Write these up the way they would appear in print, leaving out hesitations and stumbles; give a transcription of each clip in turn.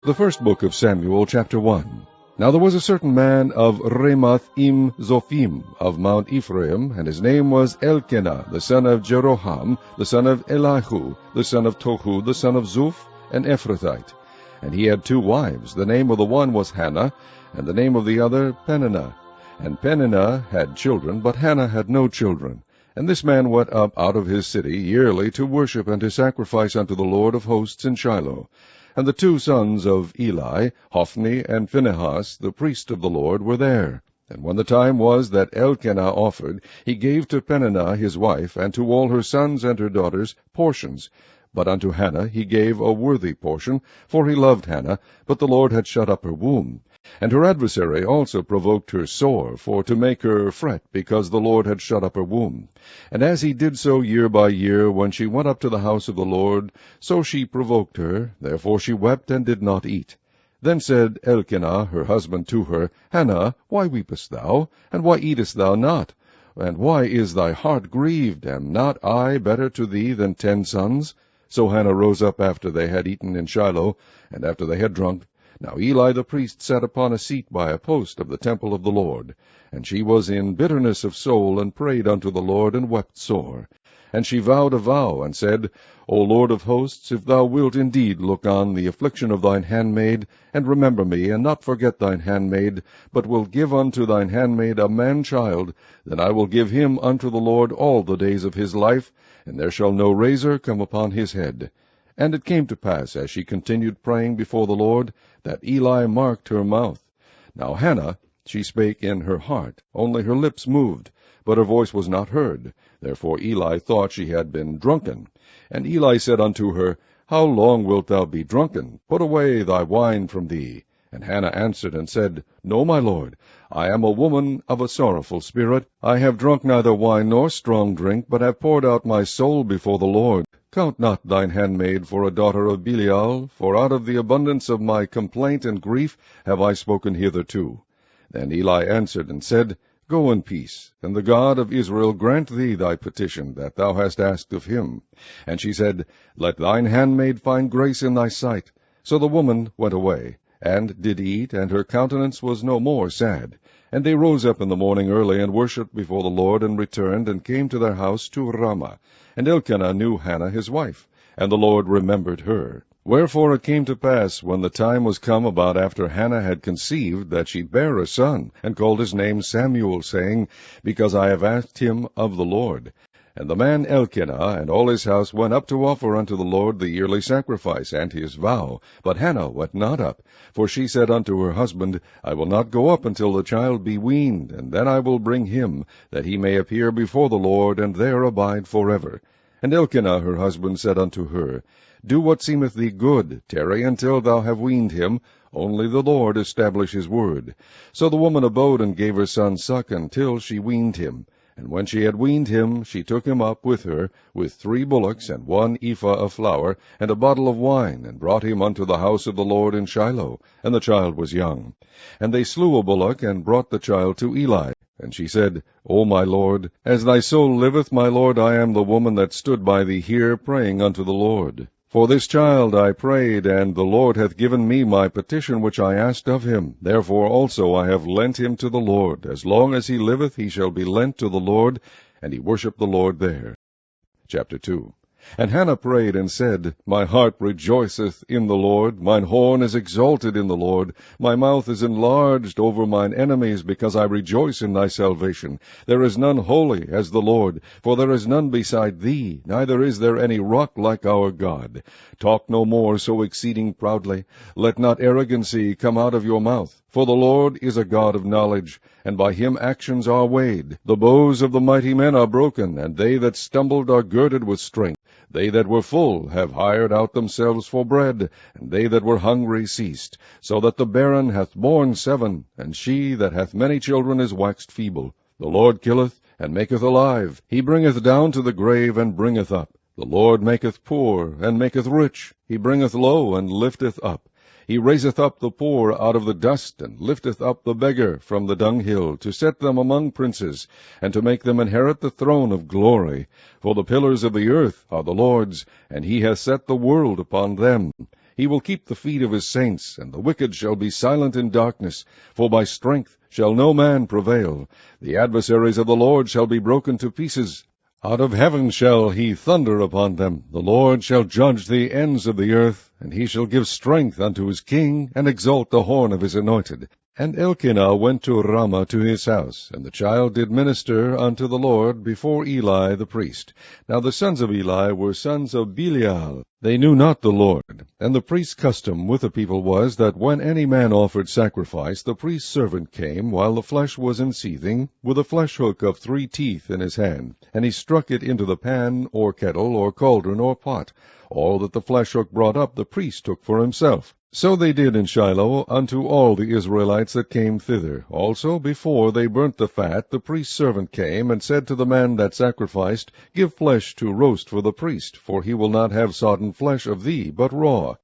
The first book of Samuel, chapter 1. Now there was a certain man of Ramath-im-Zophim of Mount Ephraim, and his name was Elkanah, the son of Jeroham, the son of Elihu, the son of Tohu, the son of Zuph, an Ephrathite. And he had 2 wives. The name of the one was Hannah, and the name of the other Peninnah. And Peninnah had children, but Hannah had no children. And this man went up out of his city yearly to worship and to sacrifice unto the Lord of hosts in Shiloh. And the 2 sons of Eli, Hophni and Phinehas, the priest of the Lord, were there. And when the time was that Elkanah offered, he gave to Peninnah his wife, and to all her sons and her daughters, portions. But unto Hannah he gave a worthy portion, for he loved Hannah, but the Lord had shut up her womb. And her adversary also provoked her sore, for to make her fret, because the Lord had shut up her womb. And as he did so year by year, when she went up to the house of the Lord, so she provoked her, therefore she wept and did not eat. Then said Elkanah her husband to her, Hannah, why weepest thou, and why eatest thou not? And why is thy heart grieved? Am not I better to thee than 10 sons? So Hannah rose up after they had eaten in Shiloh, and after they had drunk. Now Eli the priest sat upon a seat by a post of the temple of the Lord. And she was in bitterness of soul, and prayed unto the Lord, and wept sore. And she vowed a vow, and said, O Lord of hosts, if thou wilt indeed look on the affliction of thine handmaid, and remember me, and not forget thine handmaid, but will give unto thine handmaid a man-child, then I will give him unto the Lord all the days of his life, and there shall no razor come upon his head. And it came to pass, as she continued praying before the Lord, that Eli marked her mouth. Now Hannah, she spake in her heart, only her lips moved, but her voice was not heard. Therefore Eli thought she had been drunken. And Eli said unto her, How long wilt thou be drunken? Put away thy wine from thee. And Hannah answered and said, No, my lord, I am a woman of a sorrowful spirit. I have drunk neither wine nor strong drink, but have poured out my soul before the Lord. Count not thine handmaid for a daughter of Belial, for out of the abundance of my complaint and grief have I spoken hitherto. Then Eli answered and said, Go in peace, and the God of Israel grant thee thy petition that thou hast asked of him. And she said, Let thine handmaid find grace in thy sight. So the woman went away, and did eat, and her countenance was no more sad. And they rose up in the morning early, and worshipped before the Lord, and returned, and came to their house to Ramah. And Elkanah knew Hannah his wife, and the Lord remembered her. Wherefore it came to pass, when the time was come about after Hannah had conceived, that she bare a son, and called his name Samuel, saying, Because I have asked him of the Lord. And the man Elkanah and all his house went up to offer unto the Lord the yearly sacrifice and his vow. But Hannah went not up, for she said unto her husband, I will not go up until the child be weaned, and then I will bring him, that he may appear before the Lord, and there abide forever. And Elkanah her husband said unto her, Do what seemeth thee good, tarry until thou have weaned him, only the Lord establish his word. So the woman abode and gave her son suck until she weaned him. And when she had weaned him, she took him up with her, with 3 bullocks, and 1 ephah of flour, and a bottle of wine, and brought him unto the house of the Lord in Shiloh. And the child was young. And they slew a bullock, and brought the child to Eli. And she said, O my lord, as thy soul liveth, my lord, I am the woman that stood by thee here, praying unto the Lord. For this child I prayed, and the Lord hath given me my petition which I asked of him. Therefore also I have lent him to the Lord. As long as he liveth, he shall be lent to the Lord. And he worshipped the Lord there. Chapter 2. And Hannah prayed and said, My heart rejoiceth in the Lord, mine horn is exalted in the Lord, my mouth is enlarged over mine enemies, because I rejoice in thy salvation. There is none holy as the Lord, for there is none beside thee, neither is there any rock like our God. Talk no more so exceeding proudly. Let not arrogancy come out of your mouth. For the Lord is a God of knowledge, and by him actions are weighed. The bows of the mighty men are broken, and they that stumbled are girded with strength. They that were full have hired out themselves for bread, and they that were hungry ceased. So that the barren hath borne 7, and she that hath many children is waxed feeble. The Lord killeth, and maketh alive. He bringeth down to the grave, and bringeth up. The Lord maketh poor, and maketh rich. He bringeth low, and lifteth up. He raiseth up the poor out of the dust, and lifteth up the beggar from the dunghill, to set them among princes, and to make them inherit the throne of glory. For the pillars of the earth are the Lord's, and he hath set the world upon them. He will keep the feet of his saints, and the wicked shall be silent in darkness. For by strength shall no man prevail. The adversaries of the Lord shall be broken to pieces. Out of heaven shall he thunder upon them. The Lord shall judge the ends of the earth, and he shall give strength unto his king, and exalt the horn of his anointed. And Elkanah went to Ramah to his house, and the child did minister unto the Lord before Eli the priest. Now the sons of Eli were sons of Belial. They knew not the Lord. And the priest's custom with the people was, that when any man offered sacrifice, the priest's servant came, while the flesh was in seething, with a flesh hook of 3 teeth in his hand, and he struck it into the pan, or kettle, or cauldron, or pot. All that the flesh hook brought up the priest took for himself. So they did in Shiloh unto all the Israelites that came thither. Also, before they burnt the fat, the priest's servant came, and said to the man that sacrificed, Give flesh to roast for the priest, for he will not have sodden flesh of thee, but raw.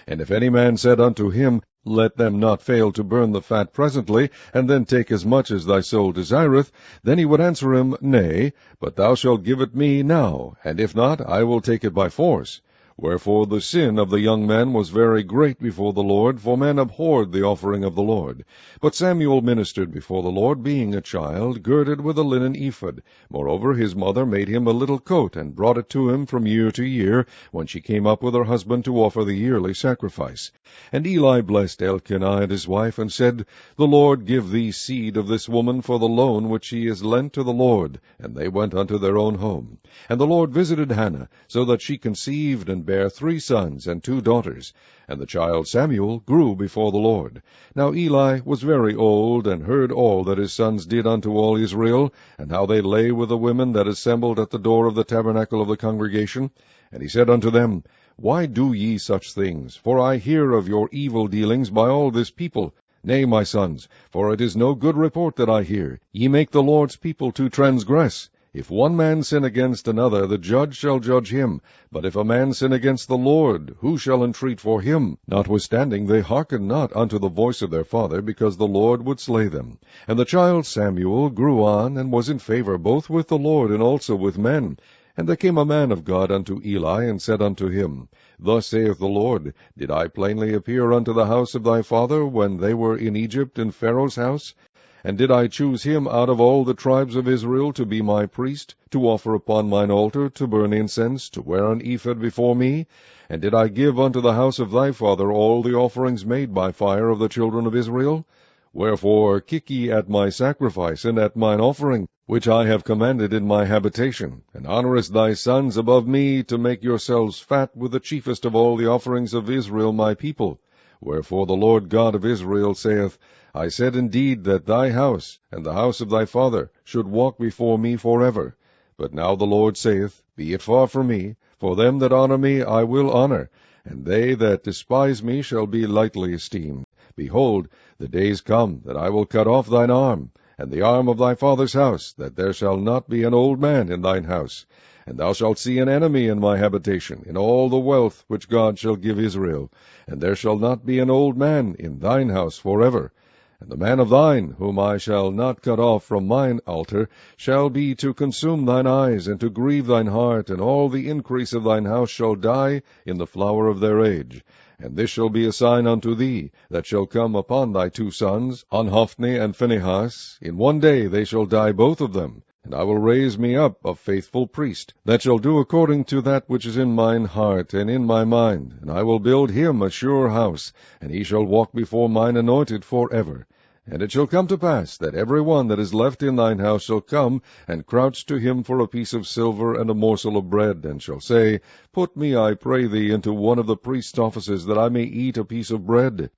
And if any man said unto him, Let them not fail to burn the fat presently, and then take as much as thy soul desireth, then he would answer him, Nay, but thou shalt give it me now, and if not, I will take it by force. Wherefore the sin of the young men was very great before the Lord, for men abhorred the offering of the Lord. But Samuel ministered before the Lord, being a child, girded with a linen ephod. Moreover his mother made him a little coat, and brought it to him from year to year, when she came up with her husband to offer the yearly sacrifice. And Eli blessed Elkanah and his wife, and said, The Lord give thee seed of this woman for the loan which she is lent to the Lord. And they went unto their own home. And the Lord visited Hannah, so that she conceived, and bare 3 sons and 2 daughters. And the child Samuel grew before the Lord. Now Eli was very old, and heard all that his sons did unto all Israel, and how they lay with the women that assembled at the door of the tabernacle of the congregation. And he said unto them, Why do ye such things? For I hear of your evil dealings by all this people. Nay, my sons, for it is no good report that I hear. Ye make the Lord's people to transgress. If one man sin against another, the judge shall judge him. But if a man sin against the Lord, who shall entreat for him? Notwithstanding they hearkened not unto the voice of their father, because the Lord would slay them. And the child Samuel grew on, and was in favor both with the Lord and also with men. And there came a man of God unto Eli, and said unto him, Thus saith the Lord, Did I plainly appear unto the house of thy father, when they were in Egypt in Pharaoh's house? And did I choose him out of all the tribes of Israel to be my priest, to offer upon mine altar, to burn incense, to wear an ephod before me? And did I give unto the house of thy father all the offerings made by fire of the children of Israel? Wherefore kick ye at my sacrifice, and at mine offering, which I have commanded in my habitation, and honourest thy sons above me, to make yourselves fat with the chiefest of all the offerings of Israel my people. Wherefore the Lord God of Israel saith, I said indeed that thy house, and the house of thy father, should walk before me forever. But now the Lord saith, Be it far from me, for them that honour me I will honour, and they that despise me shall be lightly esteemed. Behold, the days come that I will cut off thine arm, and the arm of thy father's house, that there shall not be an old man in thine house. And thou shalt see an enemy in my habitation, in all the wealth which God shall give Israel. And there shall not be an old man in thine house forever. And the man of thine, whom I shall not cut off from mine altar, shall be to consume thine eyes, and to grieve thine heart, and all the increase of thine house shall die in the flower of their age. And this shall be a sign unto thee, that shall come upon thy 2 sons, on Hophni and Phinehas. In one day they shall die both of them. And I will raise me up a faithful priest, that shall do according to that which is in mine heart and in my mind. And I will build him a sure house, and he shall walk before mine anointed forever. And it shall come to pass, that every one that is left in thine house shall come, and crouch to him for a piece of silver and a morsel of bread, and shall say, Put me, I pray thee, into one of the priest's offices, that I may eat a piece of bread.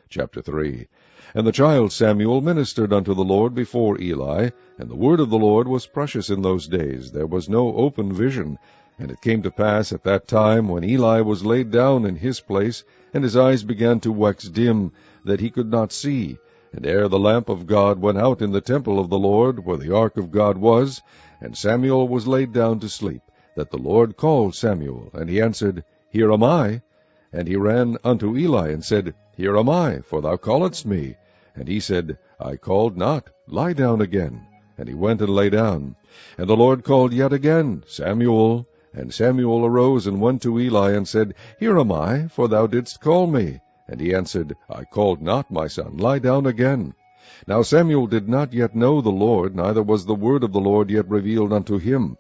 Chapter 3. And the child Samuel ministered unto the Lord before Eli, and the word of the Lord was precious in those days. There was no open vision. And it came to pass at that time, when Eli was laid down in his place, and his eyes began to wax dim, that he could not see, and ere the lamp of God went out in the temple of the Lord, where the ark of God was, and Samuel was laid down to sleep, that the Lord called Samuel, and he answered, Here am I. And he ran unto Eli, and said, Here am I, for thou calledst me. And he said, I called not, lie down again. And he went and lay down. And the Lord called yet again, Samuel. And Samuel arose and went to Eli, and said, Here am I, for thou didst call me. And he answered, I called not, my son, lie down again. Now Samuel did not yet know the Lord, neither was the word of the Lord yet revealed unto him.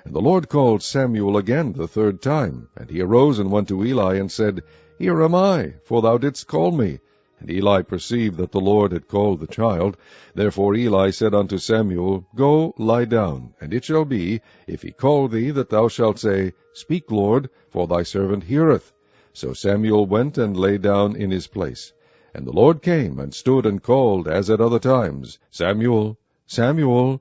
And the Lord called Samuel again the third time. And he arose and went to Eli, and said, Here am I, for thou didst call me. And Eli perceived that the Lord had called the child. Therefore Eli said unto Samuel, Go, lie down, and it shall be, if he call thee, that thou shalt say, Speak, Lord, for thy servant heareth. So Samuel went and lay down in his place. And the Lord came and stood and called, as at other times, Samuel, Samuel.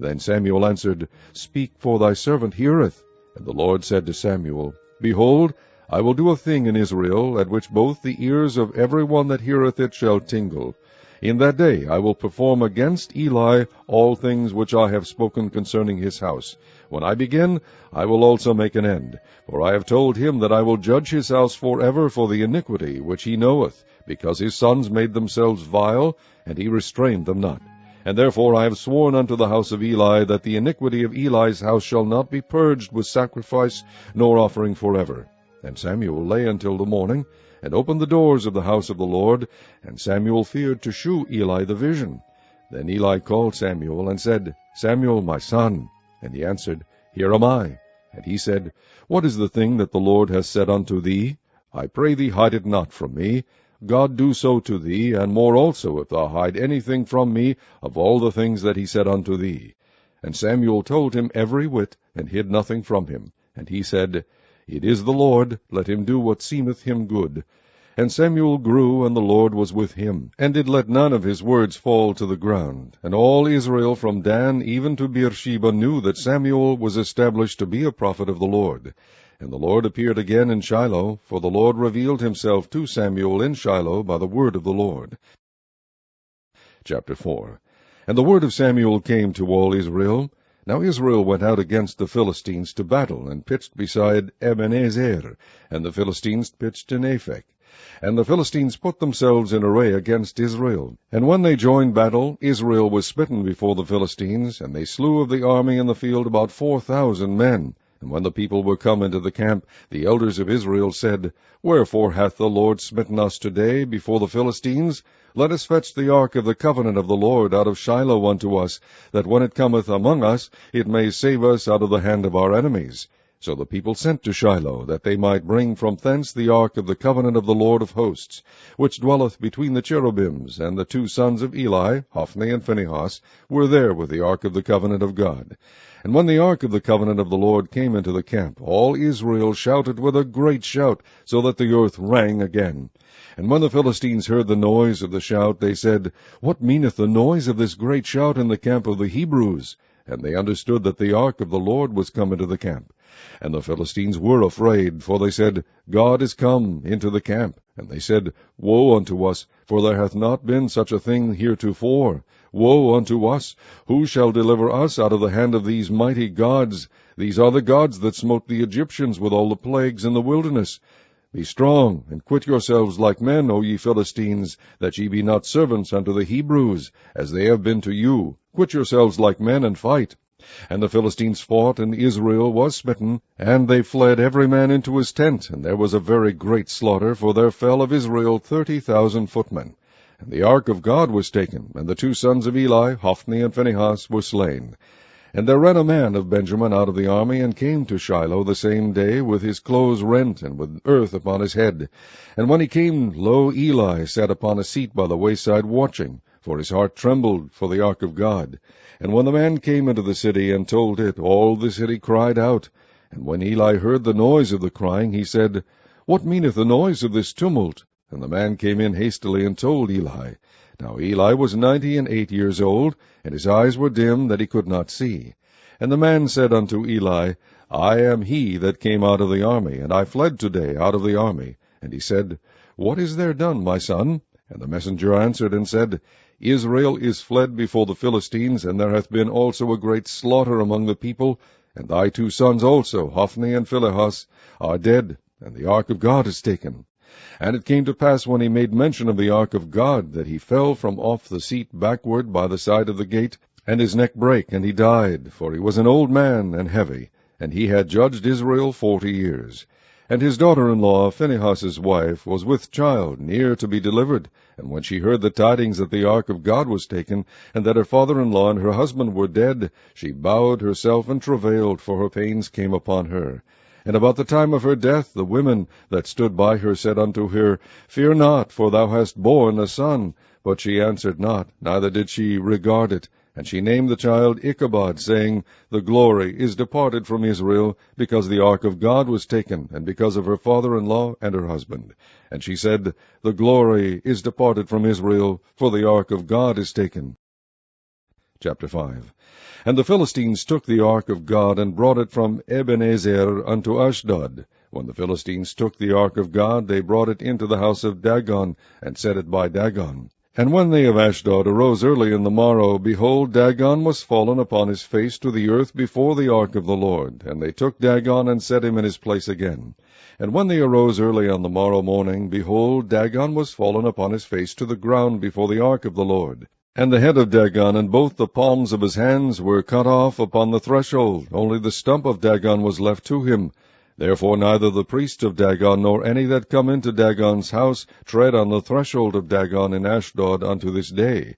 Then Samuel answered, Speak, for thy servant heareth. And the Lord said to Samuel, Behold, I will do a thing in Israel, at which both the ears of every one that heareth it shall tingle. In that day I will perform against Eli all things which I have spoken concerning his house. When I begin, I will also make an end. For I have told him that I will judge his house forever for the iniquity which he knoweth, because his sons made themselves vile, and he restrained them not. And therefore I have sworn unto the house of Eli, that the iniquity of Eli's house shall not be purged with sacrifice nor offering forever. And Samuel lay until the morning, and opened the doors of the house of the Lord, and Samuel feared to shew Eli the vision. Then Eli called Samuel, and said, Samuel, my son. And he answered, Here am I. And he said, What is the thing that the Lord hath said unto thee? I pray thee, hide it not from me. God do so to thee, and more also, if thou hide anything from me of all the things that he said unto thee. And Samuel told him every whit, and hid nothing from him. And he said, It is the Lord, let him do what seemeth him good. And Samuel grew, and the Lord was with him, and did let none of his words fall to the ground. And all Israel from Dan even to Beersheba knew that Samuel was established to be a prophet of the Lord. And the Lord appeared again in Shiloh, for the Lord revealed himself to Samuel in Shiloh by the word of the Lord. Chapter 4. And the word of Samuel came to all Israel. Now Israel went out against the Philistines to battle, and pitched beside Ebenezer, and the Philistines pitched in Aphek. And the Philistines put themselves in array against Israel. And when they joined battle, Israel was smitten before the Philistines, and they slew of the army in the field about 4,000 men. And when the people were come into the camp, the elders of Israel said, Wherefore hath the Lord smitten us today before the Philistines? Let us fetch the ark of the covenant of the Lord out of Shiloh unto us, that when it cometh among us, it may save us out of the hand of our enemies. So the people sent to Shiloh, that they might bring from thence the ark of the covenant of the Lord of hosts, which dwelleth between the cherubims. And the two sons of Eli, Hophni and Phinehas, were there with the ark of the covenant of God. And when the ark of the covenant of the Lord came into the camp, all Israel shouted with a great shout, so that the earth rang again. And when the Philistines heard the noise of the shout, they said, What meaneth the noise of this great shout in the camp of the Hebrews? And they understood that the ark of the Lord was come into the camp. And the Philistines were afraid, for they said, God is come into the camp. And they said, Woe unto us, for there hath not been such a thing heretofore. Woe unto us! Who shall deliver us out of the hand of these mighty gods? These are the gods that smote the Egyptians with all the plagues in the wilderness. Be strong, and quit yourselves like men, O ye Philistines, that ye be not servants unto the Hebrews, as they have been to you. Quit yourselves like men, and fight. And the Philistines fought, and Israel was smitten, and they fled every man into his tent, and there was a very great slaughter, for there fell of Israel 30,000 footmen. And the ark of God was taken, and the two sons of Eli, Hophni and Phinehas, were slain. And there ran a man of Benjamin out of the army, and came to Shiloh the same day, with his clothes rent, and with earth upon his head. And when he came, lo, Eli sat upon a seat by the wayside watching, for his heart trembled for the ark of God. And when the man came into the city, and told it, all the city cried out. And when Eli heard the noise of the crying, he said, What meaneth the noise of this tumult? And the man came in hastily, and told Eli. Now Eli was 98 years old, and his eyes were dim, that he could not see. And the man said unto Eli, I am he that came out of the army, and I fled today out of the army. And he said, What is there done, my son? And the messenger answered and said, Israel is fled before the Philistines, and there hath been also a great slaughter among the people, and thy two sons also, Hophni and Phinehas, are dead, and the ark of God is taken. And it came to pass, when he made mention of the ark of God, that he fell from off the seat backward by the side of the gate, and his neck brake, and he died, for he was an old man and heavy. and he had judged Israel 40 years. And his daughter-in-law, Phinehas's wife, was with child, near to be delivered. And when she heard the tidings that the ark of God was taken, and that her father-in-law and her husband were dead, she bowed herself and travailed, for her pains came upon her. And about the time of her death, the women that stood by her said unto her, Fear not, for thou hast borne a son. But she answered not, neither did she regard it. And she named the child Ichabod, saying, The glory is departed from Israel, because the ark of God was taken, and because of her father-in-law and her husband. And she said, The glory is departed from Israel, for the ark of God is taken. Chapter 5. And the Philistines took the ark of God, and brought it from Ebenezer unto Ashdod. When the Philistines took the ark of God, they brought it into the house of Dagon, and set it by Dagon. And when they of Ashdod arose early in the morrow, behold, Dagon was fallen upon his face to the earth before the ark of the Lord. And they took Dagon, and set him in his place again. And when they arose early on the morrow morning, behold, Dagon was fallen upon his face to the ground before the ark of the Lord. And the head of Dagon and both the palms of his hands were cut off upon the threshold, only the stump of Dagon was left to him. Therefore neither the priests of Dagon, nor any that come into Dagon's house, tread on the threshold of Dagon in Ashdod unto this day.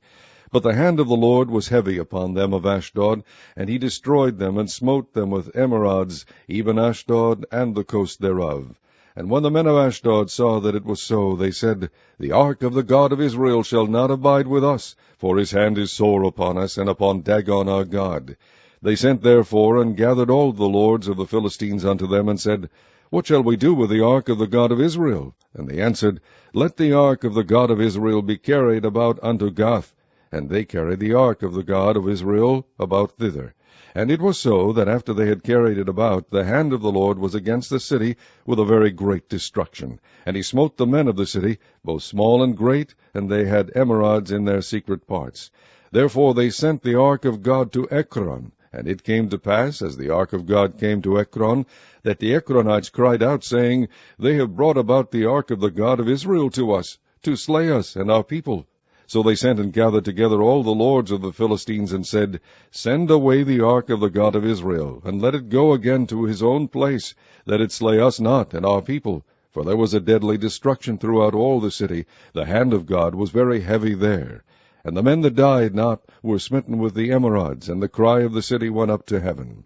But the hand of the Lord was heavy upon them of Ashdod, and he destroyed them, and smote them with emerods, even Ashdod and the coast thereof. And when the men of Ashdod saw that it was so, they said, The ark of the God of Israel shall not abide with us, for his hand is sore upon us, and upon Dagon our God. They sent therefore, and gathered all the lords of the Philistines unto them, and said, What shall we do with the ark of the God of Israel? And they answered, Let the ark of the God of Israel be carried about unto Gath. And they carried the ark of the God of Israel about thither. And it was so, that after they had carried it about, the hand of the Lord was against the city with a very great destruction. And he smote the men of the city, both small and great, and they had emerods in their secret parts. Therefore they sent the ark of God to Ekron. And it came to pass, as the ark of God came to Ekron, that the Ekronites cried out, saying, They have brought about the ark of the God of Israel to us, to slay us and our people. So they sent and gathered together all the lords of the Philistines, and said, Send away the ark of the God of Israel, and let it go again to his own place, that it slay us not and our people. For there was a deadly destruction throughout all the city. The hand of God was very heavy there. And the men that died not were smitten with the emerods, and the cry of the city went up to heaven.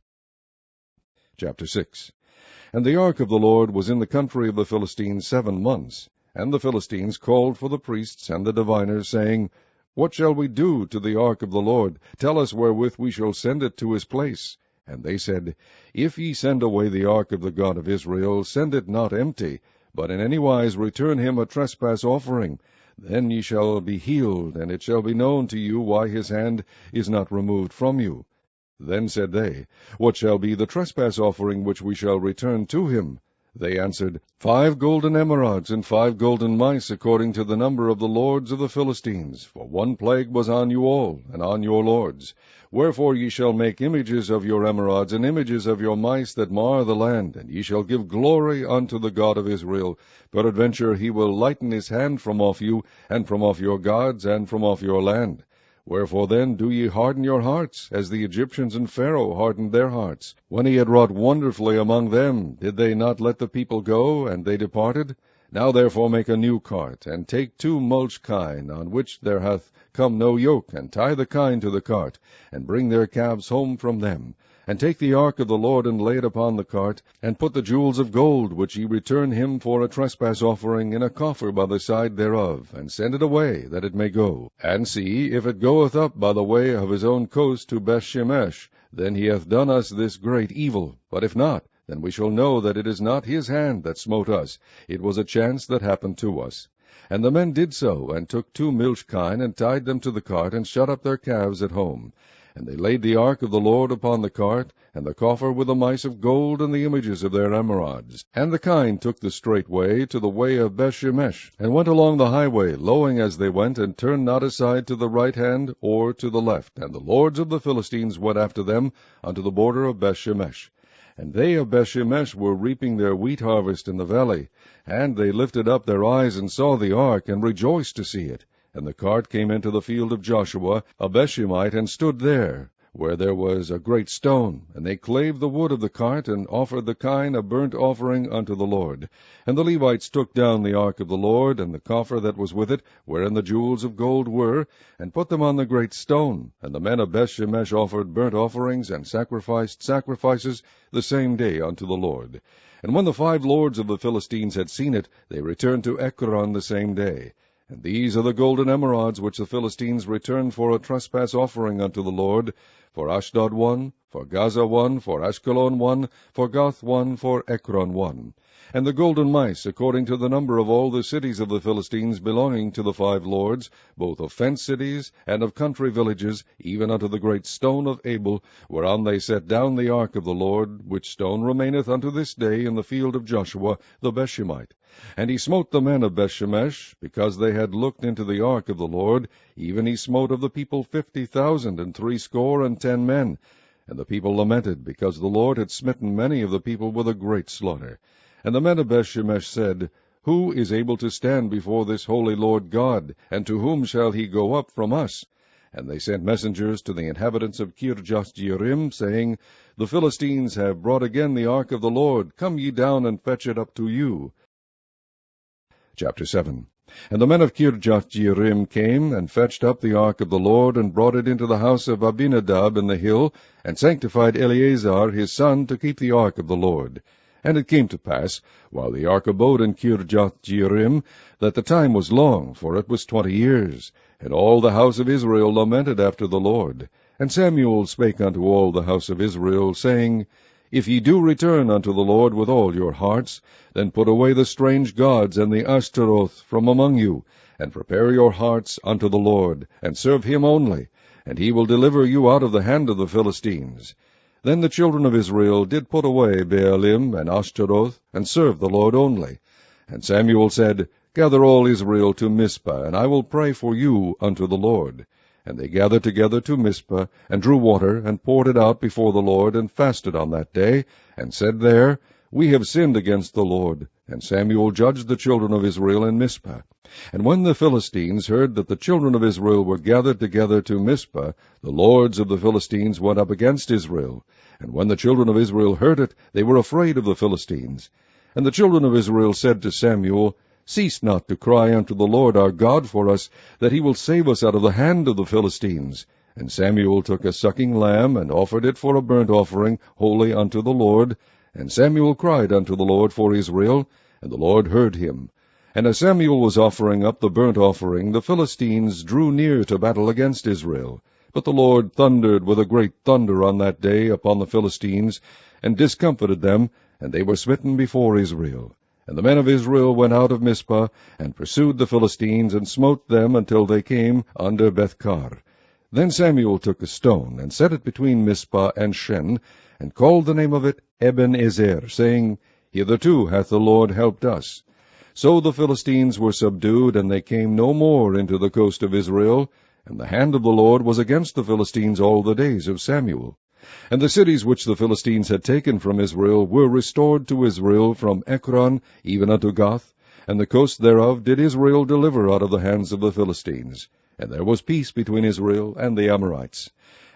Chapter 6. And the ark of the Lord was in the country of the Philistines 7 months. And the Philistines called for the priests and the diviners, saying, What shall we do to the ark of the Lord? Tell us wherewith we shall send it to his place. And they said, If ye send away the ark of the God of Israel, send it not empty, but in any wise return him a trespass offering. Then ye shall be healed, and it shall be known to you why his hand is not removed from you. Then said they, What shall be the trespass offering which we shall return to him? They answered, 5 golden emerods, and 5 golden mice, according to the number of the lords of the Philistines. For one plague was on you all, and on your lords. Wherefore ye shall make images of your emerods, and images of your mice that mar the land, and ye shall give glory unto the God of Israel. Peradventure he will lighten his hand from off you, and from off your gods, and from off your land. Wherefore then do ye harden your hearts, as the Egyptians and Pharaoh hardened their hearts? When he had wrought wonderfully among them, did they not let the people go, and they departed? Now therefore make a new cart, and take 2 mulch kine, on which there hath come no yoke, and tie the kine to the cart, and bring their calves home from them. And take the ark of the Lord, and lay it upon the cart, and put the jewels of gold, which ye return him for a trespass offering, in a coffer by the side thereof, and send it away, that it may go. And see, if it goeth up by the way of his own coast to Beth-shemesh, then he hath done us this great evil. But if not, then we shall know that it is not his hand that smote us. It was a chance that happened to us. And the men did so, and took 2 milch kine, and tied them to the cart, and shut up their calves at home. And they laid the ark of the Lord upon the cart, and the coffer with the mice of gold, and the images of their emerods. And the kine took the straight way to the way of Beth-shemesh, and went along the highway, lowing as they went, and turned not aside to the right hand or to the left. And the lords of the Philistines went after them unto the border of Beth-shemesh. And they of Beth-shemesh were reaping their wheat harvest in the valley. And they lifted up their eyes, and saw the ark, and rejoiced to see it. And the cart came into the field of Joshua, a Beth-shemite, and stood there. where there was a great stone, and they clave the wood of the cart, and offered the kine a burnt offering unto the Lord. And the Levites took down the ark of the Lord, and the coffer that was with it, wherein the jewels of gold were, and put them on the great stone. And the men of Beth-shemesh offered burnt offerings, and sacrificed sacrifices the same day unto the Lord. And when the 5 lords of the Philistines had seen it, they returned to Ekron the same day. And these are the golden emerods which the Philistines returned for a trespass offering unto the Lord, for Ashdod 1, for Gaza 1, for Ashkelon 1, for Gath 1, for Ekron 1. And the golden mice, according to the number of all the cities of the Philistines belonging to the 5 lords, both of fenced cities and of country villages, even unto the great stone of Abel, whereon they set down the ark of the Lord, which stone remaineth unto this day in the field of Joshua the Beshemite. And he smote the men of Beth-shemesh, because they had looked into the ark of the Lord, even he smote of the people 50,000 and 60 men. And the people lamented, because the Lord had smitten many of the people with a great slaughter. And the men of Beth-shemesh said, Who is able to stand before this holy Lord God, and to whom shall he go up from us? And they sent messengers to the inhabitants of Kirjath-jearim, saying, The Philistines have brought again the ark of the Lord. Come ye down and fetch it up to you. Chapter 7. And the men of Kirjath-jearim came, and fetched up the ark of the Lord, and brought it into the house of Abinadab in the hill, and sanctified Eleazar his son to keep the ark of the Lord. And it came to pass, while the ark abode in Kirjath-jearim, that the time was long, for it was 20 years. And all the house of Israel lamented after the Lord. And Samuel spake unto all the house of Israel, saying, If ye do return unto the Lord with all your hearts, then put away the strange gods and the Ashtaroth from among you, and prepare your hearts unto the Lord, and serve him only, and he will deliver you out of the hand of the Philistines. Then the children of Israel did put away Baalim and Ashtaroth, and serve the Lord only. And Samuel said, Gather all Israel to Mizpah, and I will pray for you unto the Lord. And they gathered together to Mizpah, and drew water, and poured it out before the Lord, and fasted on that day, and said there, We have sinned against the Lord. And Samuel judged the children of Israel in Mizpah. And when the Philistines heard that the children of Israel were gathered together to Mizpah, the lords of the Philistines went up against Israel. And when the children of Israel heard it, they were afraid of the Philistines. And the children of Israel said to Samuel, Cease not to cry unto the Lord our God for us, that he will save us out of the hand of the Philistines. And Samuel took a sucking lamb, and offered it for a burnt offering, holy unto the Lord. And Samuel cried unto the Lord for Israel, and the Lord heard him. And as Samuel was offering up the burnt offering, the Philistines drew near to battle against Israel. But the Lord thundered with a great thunder on that day upon the Philistines, and discomfited them, and they were smitten before Israel. And the men of Israel went out of Mizpah, and pursued the Philistines, and smote them until they came under Bethkar. Then Samuel took a stone, and set it between Mizpah and Shen, and called the name of it Ebenezer, saying, Hitherto hath the Lord helped us. So the Philistines were subdued, and they came no more into the coast of Israel, and the hand of the Lord was against the Philistines all the days of Samuel. And the cities which the Philistines had taken from Israel were restored to Israel from Ekron even unto Gath, and the coast thereof did Israel deliver out of the hands of the Philistines. And there was peace between Israel and the Amorites.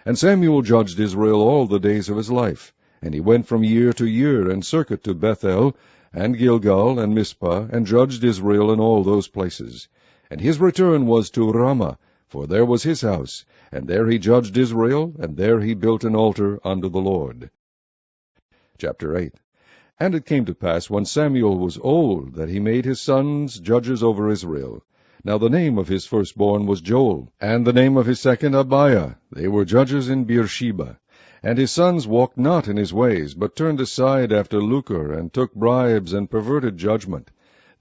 And Samuel judged Israel all the days of his life. And he went from year to year, and circuit to Bethel, and Gilgal, and Mizpah, and judged Israel in all those places. And his return was to Ramah, for there was his house, and there he judged Israel, and there he built an altar unto the Lord. Chapter 8. And it came to pass, when Samuel was old, that he made his sons judges over Israel. Now the name of his firstborn was Joel, and the name of his second Abiah. They were judges in Beersheba. And his sons walked not in his ways, but turned aside after lucre, and took bribes, and perverted judgment.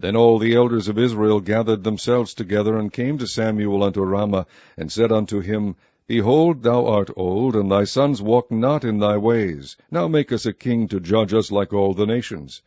Then all the elders of Israel gathered themselves together, and came to Samuel unto Ramah, and said unto him, Behold, thou art old, and thy sons walk not in thy ways. Now make us a king to judge us like all the nations.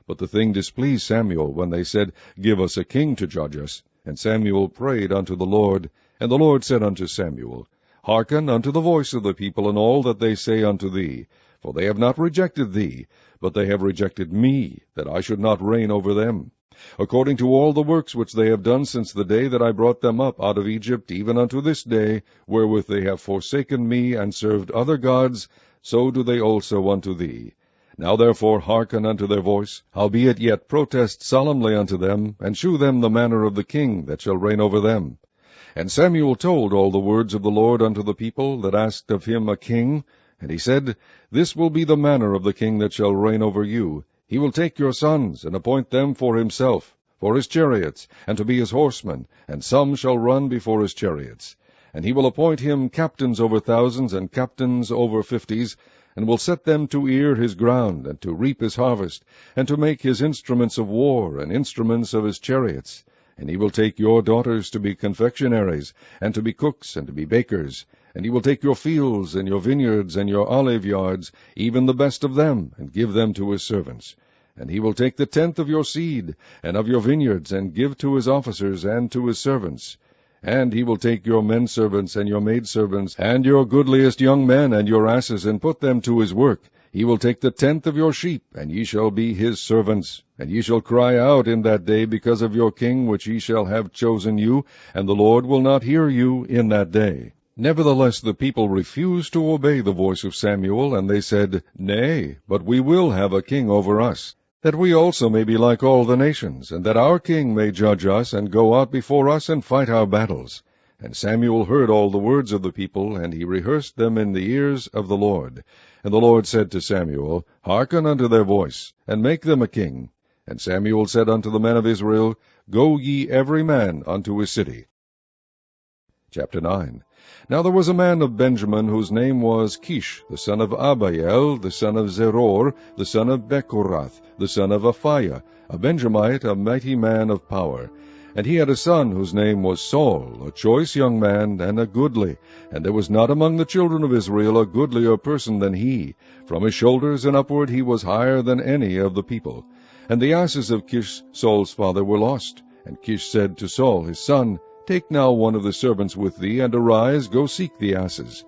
But the thing displeased Samuel, when they said, Give us a king to judge us. And Samuel prayed unto the Lord. And the Lord said unto Samuel, Hearken unto the voice of the people in all that they say unto thee. For they have not rejected thee, but they have rejected me, that I should not reign over them. according to all the works which they have done since the day that I brought them up out of Egypt, even unto this day, wherewith they have forsaken me, and served other gods, so do they also unto thee. Now therefore hearken unto their voice, howbeit yet protest solemnly unto them, and shew them the manner of the king that shall reign over them. And Samuel told all the words of the Lord unto the people that asked of him a king. And he said, This will be the manner of the king that shall reign over you. He will take your sons, and appoint them for himself, for his chariots, and to be his horsemen, and some shall run before his chariots. And he will appoint him captains over thousands, and captains over 50s, and will set them to ear his ground, and to reap his harvest, and to make his instruments of war, and instruments of his chariots. And he will take your daughters to be confectionaries, and to be cooks, and to be bakers. And he will take your fields, and your vineyards, and your olive yards, even the best of them, and give them to his servants. And he will take the tenth of your seed, and of your vineyards, and give to his officers, and to his servants. And he will take your men-servants, and your maidservants, and your goodliest young men, and your asses, and put them to his work. He will take the tenth of your sheep, and ye shall be his servants. And ye shall cry out in that day because of your king, which he shall have chosen you, and the Lord will not hear you in that day. Nevertheless the people refused to obey the voice of Samuel, and they said, Nay, but we will have a king over us, that we also may be like all the nations, and that our king may judge us, and go out before us, and fight our battles. And Samuel heard all the words of the people, and he rehearsed them in the ears of the Lord. And the Lord said to Samuel, Hearken unto their voice, and make them a king. And Samuel said unto the men of Israel, Go ye every man unto his city. Chapter 9. Now there was a man of Benjamin, whose name was Kish, the son of Abigail, the son of Zeror, the son of Bechorath, the son of Aphiah, a Benjamite, a mighty man of power. And he had a son whose name was Saul, a choice young man, and a goodly. And there was not among the children of Israel a goodlier person than he. From his shoulders and upward he was higher than any of the people. And the asses of Kish, Saul's father, were lost. And Kish said to Saul his son, Take now one of the servants with thee, and arise, go seek the asses.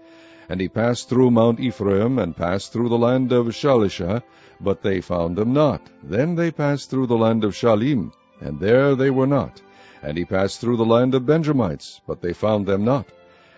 And he passed through Mount Ephraim, and passed through the land of Shalisha, but they found them not. Then they passed through the land of Shalim, and there they were not. And he passed through the land of Benjamites, but they found them not.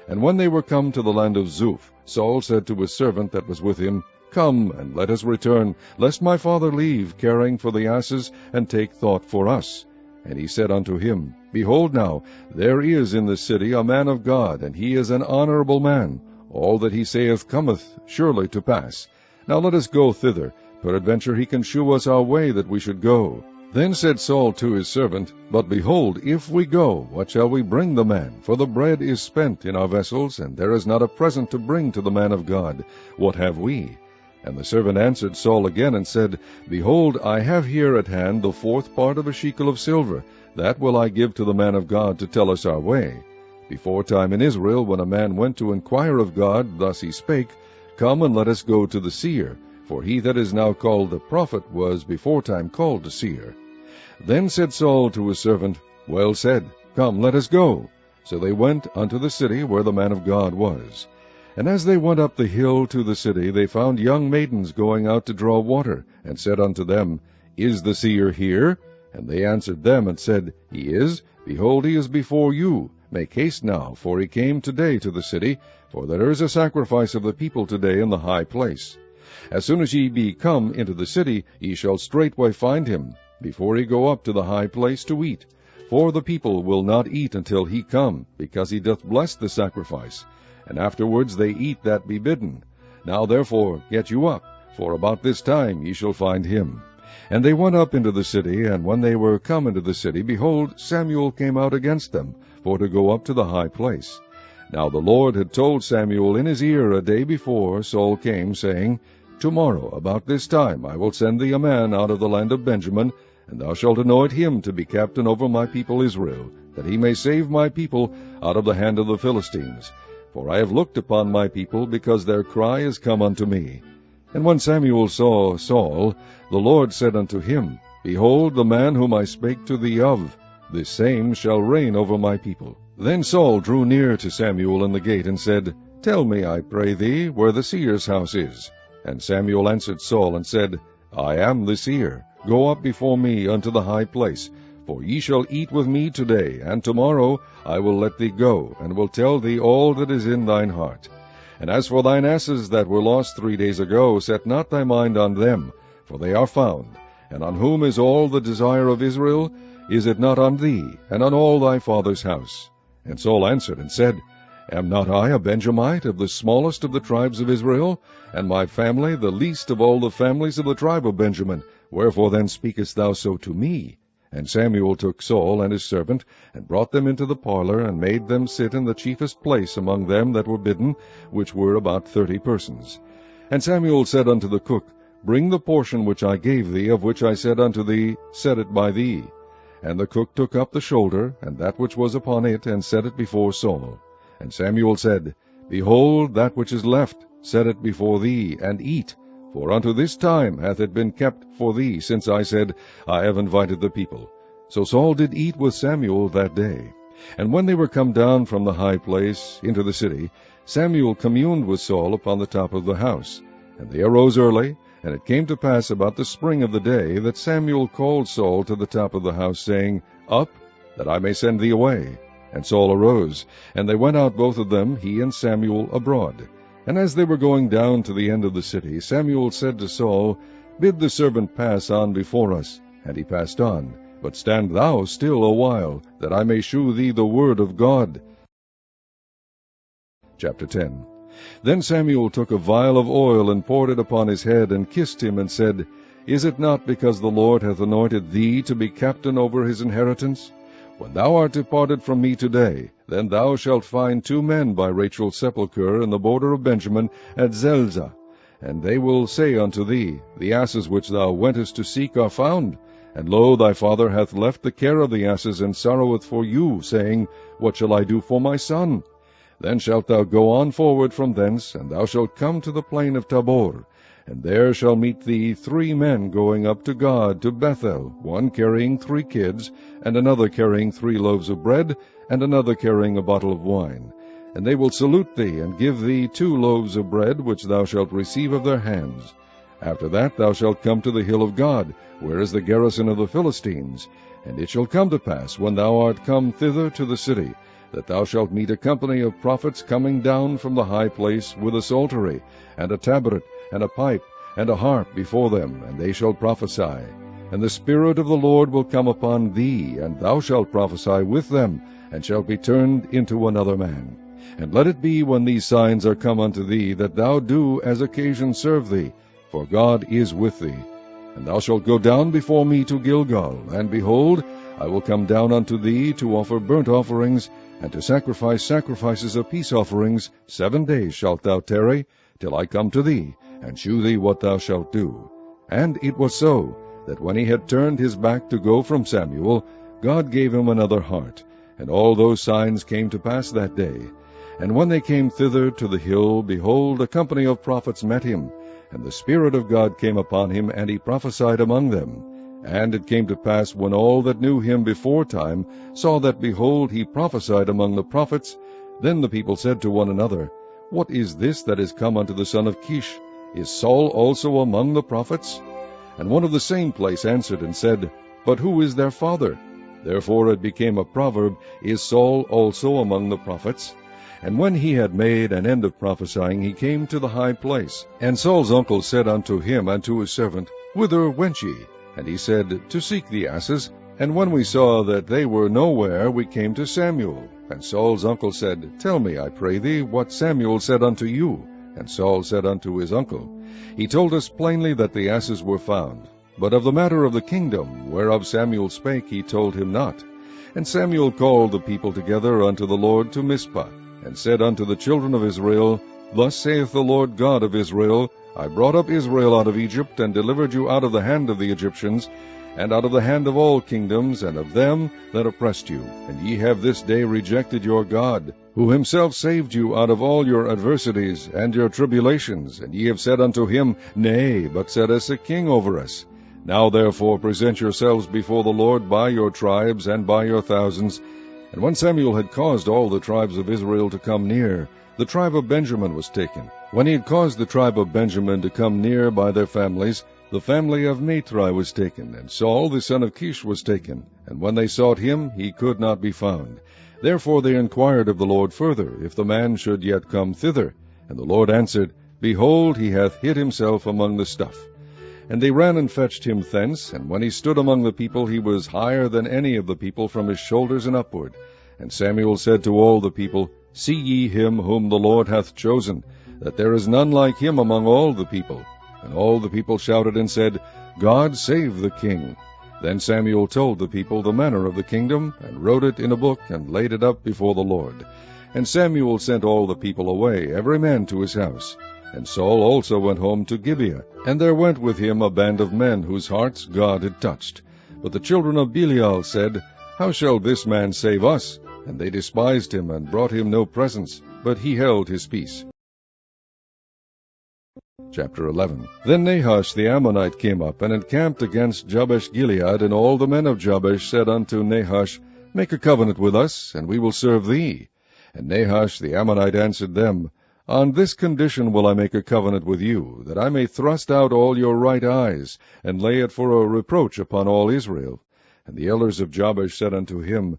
And when they were come to the land of Zuph, Saul said to his servant that was with him, Come, and let us return, lest my father leave, caring for the asses, and take thought for us. And he said unto him, Behold now, there is in the city a man of God, and he is an honorable man. All that he saith cometh surely to pass. Now let us go thither. Peradventure he can shew us our way that we should go. Then said Saul to his servant, But behold, if we go, what shall we bring the man? For the bread is spent in our vessels, and there is not a present to bring to the man of God. What have we? And the servant answered Saul again, and said, Behold, I have here at hand the 4th part of a shekel of silver. That will I give to the man of God to tell us our way. Before time in Israel, when a man went to inquire of God, thus he spake, Come and let us go to the seer. For he that is now called the prophet was before time called the seer. Then said Saul to his servant, Well said, come, let us go. So they went unto the city where the man of God was. And as they went up the hill to the city, they found young maidens going out to draw water, and said unto them, Is the seer here? And they answered them, and said, He is. Behold, he is before you. Make haste now, for he came today to the city, for there is a sacrifice of the people today in the high place. As soon as ye be come into the city, ye shall straightway find him, before he go up to the high place to eat. For the people will not eat until he come, because he doth bless the sacrifice. And afterwards they eat that be bidden. Now therefore get you up, for about this time ye shall find him. And they went up into the city, and when they were come into the city, behold, Samuel came out against them, for to go up to the high place. Now the Lord had told Samuel in his ear a day before Saul came, saying, Tomorrow about this time I will send thee a man out of the land of Benjamin, and thou shalt anoint him to be captain over my people Israel, that he may save my people out of the hand of the Philistines. For I have looked upon my people, because their cry is come unto me. And when Samuel saw Saul, the Lord said unto him, Behold, the man whom I spake to thee of, this same shall reign over my people. Then Saul drew near to Samuel in the gate, and said, Tell me, I pray thee, where the seer's house is. And Samuel answered Saul, and said, I am the seer. Go up before me unto the high place, for ye shall eat with me today, and tomorrow I will let thee go, and will tell thee all that is in thine heart. And as for thine asses that were lost 3 days ago, set not thy mind on them, for they are found. And on whom is all the desire of Israel? Is it not on thee, and on all thy father's house? And Saul answered and said, Am not I a Benjamite, of the smallest of the tribes of Israel, and my family the least of all the families of the tribe of Benjamin? Wherefore then speakest thou so to me? And Samuel took Saul and his servant, and brought them into the parlor, and made them sit in the chiefest place among them that were bidden, which were about 30 persons. And Samuel said unto the cook, Bring the portion which I gave thee, of which I said unto thee, Set it by thee. And the cook took up the shoulder, and that which was upon it, and set it before Saul. And Samuel said, Behold, that which is left, set it before thee, and eat. For unto this time hath it been kept for thee, since I said, I have invited the people. So Saul did eat with Samuel that day. And when they were come down from the high place into the city, Samuel communed with Saul upon the top of the house. And they arose early, and it came to pass about the spring of the day, that Samuel called Saul to the top of the house, saying, Up, that I may send thee away. And Saul arose, and they went out both of them, he and Samuel, abroad. And as they were going down to the end of the city, Samuel said to Saul, Bid the servant pass on before us. And he passed on. But stand thou still a while, that I may shew thee the word of God. Chapter 10. Then Samuel took a vial of oil, and poured it upon his head, and kissed him, and said, Is it not because the Lord hath anointed thee to be captain over his inheritance? When thou art departed from me today, then thou shalt find 2 men by Rachel's sepulchre in the border of Benjamin at Zelzah. And they will say unto thee, The asses which thou wentest to seek are found. And lo, thy father hath left the care of the asses, and sorroweth for you, saying, What shall I do for my son? Then shalt thou go on forward from thence, and thou shalt come to the plain of Tabor. And there shall meet thee 3 men going up to God to Bethel, one carrying 3 kids, and another carrying 3 loaves of bread, and another carrying a bottle of wine. And they will salute thee, and give thee 2 loaves of bread, which thou shalt receive of their hands. After that thou shalt come to the hill of God, where is the garrison of the Philistines. And it shall come to pass, when thou art come thither to the city, that thou shalt meet a company of prophets coming down from the high place, with a psaltery, and a tabret, and a pipe, and a harp before them, and they shall prophesy. And the Spirit of the Lord will come upon thee, and thou shalt prophesy with them, and shalt be turned into another man. And let it be, when these signs are come unto thee, that thou do as occasion serve thee, for God is with thee. And thou shalt go down before me to Gilgal, and behold, I will come down unto thee to offer burnt offerings, and to sacrifice sacrifices of peace offerings. 7 days shalt thou tarry, till I come to thee, and shew thee what thou shalt do. And it was so, that when he had turned his back to go from Samuel, God gave him another heart. And all those signs came to pass that day. And when they came thither to the hill, behold, a company of prophets met him. And the Spirit of God came upon him, and he prophesied among them. And it came to pass, when all that knew him before time saw that, behold, he prophesied among the prophets, then the people said to one another, What is this that is come unto the son of Kish? Is Saul also among the prophets? And one of the same place answered and said, But who is their father? Therefore it became a proverb, Is Saul also among the prophets? And when he had made an end of prophesying, he came to the high place. And Saul's uncle said unto him and to his servant, Whither went ye? And he said, To seek the asses. And when we saw that they were nowhere, we came to Samuel. And Saul's uncle said, Tell me, I pray thee, what Samuel said unto you. And Saul said unto his uncle, He told us plainly that the asses were found. But of the matter of the kingdom, whereof Samuel spake, he told him not. And Samuel called the people together unto the Lord to Mizpah, and said unto the children of Israel, Thus saith the Lord God of Israel, I brought up Israel out of Egypt, and delivered you out of the hand of the Egyptians, and out of the hand of all kingdoms, and of them that oppressed you. And ye have this day rejected your God, who himself saved you out of all your adversities and your tribulations. And ye have said unto him, Nay, but set us a king over us. Now therefore present yourselves before the Lord by your tribes and by your thousands. And when Samuel had caused all the tribes of Israel to come near, the tribe of Benjamin was taken. When he had caused the tribe of Benjamin to come near by their families, The family of Matri was taken, and Saul the son of Kish was taken. And when they sought him, he could not be found. Therefore they inquired of the Lord further, if the man should yet come thither. And the Lord answered, Behold, he hath hid himself among the stuff. And they ran and fetched him thence, and when he stood among the people, he was higher than any of the people from his shoulders and upward. And Samuel said to all the people, See ye him whom the Lord hath chosen, that there is none like him among all the people. And all the people shouted and said, God save the king. Then Samuel told the people the manner of the kingdom, and wrote it in a book, and laid it up before the Lord. And Samuel sent all the people away, every man to his house. And Saul also went home to Gibeah, and there went with him a band of men whose hearts God had touched. But the children of Belial said, How shall this man save us? And they despised him, and brought him no presents, but he held his peace. Chapter 11. Then Nahash the Ammonite came up, and encamped against Jabesh-gilead, and all the men of Jabesh said unto Nahash, Make a covenant with us, and we will serve thee. And Nahash the Ammonite answered them, On this condition will I make a covenant with you, that I may thrust out all your right eyes, and lay it for a reproach upon all Israel. And the elders of Jabesh said unto him,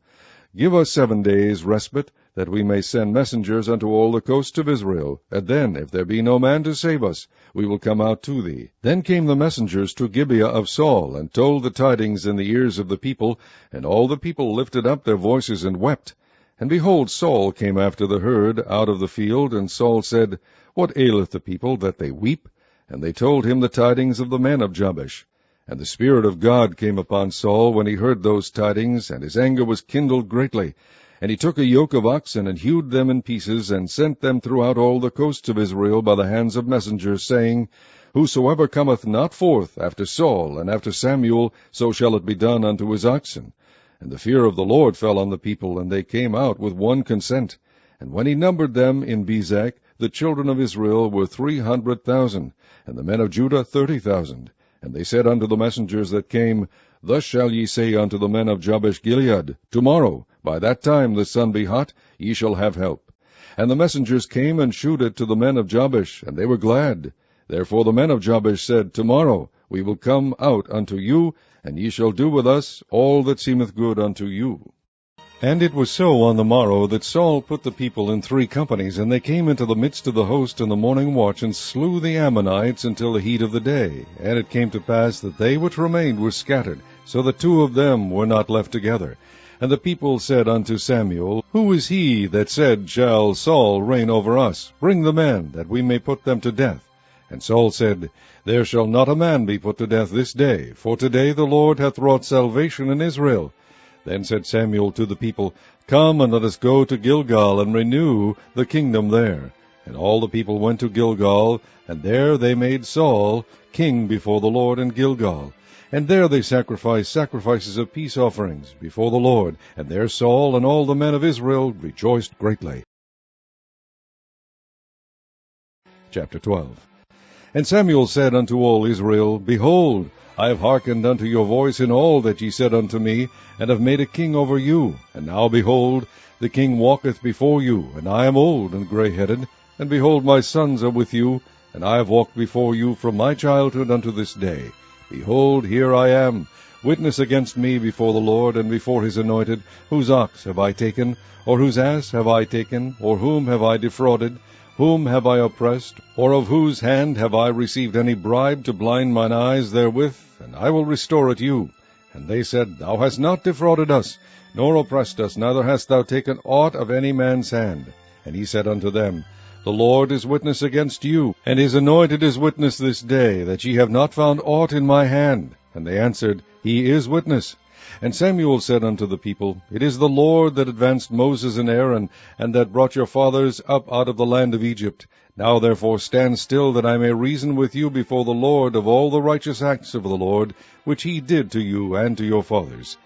Give us 7 days' respite, that we may send messengers unto all the coasts of Israel. And then, if there be no man to save us, we will come out to thee. Then came the messengers to Gibeah of Saul, and told the tidings in the ears of the people, and all the people lifted up their voices and wept. And behold, Saul came after the herd out of the field, and Saul said, What aileth the people, that they weep? And they told him the tidings of the men of Jabesh. And the Spirit of God came upon Saul when he heard those tidings, and his anger was kindled greatly. And he took a yoke of oxen, and hewed them in pieces, and sent them throughout all the coasts of Israel by the hands of messengers, saying, Whosoever cometh not forth after Saul and after Samuel, so shall it be done unto his oxen. And the fear of the Lord fell on the people, and they came out with one consent. And when he numbered them in Bezek, the children of Israel were 300,000, and the men of Judah 30,000. And they said unto the messengers that came, Thus shall ye say unto the men of Jabesh-gilead, Tomorrow, by that time the sun be hot, ye shall have help. And the messengers came and shewed it to the men of Jabesh, and they were glad. Therefore the men of Jabesh said, Tomorrow we will come out unto you, and ye shall do with us all that seemeth good unto you. And it was so on the morrow that Saul put the people in 3 companies, and they came into the midst of the host in the morning watch, and slew the Ammonites until the heat of the day. And it came to pass that they which remained were scattered, so that 2 of them were not left together. And the people said unto Samuel, Who is he that said, Shall Saul reign over us? Bring the men, that we may put them to death. And Saul said, There shall not a man be put to death this day, for today the Lord hath wrought salvation in Israel. Then said Samuel to the people, Come, and let us go to Gilgal, and renew the kingdom there. And all the people went to Gilgal, and there they made Saul king before the Lord in Gilgal. And there they sacrificed sacrifices of peace offerings before the Lord. And there Saul and all the men of Israel rejoiced greatly. Chapter 12. And Samuel said unto all Israel, Behold, I have hearkened unto your voice in all that ye said unto me, and have made a king over you. And now, behold, the king walketh before you, and I am old and grey-headed. And behold, my sons are with you, and I have walked before you from my childhood unto this day. Behold, here I am. Witness against me before the Lord, and before his anointed, whose ox have I taken, or whose ass have I taken, or whom have I defrauded? Whom have I oppressed, or of whose hand have I received any bribe to blind mine eyes therewith? And I will restore it you. And they said, Thou hast not defrauded us, nor oppressed us, neither hast thou taken aught of any man's hand. And he said unto them, The Lord is witness against you, and his anointed is witness this day, that ye have not found aught in my hand. And they answered, He is witness. And Samuel said unto the people, It is the Lord that advanced Moses and Aaron, and that brought your fathers up out of the land of Egypt. Now therefore stand still, that I may reason with you before the Lord of all the righteous acts of the Lord, which he did to you and to your fathers.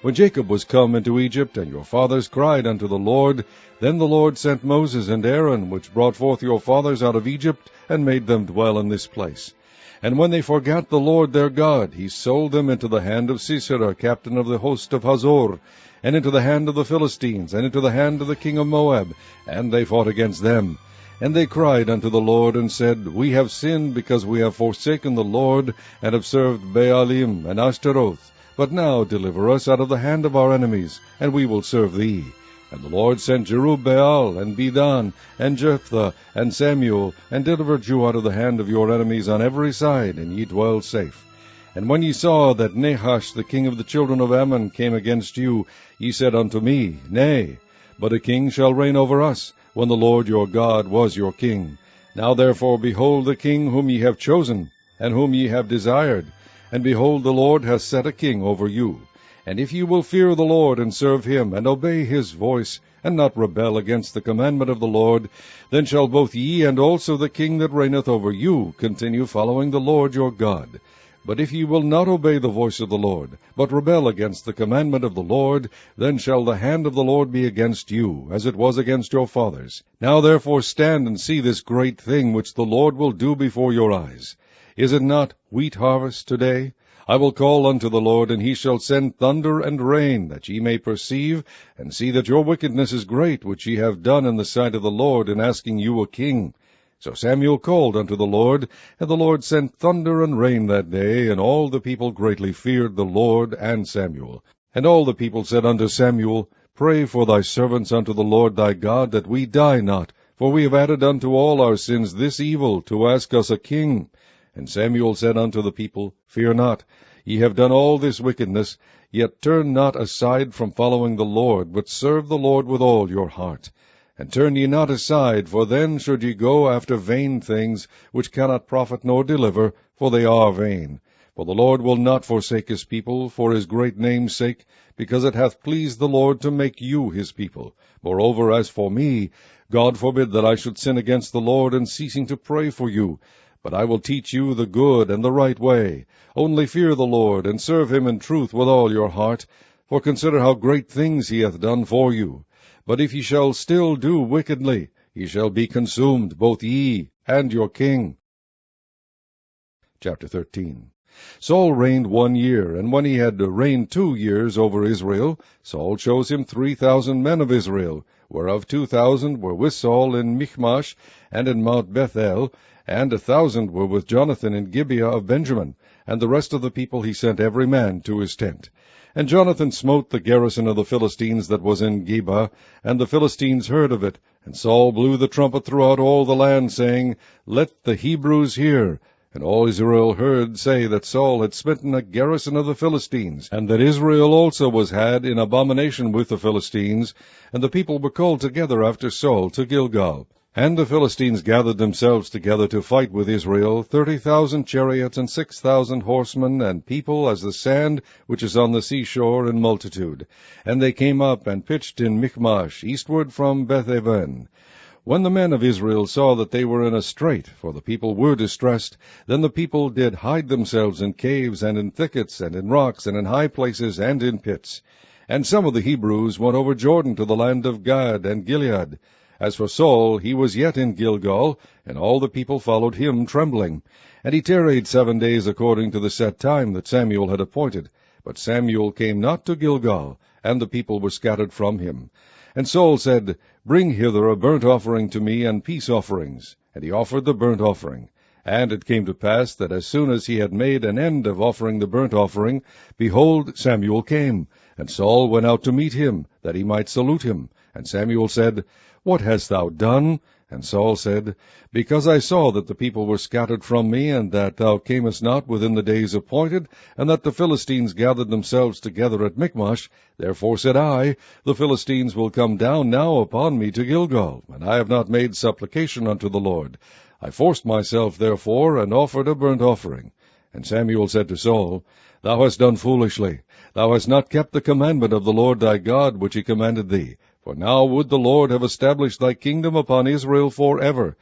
When Jacob was come into Egypt, and your fathers cried unto the Lord, then the Lord sent Moses and Aaron, which brought forth your fathers out of Egypt, and made them dwell in this place. And when they forgat the Lord their God, he sold them into the hand of Sisera, captain of the host of Hazor, and into the hand of the Philistines, and into the hand of the king of Moab, and they fought against them. And they cried unto the Lord, and said, We have sinned, because we have forsaken the Lord, and have served Baalim and Ashtaroth. But now deliver us out of the hand of our enemies, and we will serve thee. And the Lord sent Jerubbaal, and Bedan, and Jephthah, and Samuel, and delivered you out of the hand of your enemies on every side, and ye dwell safe. And when ye saw that Nahash the king of the children of Ammon came against you, ye said unto me, Nay, but a king shall reign over us, when the Lord your God was your king. Now therefore behold the king whom ye have chosen, and whom ye have desired. And behold, the Lord hath set a king over you. And if ye will fear the Lord, and serve him, and obey his voice, and not rebel against the commandment of the Lord, then shall both ye and also the king that reigneth over you continue following the Lord your God. But if ye will not obey the voice of the Lord, but rebel against the commandment of the Lord, then shall the hand of the Lord be against you, as it was against your fathers. Now therefore stand and see this great thing which the Lord will do before your eyes. Is it not wheat harvest today? I will call unto the Lord, and he shall send thunder and rain, that ye may perceive, and see that your wickedness is great, which ye have done in the sight of the Lord, in asking you a king. So Samuel called unto the Lord, and the Lord sent thunder and rain that day, and all the people greatly feared the Lord and Samuel. And all the people said unto Samuel, Pray for thy servants unto the Lord thy God, that we die not, for we have added unto all our sins this evil, to ask us a king. And Samuel said unto the people, Fear not, ye have done all this wickedness, yet turn not aside from following the Lord, but serve the Lord with all your heart. And turn ye not aside, for then should ye go after vain things, which cannot profit nor deliver, for they are vain. For the Lord will not forsake his people, for his great name's sake, because it hath pleased the Lord to make you his people. Moreover, as for me, God forbid that I should sin against the Lord in ceasing to pray for you. But I will teach you the good and the right way. Only fear the Lord, and serve him in truth with all your heart. For consider how great things he hath done for you. But if ye shall still do wickedly, ye shall be consumed, both ye and your king. Chapter 13. Saul reigned 1 year, and when he had reigned 2 years over Israel, Saul chose him 3,000 men of Israel, whereof 2,000 were with Saul in Michmash and in Mount Bethel, and 1,000 were with Jonathan in Gibeah of Benjamin, and the rest of the people he sent every man to his tent. And Jonathan smote the garrison of the Philistines that was in Geba, and the Philistines heard of it. And Saul blew the trumpet throughout all the land, saying, Let the Hebrews hear. And all Israel heard say that Saul had smitten a garrison of the Philistines, and that Israel also was had in abomination with the Philistines. And the people were called together after Saul to Gilgal. And the Philistines gathered themselves together to fight with Israel, 30,000 chariots, and 6,000 horsemen, and people as the sand which is on the seashore in multitude. And they came up and pitched in Michmash, eastward from Beth-aven. When the men of Israel saw that they were in a strait, for the people were distressed, then the people did hide themselves in caves, and in thickets, and in rocks, and in high places, and in pits. And some of the Hebrews went over Jordan to the land of Gad and Gilead. As for Saul, he was yet in Gilgal, and all the people followed him trembling. And he tarried 7 days according to the set time that Samuel had appointed. But Samuel came not to Gilgal, and the people were scattered from him. And Saul said, Bring hither a burnt offering to me, and peace offerings. And he offered the burnt offering. And it came to pass that as soon as he had made an end of offering the burnt offering, behold, Samuel came. And Saul went out to meet him, that he might salute him. And Samuel said, What hast thou done? And Saul said, Because I saw that the people were scattered from me, and that thou camest not within the days appointed, and that the Philistines gathered themselves together at Michmash, therefore said I, The Philistines will come down now upon me to Gilgal, and I have not made supplication unto the Lord. I forced myself, therefore, and offered a burnt offering. And Samuel said to Saul, Thou hast done foolishly. Thou hast not kept the commandment of the Lord thy God, which he commanded thee. For now would the Lord have established thy kingdom upon Israel forever.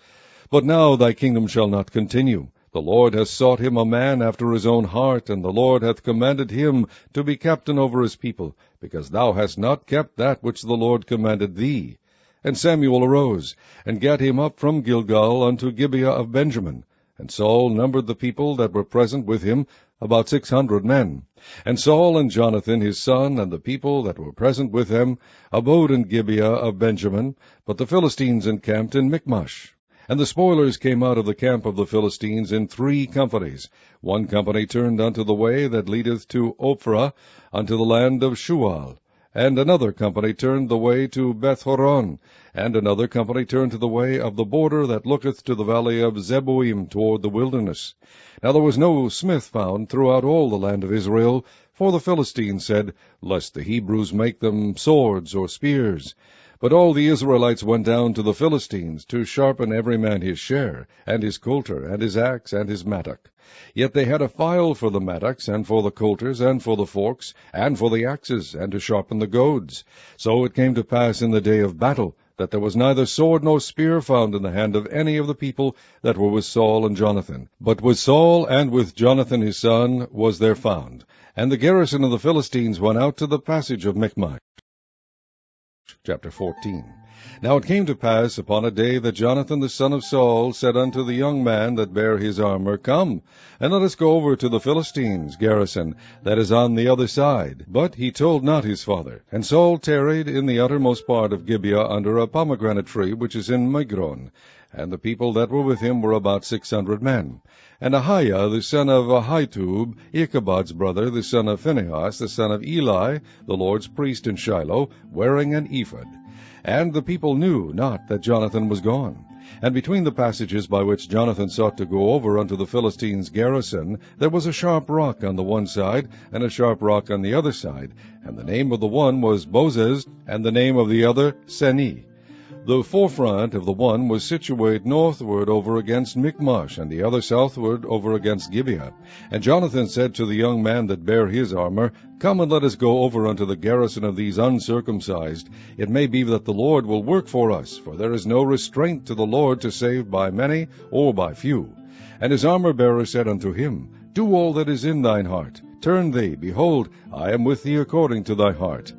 But now thy kingdom shall not continue. The Lord hath sought him a man after his own heart, and the Lord hath commanded him to be captain over his people, because thou hast not kept that which the Lord commanded thee. And Samuel arose, and gat him up from Gilgal unto Gibeah of Benjamin. And Saul numbered the people that were present with him, about 600 men. And Saul and Jonathan his son, and the people that were present with him, abode in Gibeah of Benjamin, but the Philistines encamped in Michmash. And the spoilers came out of the camp of the Philistines in 3 companies. 1 company turned unto the way that leadeth to Ophrah, unto the land of Shual. And another company turned the way to Beth-horon, and another company turned to the way of the border that looketh to the valley of Zeboim toward the wilderness. Now there was no smith found throughout all the land of Israel, for the Philistines said, Lest the Hebrews make them swords or spears. But all the Israelites went down to the Philistines, to sharpen every man his share, and his coulter, and his axe, and his mattock. Yet they had a file for the mattocks, and for the coulters, and for the forks, and for the axes, and to sharpen the goads. So it came to pass in the day of battle, that there was neither sword nor spear found in the hand of any of the people that were with Saul and Jonathan. But with Saul and with Jonathan his son was there found. And the garrison of the Philistines went out to the passage of Michmash. Chapter 14. Now it came to pass upon a day that Jonathan the son of Saul said unto the young man that bare his armor, Come, and let us go over to the Philistines' garrison that is on the other side. But he told not his father. And Saul tarried in the uttermost part of Gibeah under a pomegranate tree which is in Migron. And the people that were with him were about 600 men. And Ahiah the son of Ahitub, Ichabod's brother, the son of Phinehas, the son of Eli, the Lord's priest in Shiloh, wearing an ephod. And the people knew not that Jonathan was gone. And between the passages by which Jonathan sought to go over unto the Philistines' garrison, there was a sharp rock on the one side, and a sharp rock on the other side. And the name of the one was Bozez, and the name of the other Seni. The forefront of the one was situate northward over against Michmash, and the other southward over against Gibeah. And Jonathan said to the young man that bare his armor, Come and let us go over unto the garrison of these uncircumcised. It may be that the Lord will work for us, for there is no restraint to the Lord to save by many or by few. And his armor-bearer said unto him, Do all that is in thine heart. Turn thee, behold, I am with thee according to thy heart.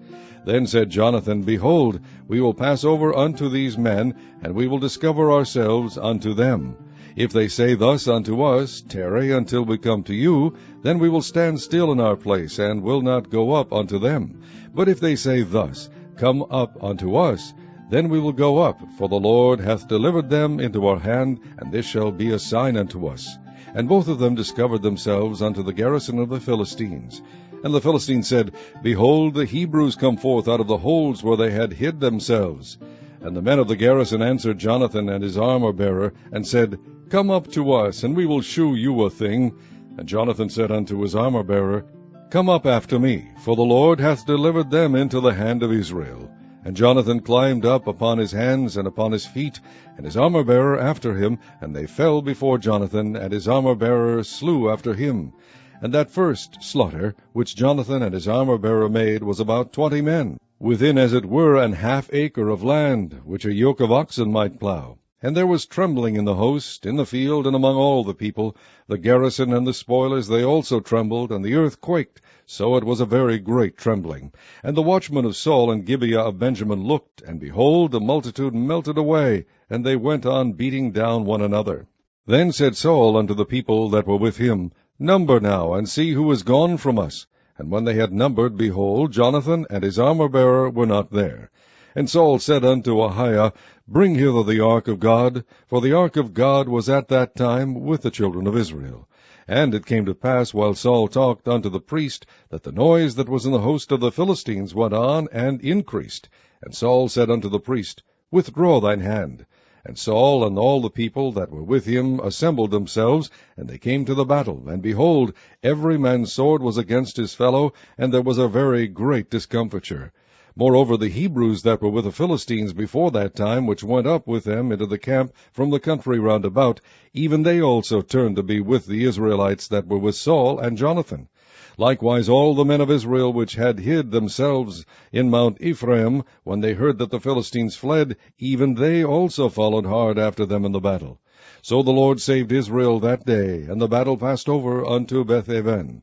Then said Jonathan, Behold, we will pass over unto these men, and we will discover ourselves unto them. If they say thus unto us, Tarry until we come to you, then we will stand still in our place, and will not go up unto them. But if they say thus, Come up unto us, then we will go up, for the Lord hath delivered them into our hand, and this shall be a sign unto us. And both of them discovered themselves unto the garrison of the Philistines. And the Philistines said, Behold, the Hebrews come forth out of the holes where they had hid themselves. And the men of the garrison answered Jonathan and his armor-bearer, and said, Come up to us, and we will shew you a thing. And Jonathan said unto his armor-bearer, Come up after me, for the Lord hath delivered them into the hand of Israel. And Jonathan climbed up upon his hands and upon his feet, and his armor-bearer after him, and they fell before Jonathan, and his armor-bearer slew after him. And that first slaughter, which Jonathan and his armor-bearer made, was about 20 men, within as it were an half acre of land, which a yoke of oxen might plow. And there was trembling in the host, in the field, and among all the people. The garrison and the spoilers, they also trembled, and the earth quaked, so it was a very great trembling. And the watchmen of Saul and Gibeah of Benjamin looked, and behold, the multitude melted away, and they went on beating down one another. Then said Saul unto the people that were with him, Number now, and see who is gone from us. And when they had numbered, behold, Jonathan and his armor-bearer were not there. And Saul said unto Ahiah, Bring hither the ark of God, for the ark of God was at that time with the children of Israel. And it came to pass, while Saul talked unto the priest, that the noise that was in the host of the Philistines went on and increased. And Saul said unto the priest, Withdraw thine hand. And Saul and all the people that were with him assembled themselves, and they came to the battle. And behold, every man's sword was against his fellow, and there was a very great discomfiture. Moreover, the Hebrews that were with the Philistines before that time, which went up with them into the camp from the country round about, even they also turned to be with the Israelites that were with Saul and Jonathan. Likewise all the men of Israel which had hid themselves in Mount Ephraim, when they heard that the Philistines fled, even they also followed hard after them in the battle. So the Lord saved Israel that day, and the battle passed over unto Beth-aven.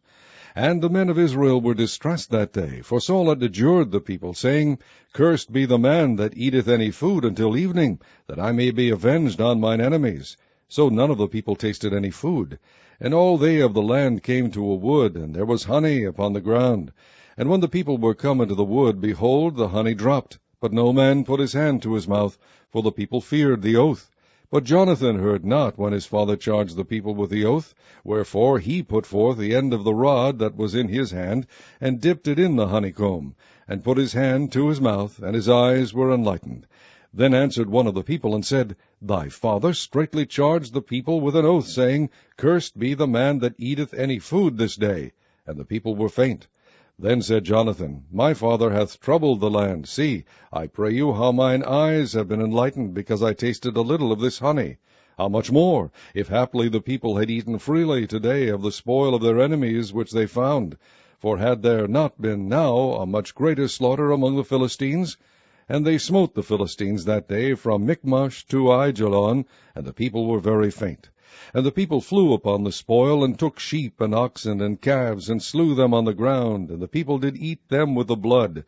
And the men of Israel were distressed that day, for Saul had adjured the people, saying, Cursed be the man that eateth any food until evening, that I may be avenged on mine enemies. So none of the people tasted any food. And all they of the land came to a wood, and there was honey upon the ground. And when the people were come into the wood, behold, the honey dropped. But no man put his hand to his mouth, for the people feared the oath. But Jonathan heard not when his father charged the people with the oath, wherefore he put forth the end of the rod that was in his hand, and dipped it in the honeycomb, and put his hand to his mouth, and his eyes were enlightened. Then answered one of the people, and said, Thy father straitly charged the people with an oath, saying, Cursed be the man that eateth any food this day. And the people were faint. Then said Jonathan, My father hath troubled the land. See, I pray you, how mine eyes have been enlightened, because I tasted a little of this honey. How much more, if haply the people had eaten freely today of the spoil of their enemies which they found? For had there not been now a much greater slaughter among the Philistines? And they smote the Philistines that day from Michmash to Aijalon, and the people were very faint. And the people flew upon the spoil, and took sheep and oxen and calves, and slew them on the ground, and the people did eat them with the blood.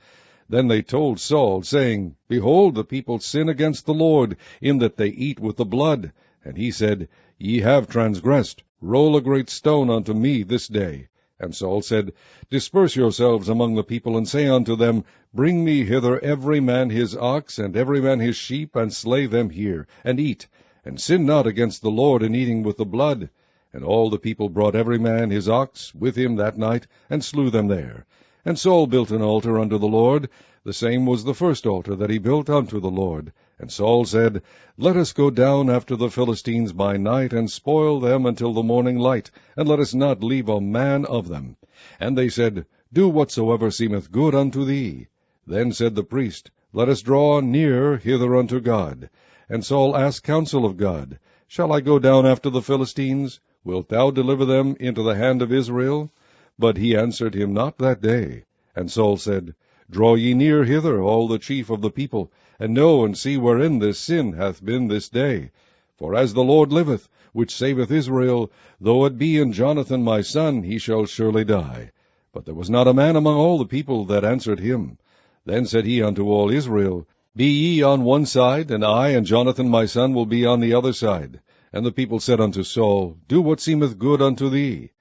Then they told Saul, saying, Behold, the people sin against the Lord, in that they eat with the blood. And he said, Ye have transgressed. Roll a great stone unto me this day. And Saul said, Disperse yourselves among the people, and say unto them, Bring me hither every man his ox, and every man his sheep, and slay them here, and eat. And sin not against the Lord in eating with the blood. And all the people brought every man his ox with him that night, and slew them there. And Saul built an altar unto the Lord. The same was the first altar that he built unto the Lord. And Saul said, Let us go down after the Philistines by night, and spoil them until the morning light, and let us not leave a man of them. And they said, Do whatsoever seemeth good unto thee. Then said the priest, Let us draw near hither unto God. And Saul asked counsel of God, Shall I go down after the Philistines? Wilt thou deliver them into the hand of Israel? But he answered him not that day. And Saul said, Draw ye near hither, all the chief of the people, and know and see wherein this sin hath been this day. For as the Lord liveth, which saveth Israel, though it be in Jonathan my son, he shall surely die. But there was not a man among all the people that answered him. Then said he unto all Israel, Be ye on one side, and I and Jonathan my son will be on the other side. And the people said unto Saul, Do what seemeth good unto thee.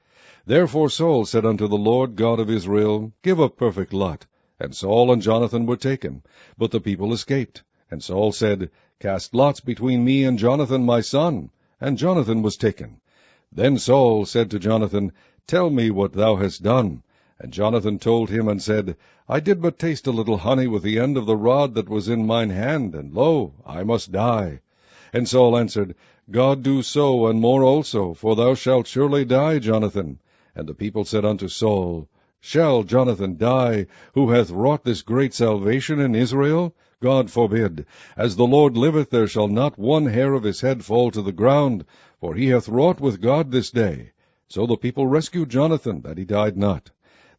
Therefore Saul said unto the Lord God of Israel, Give a perfect lot. And Saul and Jonathan were taken, but the people escaped. And Saul said, Cast lots between me and Jonathan my son. And Jonathan was taken. Then Saul said to Jonathan, Tell me what thou hast done. And Jonathan told him, and said, I did but taste a little honey with the end of the rod that was in mine hand, and lo, I must die. And Saul answered, God do so, and more also, for thou shalt surely die, Jonathan. And the people said unto Saul, Shall Jonathan die, who hath wrought this great salvation in Israel? God forbid. As the Lord liveth, there shall not one hair of his head fall to the ground, for he hath wrought with God this day. So the people rescued Jonathan, that he died not.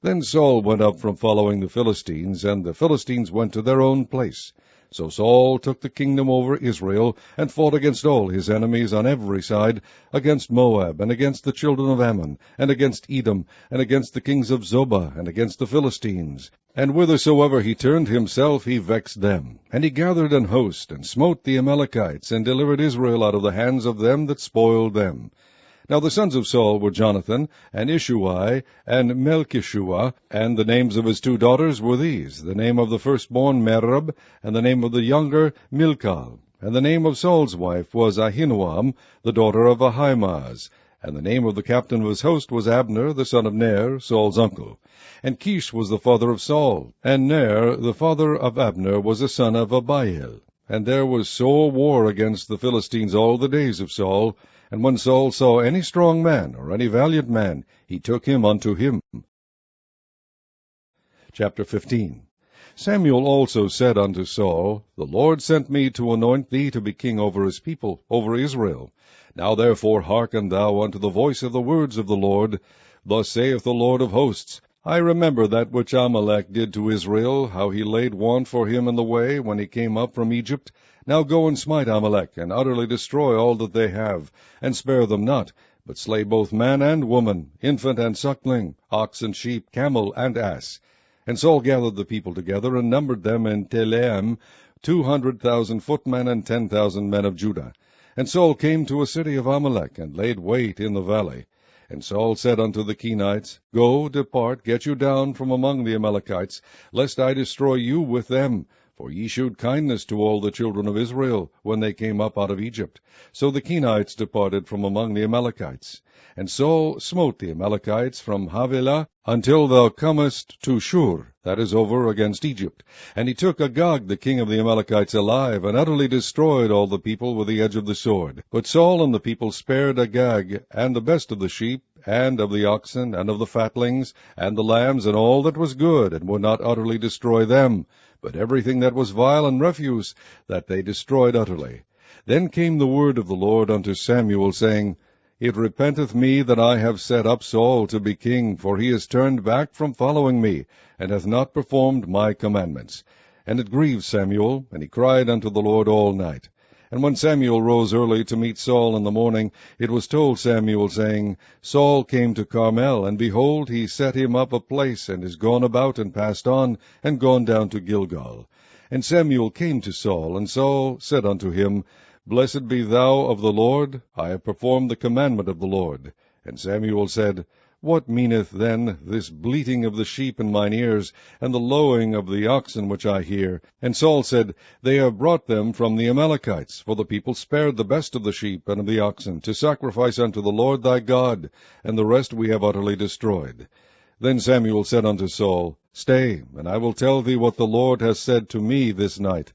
Then Saul went up from following the Philistines, and the Philistines went to their own place. So Saul took the kingdom over Israel, and fought against all his enemies on every side, against Moab, and against the children of Ammon, and against Edom, and against the kings of Zobah, and against the Philistines. And whithersoever he turned himself, he vexed them. And he gathered an host, and smote the Amalekites, and delivered Israel out of the hands of them that spoiled them. Now the sons of Saul were Jonathan, and Ishuai, and Melchishua, and the names of his 2 daughters were these, the name of the firstborn Merab, and the name of the younger Milcah. And the name of Saul's wife was Ahinoam, the daughter of Ahimaaz. And the name of the captain of his host was Abner, the son of Ner, Saul's uncle. And Kish was the father of Saul, and Ner, the father of Abner, was the son of Abiel. And there was sore war against the Philistines all the days of Saul. And when Saul saw any strong man, or any valiant man, he took him unto him. Chapter 15. Samuel also said unto Saul, The Lord sent me to anoint thee to be king over his people, over Israel. Now therefore hearken thou unto the voice of the words of the Lord. Thus saith the Lord of hosts, I remember that which Amalek did to Israel, how he laid want for him in the way, when he came up from Egypt. Now go and smite Amalek, and utterly destroy all that they have, and spare them not, but slay both man and woman, infant and suckling, ox and sheep, camel and ass. And Saul gathered the people together, and numbered them in Telaim, 200,000 footmen, and 10,000 men of Judah. And Saul came to a city of Amalek, and laid wait in the valley. And Saul said unto the Kenites, Go, depart, get you down from among the Amalekites, lest I destroy you with them. For ye shewed kindness to all the children of Israel, when they came up out of Egypt. So the Kenites departed from among the Amalekites. And Saul smote the Amalekites from Havilah until thou comest to Shur, that is over against Egypt. And he took Agag the king of the Amalekites alive, and utterly destroyed all the people with the edge of the sword. But Saul and the people spared Agag, and the best of the sheep, and of the oxen, and of the fatlings, and the lambs, and all that was good, and would not utterly destroy them, but everything that was vile and refuse, that they destroyed utterly. Then came the word of the Lord unto Samuel, saying, It repenteth me that I have set up Saul to be king, for he is turned back from following me, and hath not performed my commandments. And it grieved Samuel, and he cried unto the Lord all night. And when Samuel rose early to meet Saul in the morning, it was told Samuel, saying, Saul came to Carmel, and behold, he set him up a place, and is gone about, and passed on, and gone down to Gilgal. And Samuel came to Saul, and Saul said unto him, Blessed be thou of the Lord, I have performed the commandment of the Lord. And Samuel said, What meaneth then this bleating of the sheep in mine ears, and the lowing of the oxen which I hear? And Saul said, They have brought them from the Amalekites, for the people spared the best of the sheep and of the oxen, to sacrifice unto the Lord thy God, and the rest we have utterly destroyed. Then Samuel said unto Saul, Stay, and I will tell thee what the Lord has said to me this night.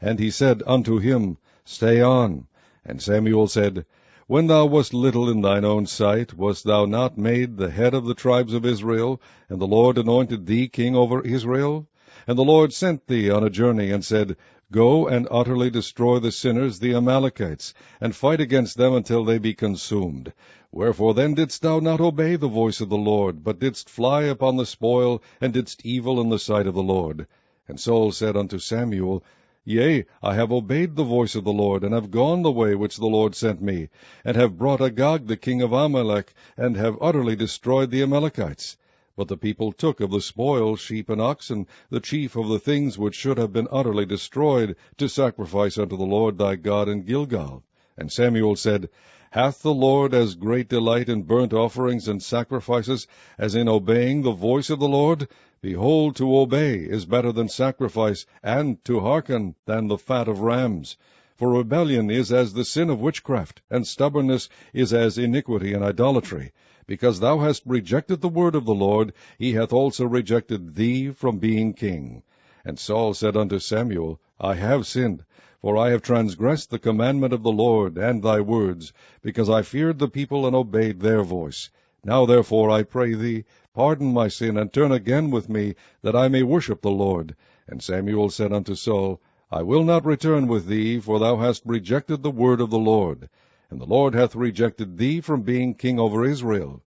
And he said unto him, Stay on. And Samuel said, When thou wast little in thine own sight, wast thou not made the head of the tribes of Israel, and the Lord anointed thee king over Israel? And the Lord sent thee on a journey, and said, Go and utterly destroy the sinners, the Amalekites, and fight against them until they be consumed. Wherefore then didst thou not obey the voice of the Lord, but didst fly upon the spoil, and didst evil in the sight of the Lord? And Saul said unto Samuel, Yea, I have obeyed the voice of the Lord, and have gone the way which the Lord sent me, and have brought Agag the king of Amalek, and have utterly destroyed the Amalekites. But the people took of the spoil sheep and oxen, the chief of the things which should have been utterly destroyed, to sacrifice unto the Lord thy God in Gilgal. And Samuel said, Hath the Lord as great delight in burnt offerings and sacrifices as in obeying the voice of the Lord? Behold, to obey is better than sacrifice, and to hearken than the fat of rams. For rebellion is as the sin of witchcraft, and stubbornness is as iniquity and idolatry. Because thou hast rejected the word of the Lord, he hath also rejected thee from being king. And Saul said unto Samuel, I have sinned, for I have transgressed the commandment of the Lord and thy words, because I feared the people and obeyed their voice. Now therefore, I pray thee, pardon my sin, and turn again with me, that I may worship the Lord. And Samuel said unto Saul, I will not return with thee, for thou hast rejected the word of the Lord. And the Lord hath rejected thee from being king over Israel.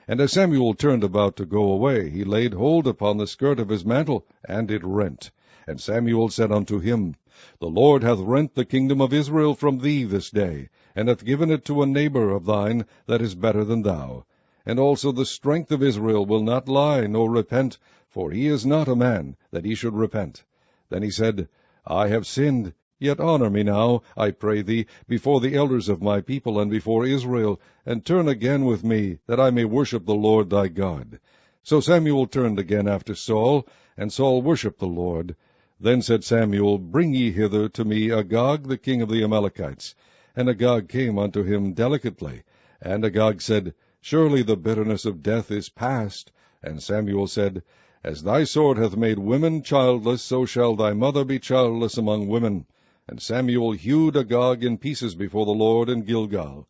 And as Samuel turned about to go away, he laid hold upon the skirt of his mantle, and it rent. And Samuel said unto him, The Lord hath rent the kingdom of Israel from thee this day, and hath given it to a neighbor of thine that is better than thou. And also the strength of Israel will not lie, nor repent, for he is not a man, that he should repent. Then he said, I have sinned, yet honor me now, I pray thee, before the elders of my people, and before Israel, and turn again with me, that I may worship the Lord thy God. So Samuel turned again after Saul, and Saul worshipped the Lord. Then said Samuel, Bring ye hither to me Agag the king of the Amalekites. And Agag came unto him delicately. And Agag said, Surely the bitterness of death is past. And Samuel said, As thy sword hath made women childless, so shall thy mother be childless among women. And Samuel hewed Agag in pieces before the Lord in Gilgal.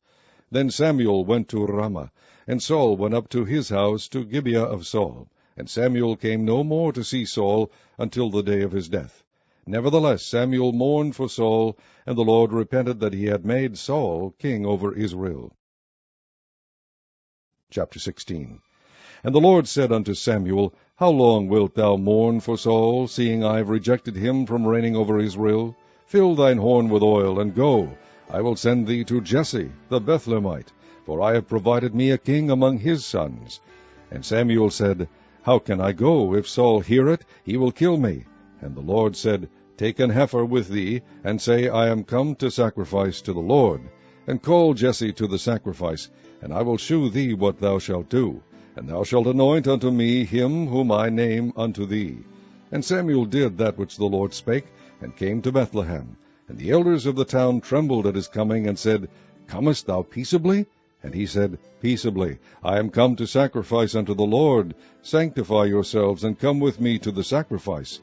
Then Samuel went to Ramah, and Saul went up to his house to Gibeah of Saul. And Samuel came no more to see Saul until the day of his death. Nevertheless Samuel mourned for Saul, and the Lord repented that he had made Saul king over Israel. Chapter 16. And the Lord said unto Samuel, How long wilt thou mourn for Saul, seeing I have rejected him from reigning over Israel? Fill thine horn with oil, and go. I will send thee to Jesse the Bethlehemite, for I have provided me a king among his sons. And Samuel said, How can I go? If Saul hear it, he will kill me. And the Lord said, Take an heifer with thee, and say, I am come to sacrifice to the Lord. And call Jesse to the sacrifice, and I will shew thee what thou shalt do. And thou shalt anoint unto me him whom I name unto thee. And Samuel did that which the Lord spake, and came to Bethlehem. And the elders of the town trembled at his coming, and said, Comest thou peaceably? And he said, Peaceably. I am come to sacrifice unto the Lord. Sanctify yourselves, and come with me to the sacrifice.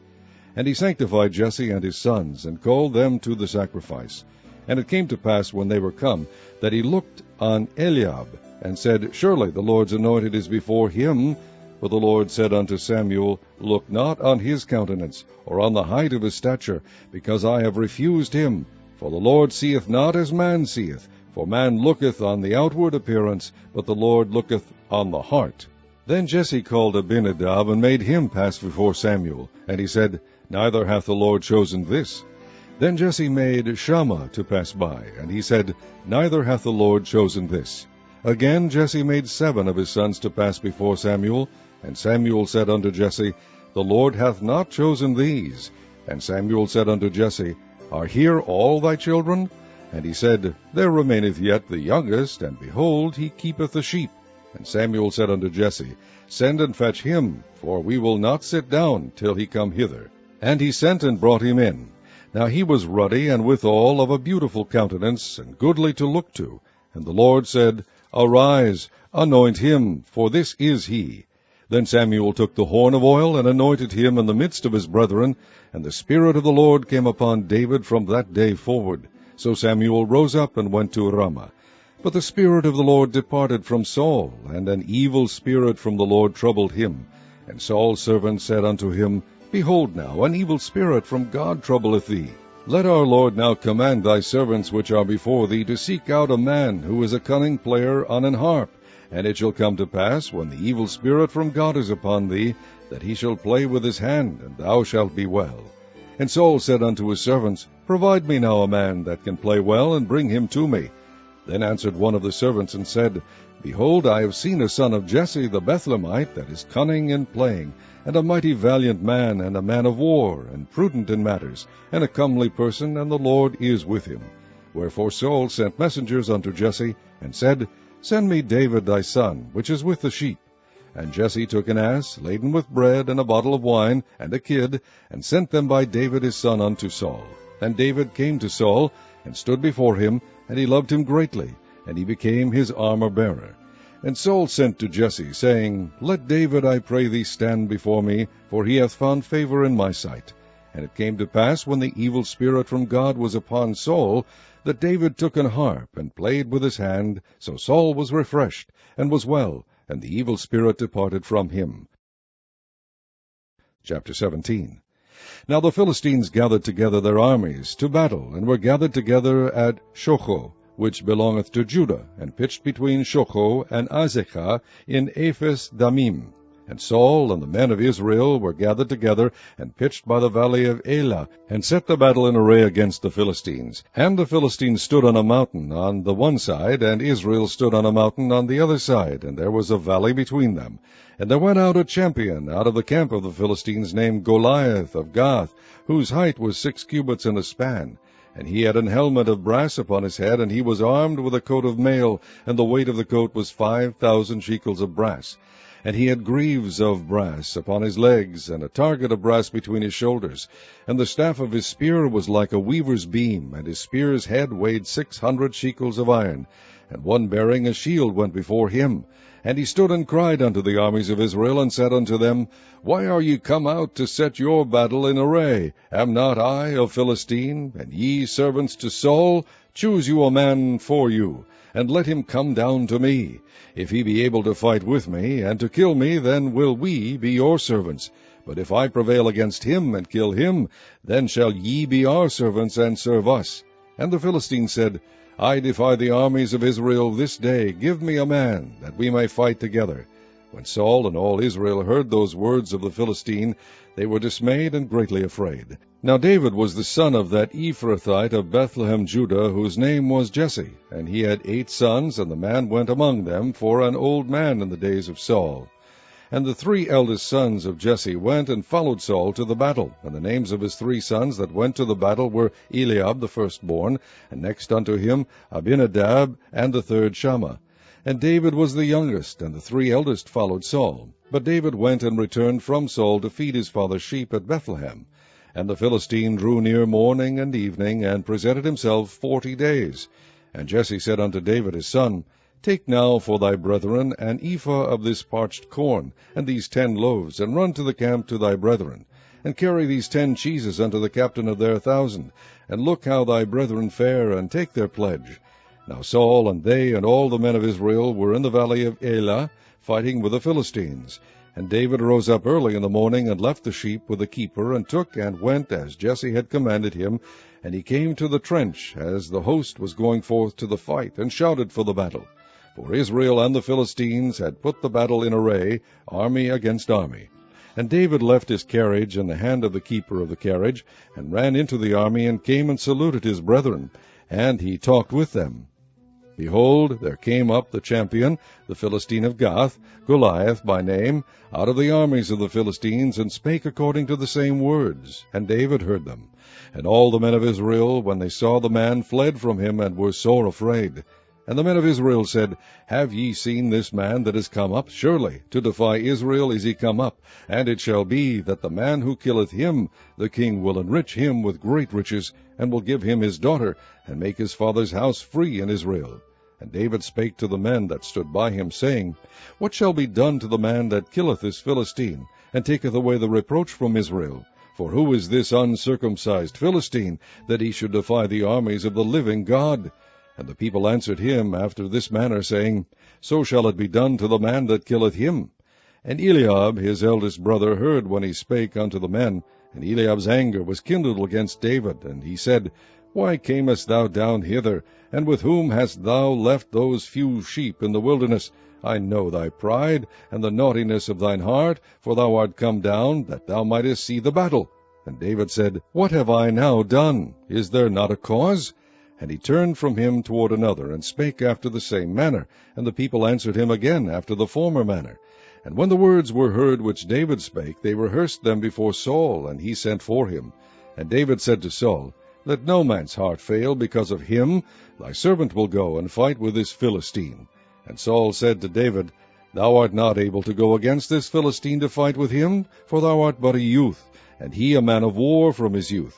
And he sanctified Jesse and his sons, and called them to the sacrifice. And it came to pass, when they were come, that he looked on Eliab, and said, Surely the Lord's anointed is before him. But the Lord said unto Samuel, Look not on his countenance, or on the height of his stature, because I have refused him. For the Lord seeth not as man seeth. For man looketh on the outward appearance, but the Lord looketh on the heart. Then Jesse called Abinadab, and made him pass before Samuel. And he said, Neither hath the Lord chosen this. Then Jesse made Shammah to pass by, and he said, Neither hath the Lord chosen this. Again Jesse made 7 of his sons to pass before Samuel. And Samuel said unto Jesse, The Lord hath not chosen these. And Samuel said unto Jesse, Are here all thy children? And he said, There remaineth yet the youngest, and behold, he keepeth the sheep. And Samuel said unto Jesse, Send and fetch him, for we will not sit down till he come hither. And he sent and brought him in. Now he was ruddy, and withal of a beautiful countenance, and goodly to look to. And the Lord said, Arise, anoint him, for this is he. Then Samuel took the horn of oil, and anointed him in the midst of his brethren, and the Spirit of the Lord came upon David from that day forward. So Samuel rose up and went to Ramah. But the Spirit of the Lord departed from Saul, and an evil spirit from the Lord troubled him. And Saul's servant said unto him, Behold now, an evil spirit from God troubleth thee. Let our Lord now command thy servants which are before thee to seek out a man who is a cunning player on an harp. And it shall come to pass, when the evil spirit from God is upon thee, that he shall play with his hand, and thou shalt be well. And Saul said unto his servants, Provide me now a man that can play well, and bring him to me. Then answered one of the servants, and said, Behold, I have seen a son of Jesse the Bethlehemite, that is cunning in playing, and a mighty valiant man, and a man of war, and prudent in matters, and a comely person, and the Lord is with him. Wherefore Saul sent messengers unto Jesse, and said, Send me David thy son, which is with the sheep. And Jesse took an ass, laden with bread, and a bottle of wine, and a kid, and sent them by David his son unto Saul. And David came to Saul, and stood before him, and he loved him greatly, and he became his armor-bearer. And Saul sent to Jesse, saying, Let David, I pray thee, stand before me, for he hath found favor in my sight. And it came to pass, when the evil spirit from God was upon Saul, that David took an harp, and played with his hand. So Saul was refreshed, and was well, and the evil spirit departed from him. Chapter 17. Now the Philistines gathered together their armies to battle, and were gathered together at Shocho, which belongeth to Judah, and pitched between Shocho and Azekah in Ephes Damim. And Saul and the men of Israel were gathered together, and pitched by the valley of Elah, and set the battle in array against the Philistines. And the Philistines stood on a mountain on the one side, and Israel stood on a mountain on the other side, and there was a valley between them. And there went out a champion out of the camp of the Philistines, named Goliath of Gath, whose height was 6 cubits and a span. And he had an helmet of brass upon his head, and he was armed with a coat of mail, and the weight of the coat was 5,000 shekels of brass. And he had greaves of brass upon his legs, and a target of brass between his shoulders. And the staff of his spear was like a weaver's beam, and his spear's head weighed 600 shekels of iron. And one bearing a shield went before him. And he stood and cried unto the armies of Israel, and said unto them, Why are ye come out to set your battle in array? Am not I a Philistine, and ye servants to Saul? Choose you a man for you, and let him come down to me. If he be able to fight with me, and to kill me, then will we be your servants. But if I prevail against him, and kill him, then shall ye be our servants, and serve us. And the Philistines said, I defy the armies of Israel this day. Give me a man, that we may fight together. When Saul and all Israel heard those words of the Philistine, they were dismayed and greatly afraid. Now David was the son of that Ephrathite of Bethlehem, Judah, whose name was Jesse. And he had 8 sons, and the man went among them for an old man in the days of Saul. And the 3 eldest sons of Jesse went and followed Saul to the battle. And the names of his 3 sons that went to the battle were Eliab the firstborn, and next unto him Abinadab, and the third Shammah. And David was the youngest, and the 3 eldest followed Saul. But David went and returned from Saul to feed his father's sheep at Bethlehem. And the Philistine drew near morning and evening, and presented himself 40 days. And Jesse said unto David his son, Take now for thy brethren an ephah of this parched corn, and these 10 loaves, and run to the camp to thy brethren. And carry these 10 cheeses unto the captain of their 1,000, and look how thy brethren fare, and take their pledge. Now Saul and they and all the men of Israel were in the valley of Elah, fighting with the Philistines. And David rose up early in the morning, and left the sheep with the keeper, and took and went as Jesse had commanded him. And he came to the trench, as the host was going forth to the fight, and shouted for the battle. For Israel and the Philistines had put the battle in array, army against army. And David left his carriage in the hand of the keeper of the carriage, and ran into the army, and came and saluted his brethren, and he talked with them. Behold, there came up the champion, the Philistine of Gath, Goliath by name, out of the armies of the Philistines, and spake according to the same words. And David heard them. And all the men of Israel, when they saw the man, fled from him, and were sore afraid. And the men of Israel said, Have ye seen this man that is come up? Surely to defy Israel is he come up. And it shall be that the man who killeth him, the king will enrich him with great riches, and will give him his daughter, and make his father's house free in Israel. And David spake to the men that stood by him, saying, What shall be done to the man that killeth this Philistine, and taketh away the reproach from Israel? For who is this uncircumcised Philistine, that he should defy the armies of the living God? And the people answered him after this manner, saying, So shall it be done to the man that killeth him. And Eliab his eldest brother heard when he spake unto the men. And Eliab's anger was kindled against David. And he said, Why camest thou down hither? And with whom hast thou left those few sheep in the wilderness? I know thy pride, and the naughtiness of thine heart, for thou art come down, that thou mightest see the battle. And David said, What have I now done? Is there not a cause? And he turned from him toward another, and spake after the same manner. And the people answered him again after the former manner. And when the words were heard which David spake, they rehearsed them before Saul, and he sent for him. And David said to Saul, Let no man's heart fail because of him. Thy servant will go and fight with this Philistine. And Saul said to David, Thou art not able to go against this Philistine to fight with him, for thou art but a youth, and he a man of war from his youth.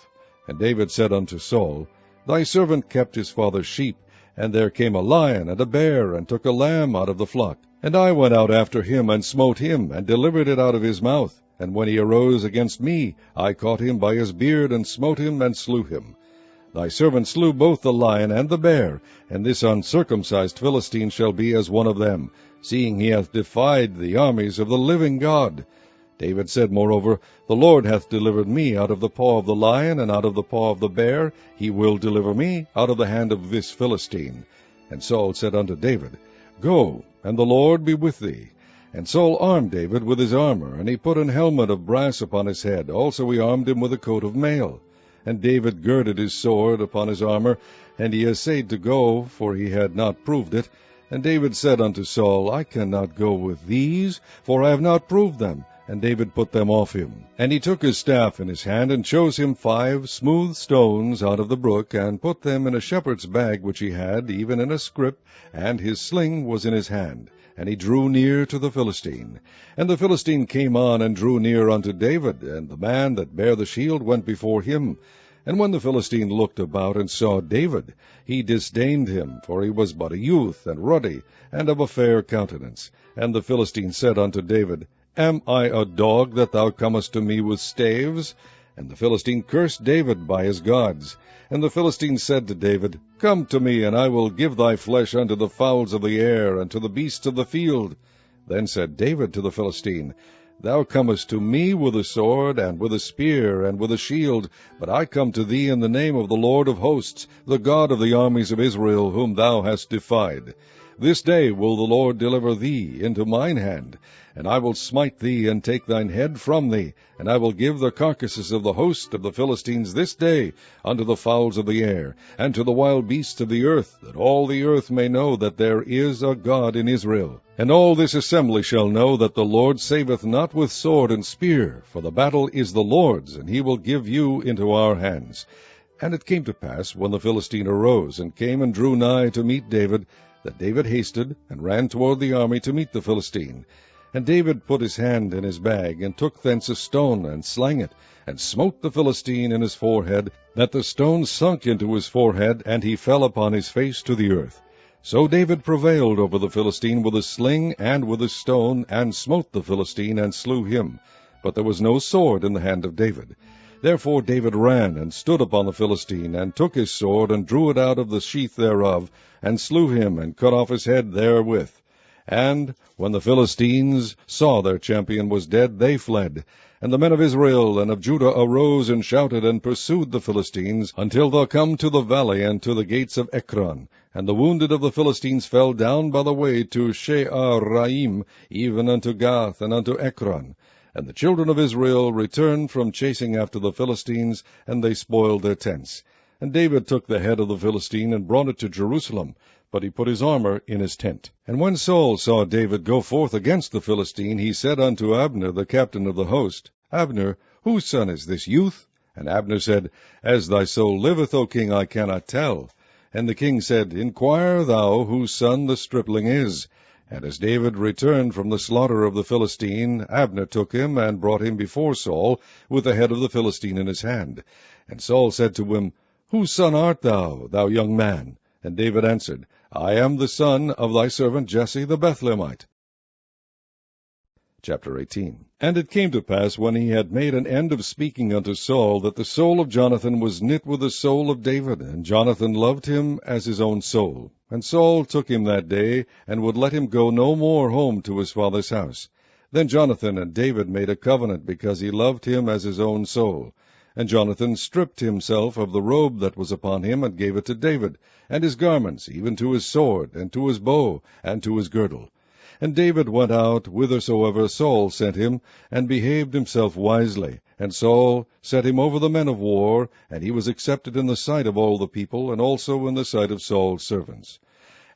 And David said unto Saul, Thy servant kept his father's sheep, and there came a lion and a bear, and took a lamb out of the flock. And I went out after him, and smote him, and delivered it out of his mouth. And when he arose against me, I caught him by his beard, and smote him, and slew him. Thy servant slew both the lion and the bear, and this uncircumcised Philistine shall be as one of them, seeing he hath defied the armies of the living God. David said, moreover, The Lord hath delivered me out of the paw of the lion, and out of the paw of the bear. He will deliver me out of the hand of this Philistine. And Saul said unto David, Go, and the Lord be with thee. And Saul armed David with his armor, and he put an helmet of brass upon his head. Also he armed him with a coat of mail. And David girded his sword upon his armor, and he essayed to go, for he had not proved it. And David said unto Saul, I cannot go with these, for I have not proved them. And David put them off him. And he took his staff in his hand, and chose him 5 smooth stones out of the brook, and put them in a shepherd's bag which he had, even in a scrip, and his sling was in his hand. And he drew near to the Philistine. And the Philistine came on, and drew near unto David, and the man that bare the shield went before him. And when the Philistine looked about, and saw David, he disdained him, for he was but a youth, and ruddy, and of a fair countenance. And the Philistine said unto David, Am I a dog, that thou comest to me with staves? And the Philistine cursed David by his gods. And the Philistine said to David, Come to me, and I will give thy flesh unto the fowls of the air, and to the beasts of the field. Then said David to the Philistine, Thou comest to me with a sword, and with a spear, and with a shield, but I come to thee in the name of the Lord of hosts, the God of the armies of Israel, whom thou hast defied. This day will the Lord deliver thee into mine hand, and I will smite thee, and take thine head from thee, and I will give the carcasses of the host of the Philistines this day unto the fowls of the air, and to the wild beasts of the earth, that all the earth may know that there is a God in Israel. And all this assembly shall know that the Lord saveth not with sword and spear, for the battle is the Lord's, and he will give you into our hands. And it came to pass, when the Philistine arose, and came and drew nigh to meet David, that David hasted, and ran toward the army to meet the Philistine. And David put his hand in his bag, and took thence a stone, and slang it, and smote the Philistine in his forehead, that the stone sunk into his forehead, and he fell upon his face to the earth. So David prevailed over the Philistine with a sling and with a stone, and smote the Philistine, and slew him. But there was no sword in the hand of David. Therefore David ran, and stood upon the Philistine, and took his sword, and drew it out of the sheath thereof, and slew him, and cut off his head therewith. And when the Philistines saw their champion was dead, they fled. And the men of Israel and of Judah arose and shouted, and pursued the Philistines, until they come to the valley, and to the gates of Ekron. And the wounded of the Philistines fell down by the way to She'araim, even unto Gath, and unto Ekron. And the children of Israel returned from chasing after the Philistines, and they spoiled their tents. And David took the head of the Philistine, and brought it to Jerusalem, but he put his armor in his tent. And when Saul saw David go forth against the Philistine, he said unto Abner, the captain of the host, Abner, whose son is this youth? And Abner said, As thy soul liveth, O king, I cannot tell. And the king said, Inquire thou whose son the stripling is. And as David returned from the slaughter of the Philistine, Abner took him, and brought him before Saul, with the head of the Philistine in his hand. And Saul said to him, Whose son art thou, thou young man? And David answered, I am the son of thy servant Jesse the Bethlehemite. Chapter 18. And it came to pass, when he had made an end of speaking unto Saul, that the soul of Jonathan was knit with the soul of David, and Jonathan loved him as his own soul. And Saul took him that day, and would let him go no more home to his father's house. Then Jonathan and David made a covenant, because he loved him as his own soul. And Jonathan stripped himself of the robe that was upon him, and gave it to David, and his garments, even to his sword, and to his bow, and to his girdle. And David went out whithersoever Saul sent him, and behaved himself wisely. And Saul set him over the men of war, and he was accepted in the sight of all the people, and also in the sight of Saul's servants.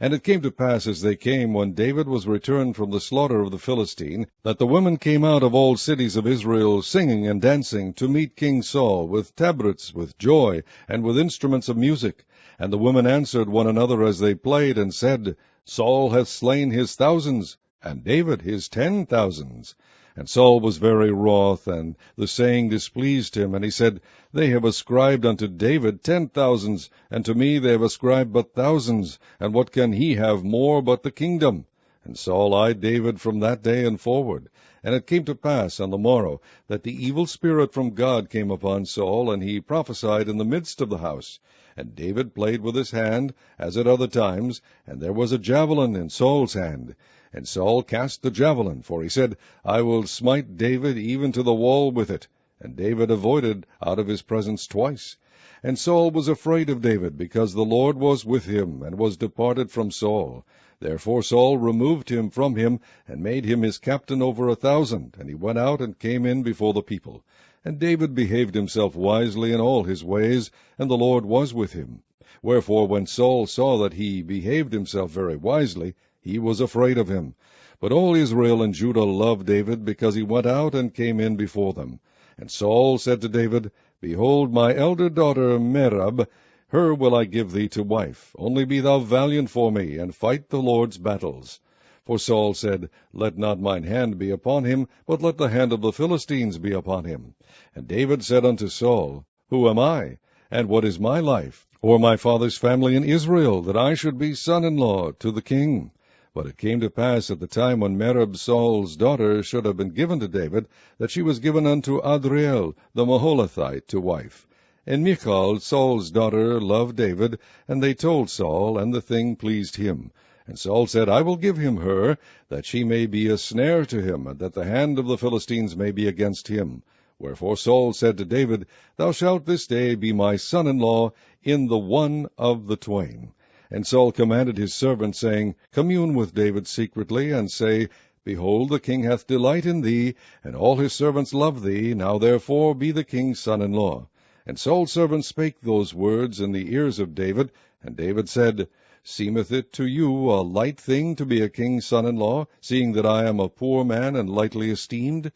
And it came to pass, as they came, when David was returned from the slaughter of the Philistine, that the women came out of all cities of Israel, singing and dancing, to meet King Saul, with tabrets, with joy, and with instruments of music. And the women answered one another as they played, and said, Saul hath slain his thousands, and David his 10,000s. And Saul was very wroth, and the saying displeased him. And he said, They have ascribed unto David 10,000s, and to me they have ascribed but thousands. And what can he have more but the kingdom? And Saul eyed David from that day and forward. And it came to pass on the morrow, that the evil spirit from God came upon Saul, and he prophesied in the midst of the house. And David played with his hand, as at other times, and there was a javelin in Saul's hand. And Saul cast the javelin, for he said, I will smite David even to the wall with it. And David avoided out of his presence twice. And Saul was afraid of David, because the Lord was with him, and was departed from Saul. Therefore Saul removed him from him, and made him his captain over 1,000. And he went out and came in before the people. And David behaved himself wisely in all his ways, and the Lord was with him. Wherefore when Saul saw that he behaved himself very wisely, he was afraid of him. But all Israel and Judah loved David, because he went out and came in before them. And Saul said to David, Behold, my elder daughter Merab, her will I give thee to wife. Only be thou valiant for me, and fight the Lord's battles. For Saul said, Let not mine hand be upon him, but let the hand of the Philistines be upon him. And David said unto Saul, Who am I? And what is my life, or my father's family in Israel, that I should be son-in-law to the king? But it came to pass at the time when Merab Saul's daughter should have been given to David, that she was given unto Adriel the Maholathite to wife. And Michal, Saul's daughter, loved David, and they told Saul, and the thing pleased him. And Saul said, I will give him her, that she may be a snare to him, and that the hand of the Philistines may be against him. Wherefore Saul said to David, Thou shalt this day be my son-in-law in the one of the twain. And Saul commanded his servants, saying, Commune with David secretly, and say, Behold, the king hath delight in thee, and all his servants love thee. Now therefore be the king's son-in-law. And Saul's servants spake those words in the ears of David. And David said, Seemeth it to you a light thing to be a king's son-in-law, seeing that I am a poor man and lightly esteemed?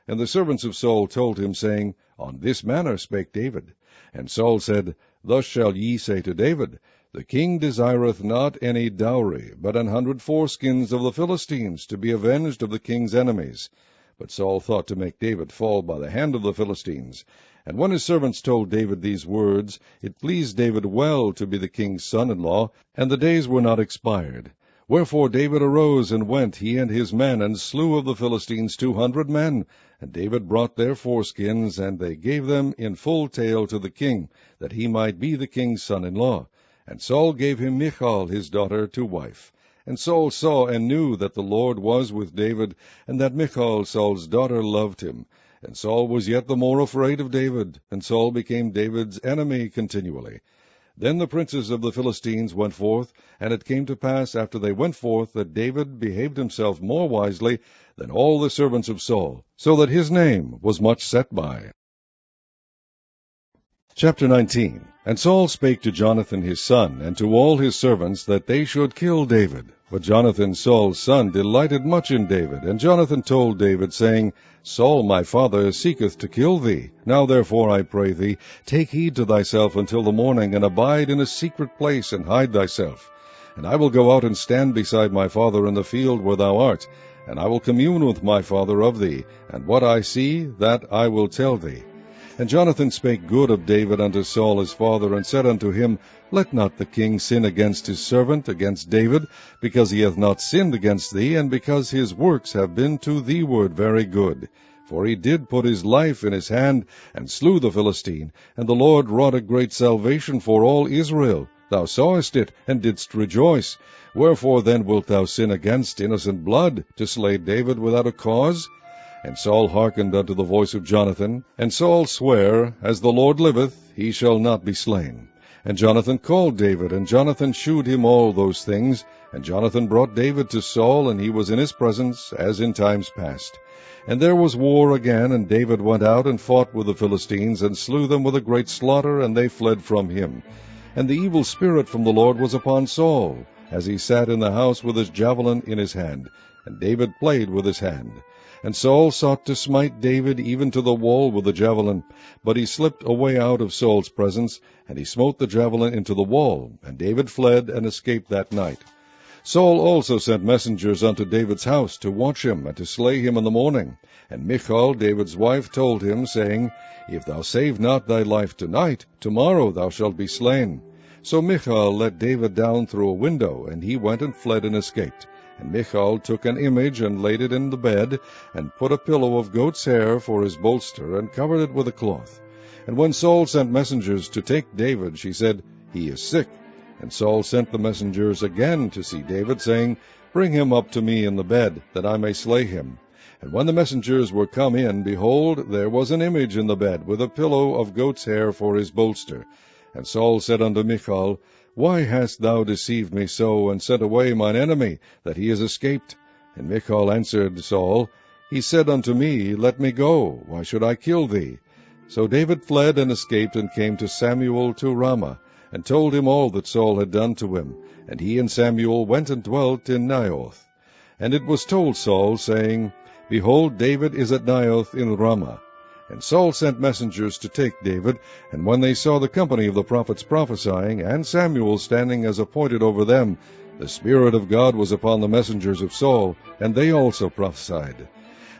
And the servants of Saul told him, saying, On this manner spake David. And Saul said, Thus shall ye say to David, The king desireth not any dowry, but 100 foreskins of the Philistines, to be avenged of the king's enemies. But Saul thought to make David fall by the hand of the Philistines. And when his servants told David these words, it pleased David well to be the king's son-in-law, and the days were not expired. Wherefore David arose and went, he and his men, and slew of the Philistines 200 men. And David brought their foreskins, and they gave them in full tale to the king, that he might be the king's son-in-law. And Saul gave him Michal his daughter to wife. And Saul saw and knew that the Lord was with David, and that Michal Saul's daughter loved him. And Saul was yet the more afraid of David, and Saul became David's enemy continually. Then the princes of the Philistines went forth, and it came to pass after they went forth that David behaved himself more wisely than all the servants of Saul, so that his name was much set by. Chapter 19. And Saul spake to Jonathan his son, and to all his servants, that they should kill David. But Jonathan Saul's son delighted much in David. And Jonathan told David, saying, Saul my father seeketh to kill thee. Now therefore, I pray thee, take heed to thyself until the morning, and abide in a secret place, and hide thyself. And I will go out and stand beside my father in the field where thou art, and I will commune with my father of thee, and what I see, that I will tell thee. And Jonathan spake good of David unto Saul his father, and said unto him, Let not the king sin against his servant, against David, because he hath not sinned against thee, and because his works have been to thee-ward very good. For he did put his life in his hand, and slew the Philistine, and the Lord wrought a great salvation for all Israel. Thou sawest it, and didst rejoice. Wherefore then wilt thou sin against innocent blood, to slay David without a cause? And Saul hearkened unto the voice of Jonathan. And Saul sware, As the Lord liveth, he shall not be slain. And Jonathan called David, and Jonathan shewed him all those things. And Jonathan brought David to Saul, and he was in his presence, as in times past. And there was war again, and David went out and fought with the Philistines, and slew them with a great slaughter, and they fled from him. And the evil spirit from the Lord was upon Saul, as he sat in the house with his javelin in his hand. And David played with his hand. And Saul sought to smite David even to the wall with the javelin. But he slipped away out of Saul's presence, and he smote the javelin into the wall. And David fled and escaped that night. Saul also sent messengers unto David's house to watch him, and to slay him in the morning. And Michal, David's wife, told him, saying, If thou save not thy life tonight, tomorrow thou shalt be slain. So Michal let David down through a window, and he went and fled and escaped. And Michal took an image, and laid it in the bed, and put a pillow of goat's hair for his bolster, and covered it with a cloth. And when Saul sent messengers to take David, she said, He is sick. And Saul sent the messengers again to see David, saying, Bring him up to me in the bed, that I may slay him. And when the messengers were come in, behold, there was an image in the bed, with a pillow of goat's hair for his bolster. And Saul said unto Michal, Why hast thou deceived me so, and sent away mine enemy, that he is escaped? And Michal answered Saul, He said unto me, Let me go, why should I kill thee? So David fled and escaped, and came to Samuel to Ramah, and told him all that Saul had done to him. And he and Samuel went and dwelt in Naioth. And it was told Saul, saying, Behold, David is at Naioth in Ramah. And Saul sent messengers to take David, and when they saw the company of the prophets prophesying, and Samuel standing as appointed over them, the Spirit of God was upon the messengers of Saul, and they also prophesied.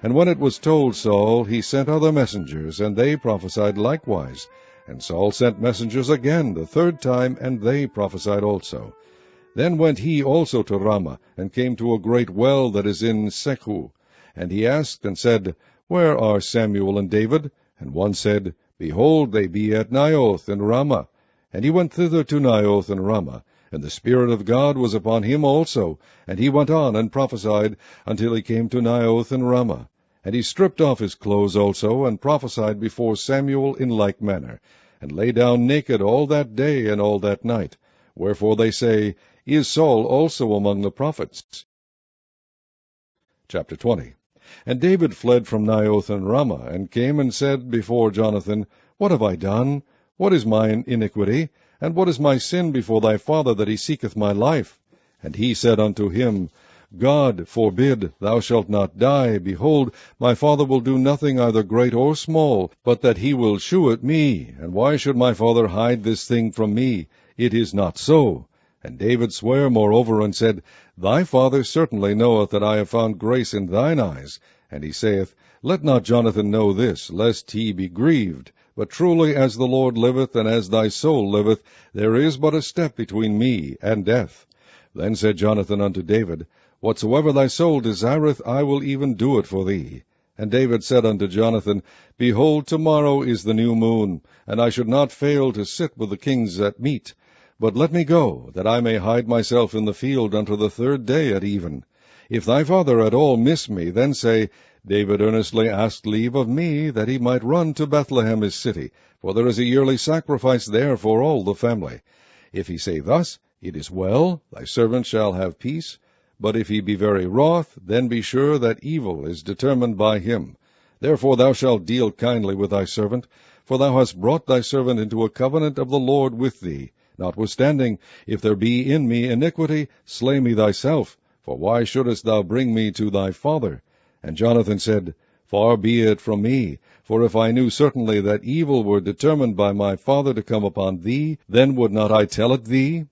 And when it was told Saul, he sent other messengers, and they prophesied likewise. And Saul sent messengers again the third time, and they prophesied also. Then went he also to Ramah, and came to a great well that is in Sechu. And he asked and said, Where are Samuel and David? And one said, Behold, they be at Naioth in Ramah. And he went thither to Naioth in Ramah, and the Spirit of God was upon him also. And he went on and prophesied until he came to Naioth in Ramah. And he stripped off his clothes also, and prophesied before Samuel in like manner, and lay down naked all that day and all that night. Wherefore they say, Is Saul also among the prophets? Chapter 20. And David fled from Naioth and Ramah, and came and said before Jonathan, What have I done? What is mine iniquity? And what is my sin before thy father, that he seeketh my life? And he said unto him, God forbid, thou shalt not die. Behold, my father will do nothing either great or small, but that he will shew it me. And why should my father hide this thing from me? It is not so. And David sware moreover, and said, Thy father certainly knoweth that I have found grace in thine eyes. And he saith, Let not Jonathan know this, lest he be grieved. But truly as the Lord liveth, and as thy soul liveth, there is but a step between me and death. Then said Jonathan unto David, Whatsoever thy soul desireth, I will even do it for thee. And David said unto Jonathan, Behold, tomorrow is the new moon, and I should not fail to sit with the kings at meat. But let me go, that I may hide myself in the field unto the 3rd day at even. If thy father at all miss me, then say, David earnestly asked leave of me, that he might run to Bethlehem his city, for there is a yearly sacrifice there for all the family. If he say thus, It is well, thy servant shall have peace. But if he be very wroth, then be sure that evil is determined by him. Therefore thou shalt deal kindly with thy servant, for thou hast brought thy servant into a covenant of the Lord with thee. Notwithstanding, if there be in me iniquity, slay me thyself, for why shouldest thou bring me to thy father? And Jonathan said, Far be it from me, for if I knew certainly that evil were determined by my father to come upon thee, then would not I tell it thee?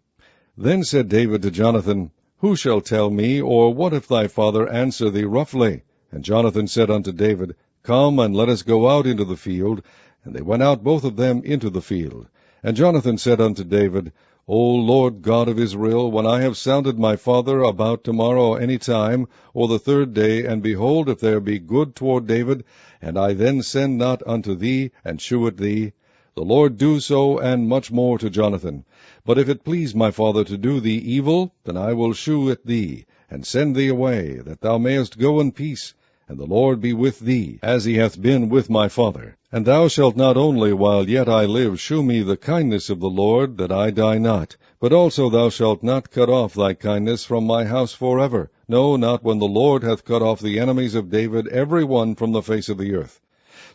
Then said David to Jonathan, Who shall tell me, or what if thy father answer thee roughly? And Jonathan said unto David, Come, and let us go out into the field. And they went out both of them into the field. And Jonathan said unto David, O Lord God of Israel, when I have sounded my father about tomorrow any time, or the 3rd day, and behold, if there be good toward David, and I then send not unto thee, and shew it thee, the Lord do so, and much more to Jonathan. But if it please my father to do thee evil, then I will shew it thee, and send thee away, that thou mayest go in peace, and the Lord be with thee, as he hath been with my father. And thou shalt not only while yet I live shew me the kindness of the Lord, that I die not, but also thou shalt not cut off thy kindness from my house forever, no, not when the Lord hath cut off the enemies of David every one from the face of the earth.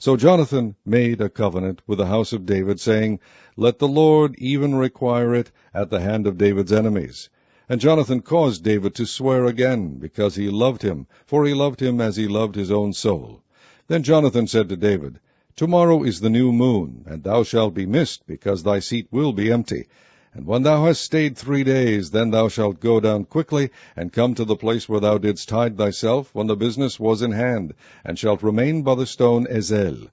So Jonathan made a covenant with the house of David, saying, Let the Lord even require it at the hand of David's enemies. And Jonathan caused David to swear again, because he loved him, for he loved him as he loved his own soul. Then Jonathan said to David, Tomorrow is the new moon, and thou shalt be missed, because thy seat will be empty. And when thou hast stayed 3 days, then thou shalt go down quickly, and come to the place where thou didst hide thyself, when the business was in hand, and shalt remain by the stone Ezel.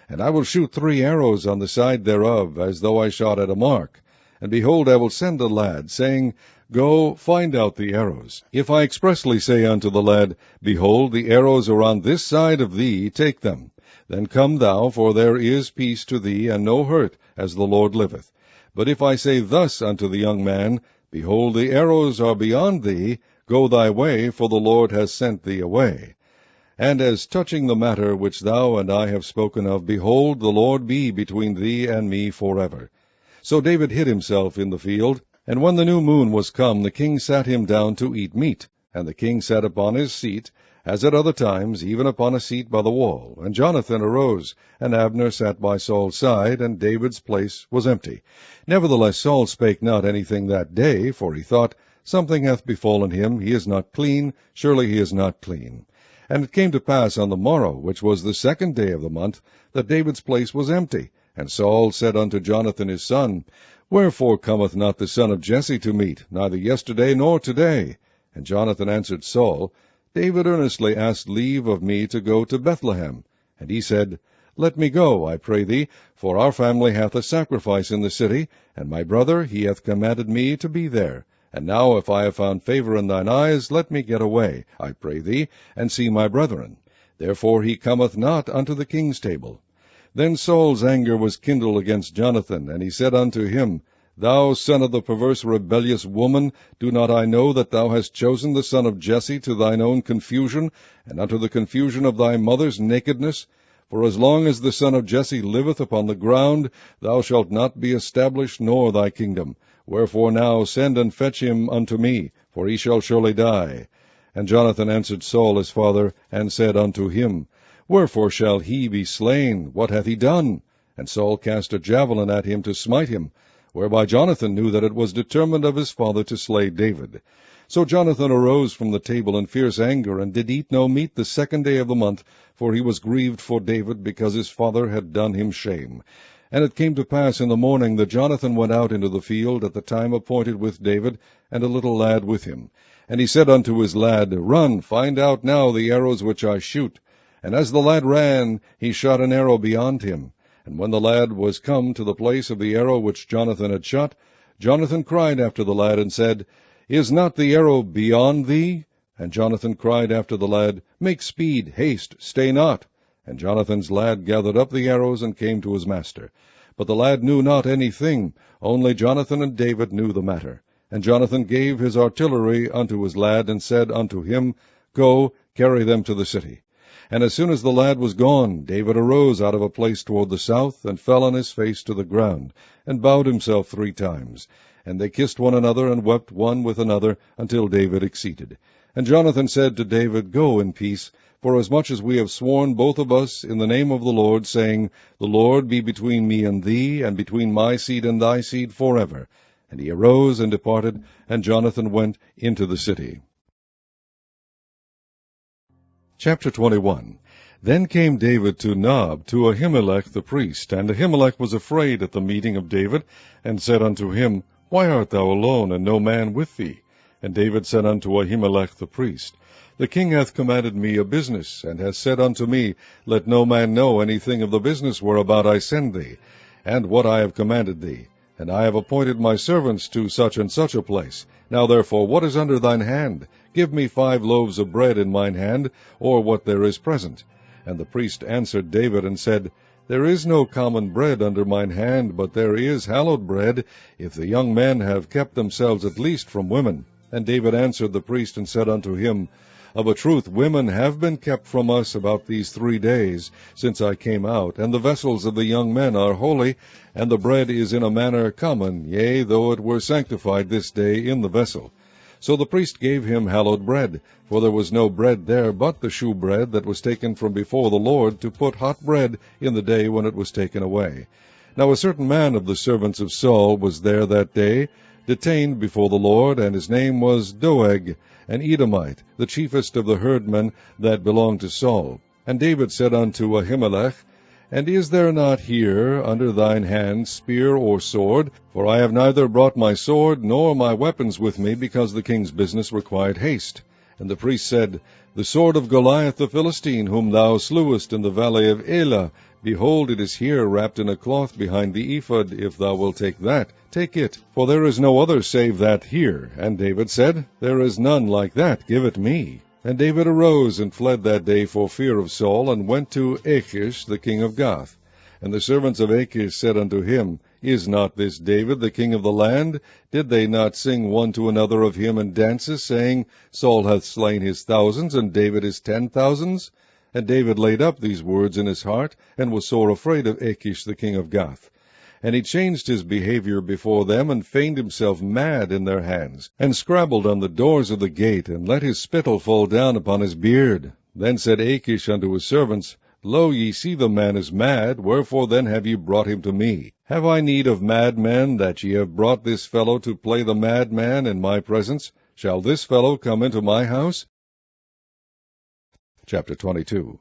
And I will shoot 3 arrows on the side thereof, as though I shot at a mark. And behold, I will send a lad, saying, Go, find out the arrows. If I expressly say unto the lad, Behold, the arrows are on this side of thee, take them. Then come thou, for there is peace to thee, and no hurt, as the Lord liveth. But if I say thus unto the young man, Behold, the arrows are beyond thee, go thy way, for the Lord has sent thee away. And as touching the matter which thou and I have spoken of, behold, the Lord be between thee and me forever. So David hid himself in the field, and when the new moon was come, the king sat him down to eat meat. And the king sat upon his seat, as at other times, even upon a seat by the wall. And Jonathan arose, and Abner sat by Saul's side, and David's place was empty. Nevertheless Saul spake not anything that day, for he thought, Something hath befallen him, he is not clean, surely he is not clean. And it came to pass on the morrow, which was the 2nd day of the month, that David's place was empty. And Saul said unto Jonathan his son, Wherefore cometh not the son of Jesse to meat, neither yesterday nor today? And Jonathan answered Saul, David earnestly asked leave of me to go to Bethlehem. And he said, Let me go, I pray thee, for our family hath a sacrifice in the city, and my brother, he hath commanded me to be there. And now if I have found favor in thine eyes, let me get away, I pray thee, and see my brethren. Therefore he cometh not unto the king's table. Then Saul's anger was kindled against Jonathan, and he said unto him, Thou son of the perverse rebellious woman, do not I know that thou hast chosen the son of Jesse to thine own confusion, and unto the confusion of thy mother's nakedness? For as long as the son of Jesse liveth upon the ground, thou shalt not be established, nor thy kingdom. Wherefore now send and fetch him unto me, for he shall surely die. And Jonathan answered Saul his father, and said unto him, Wherefore shall he be slain? What hath he done? And Saul cast a javelin at him to smite him, whereby Jonathan knew that it was determined of his father to slay David. So Jonathan arose from the table in fierce anger, and did eat no meat the 2nd day of the month, for he was grieved for David, because his father had done him shame. And it came to pass in the morning that Jonathan went out into the field at the time appointed with David, and a little lad with him. And he said unto his lad, Run, find out now the arrows which I shoot. And as the lad ran, he shot an arrow beyond him. And when the lad was come to the place of the arrow which Jonathan had shot, Jonathan cried after the lad, and said, Is not the arrow beyond thee? And Jonathan cried after the lad, Make speed, haste, stay not. And Jonathan's lad gathered up the arrows, and came to his master. But the lad knew not anything, only Jonathan and David knew the matter. And Jonathan gave his artillery unto his lad, and said unto him, Go, carry them to the city. And as soon as the lad was gone, David arose out of a place toward the south, and fell on his face to the ground, and bowed himself 3 times. And they kissed one another, and wept one with another, until David exceeded. And Jonathan said to David, Go in peace, forasmuch as we have sworn both of us in the name of the Lord, saying, The Lord be between me and thee, and between my seed and thy seed forever. And he arose and departed, and Jonathan went into the city. Chapter 21. Then came David to Nob, to Ahimelech the priest. And Ahimelech was afraid at the meeting of David, and said unto him, Why art thou alone, and no man with thee? And David said unto Ahimelech the priest, The king hath commanded me a business, and hath said unto me, Let no man know anything of the business whereabout I send thee, and what I have commanded thee. And I have appointed my servants to such and such a place. Now therefore, what is under thine hand? Give me 5 loaves of bread in mine hand, or what there is present. And the priest answered David, and said, There is no common bread under mine hand, but there is hallowed bread, if the young men have kept themselves at least from women. And David answered the priest, and said unto him, Of a truth women have been kept from us about these 3 days, since I came out, and the vessels of the young men are holy, and the bread is in a manner common, yea, though it were sanctified this day in the vessel. So the priest gave him hallowed bread, for there was no bread there but the shewbread that was taken from before the Lord, to put hot bread in the day when it was taken away. Now a certain man of the servants of Saul was there that day, detained before the Lord, and his name was Doeg, an Edomite, the chiefest of the herdmen that belonged to Saul. And David said unto Ahimelech, And is there not here under thine hand spear or sword? For I have neither brought my sword nor my weapons with me, because the king's business required haste. And the priest said, The sword of Goliath the Philistine, whom thou slewest in the valley of Elah, behold, it is here wrapped in a cloth behind the ephod. If thou wilt take that, take it, for there is no other save that here. And David said, There is none like that, give it me. And David arose and fled that day for fear of Saul, and went to Achish the king of Gath. And the servants of Achish said unto him, Is not this David the king of the land? Did they not sing one to another of him in dances, saying, Saul hath slain his thousands, and David his 10,000s? And David laid up these words in his heart, and was sore afraid of Achish the king of Gath. And he changed his behavior before them, and feigned himself mad in their hands, and scrabbled on the doors of the gate, and let his spittle fall down upon his beard. Then said Achish unto his servants, Lo, ye see the man is mad, wherefore then have ye brought him to me? Have I need of madmen, that ye have brought this fellow to play the madman in my presence? Shall this fellow come into my house? Chapter 22.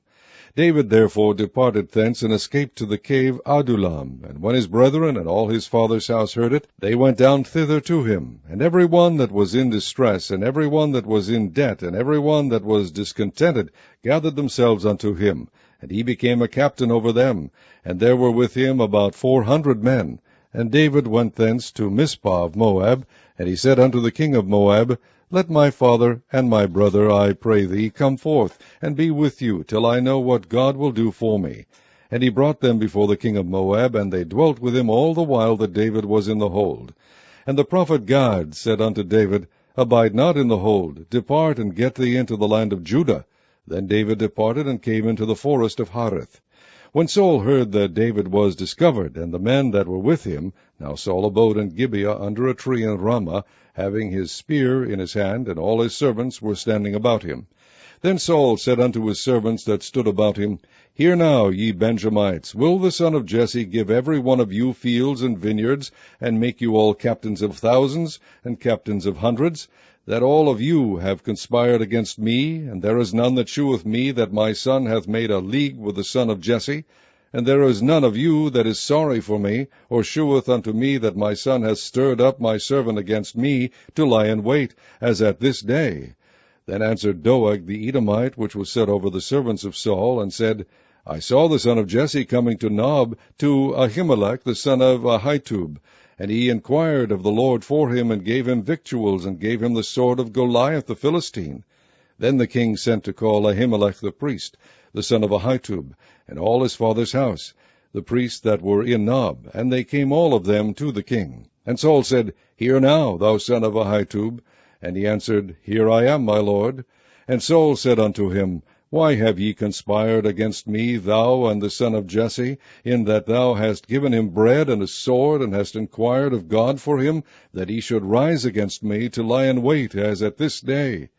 David therefore departed thence, and escaped to the cave Adullam. And when his brethren and all his father's house heard it, they went down thither to him. And every one that was in distress, and every one that was in debt, and every one that was discontented, gathered themselves unto him. And he became a captain over them. And there were with him about 400 men. And David went thence to Mizpah of Moab. And he said unto the king of Moab, Let my father and my brother, I pray thee, come forth, and be with you, till I know what God will do for me. And he brought them before the king of Moab, and they dwelt with him all the while that David was in the hold. And the prophet Gad said unto David, Abide not in the hold, depart and get thee into the land of Judah. Then David departed, and came into the forest of Hareth. When Saul heard that David was discovered, and the men that were with him, now Saul abode in Gibeah under a tree in Ramah, having his spear in his hand, and all his servants were standing about him. Then Saul said unto his servants that stood about him, Hear now, ye Benjamites, will the son of Jesse give every one of you fields and vineyards, and make you all captains of thousands, and captains of hundreds, that all of you have conspired against me, and there is none that sheweth me that my son hath made a league with the son of Jesse? And there is none of you that is sorry for me, or sheweth unto me that my son hath stirred up my servant against me, to lie in wait, as at this day. Then answered Doeg the Edomite, which was set over the servants of Saul, and said, I saw the son of Jesse coming to Nob, to Ahimelech the son of Ahitub, and he inquired of the Lord for him, and gave him victuals, and gave him the sword of Goliath the Philistine. Then the king sent to call Ahimelech the priest, the son of Ahitub, and all his father's house, the priests that were in Nob, and they came all of them to the king. And Saul said, Hear now, thou son of Ahitub. And he answered, Here I am, my lord. And Saul said unto him, Why have ye conspired against me, thou and the son of Jesse, in that thou hast given him bread and a sword, and hast inquired of God for him, that he should rise against me, to lie in wait, as at this day?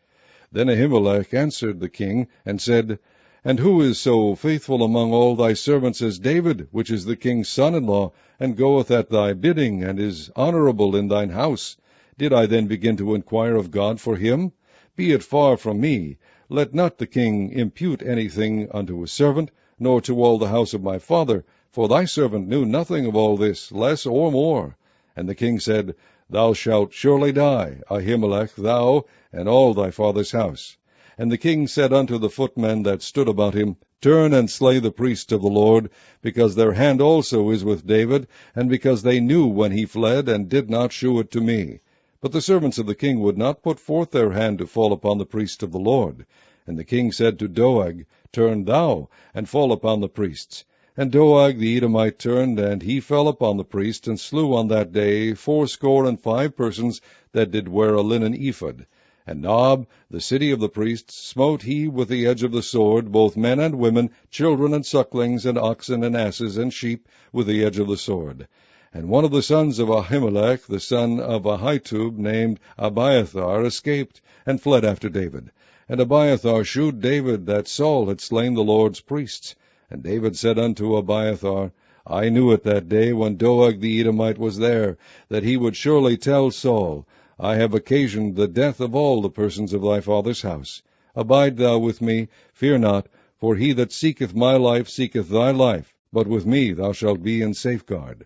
Then Ahimelech answered the king, and said, And who is so faithful among all thy servants as David, which is the king's son-in-law, and goeth at thy bidding, and is honorable in thine house? Did I then begin to inquire of God for him? Be it far from me. Let not the king impute anything unto his servant, nor to all the house of my father, for thy servant knew nothing of all this, less or more. And the king said, Thou shalt surely die, Ahimelech, thou, and all thy father's house. And the king said unto the footmen that stood about him, Turn and slay the priests of the Lord, because their hand also is with David, and because they knew when he fled, and did not shew it to me. But the servants of the king would not put forth their hand to fall upon the priests of the Lord. And the king said to Doeg, Turn thou, and fall upon the priests. And Doeg the Edomite turned, and he fell upon the priests, and slew on that day 75 persons that did wear a linen ephod. And Nob, the city of the priests, smote he with the edge of the sword, both men and women, children and sucklings, and oxen and asses and sheep, with the edge of the sword. And one of the sons of Ahimelech, the son of Ahitub, named Abiathar, escaped, and fled after David. And Abiathar shewed David that Saul had slain the Lord's priests. And David said unto Abiathar, I knew it that day when Doeg the Edomite was there, that he would surely tell Saul, I have occasioned the death of all the persons of thy father's house. Abide thou with me, fear not, for he that seeketh my life seeketh thy life, but with me thou shalt be in safeguard.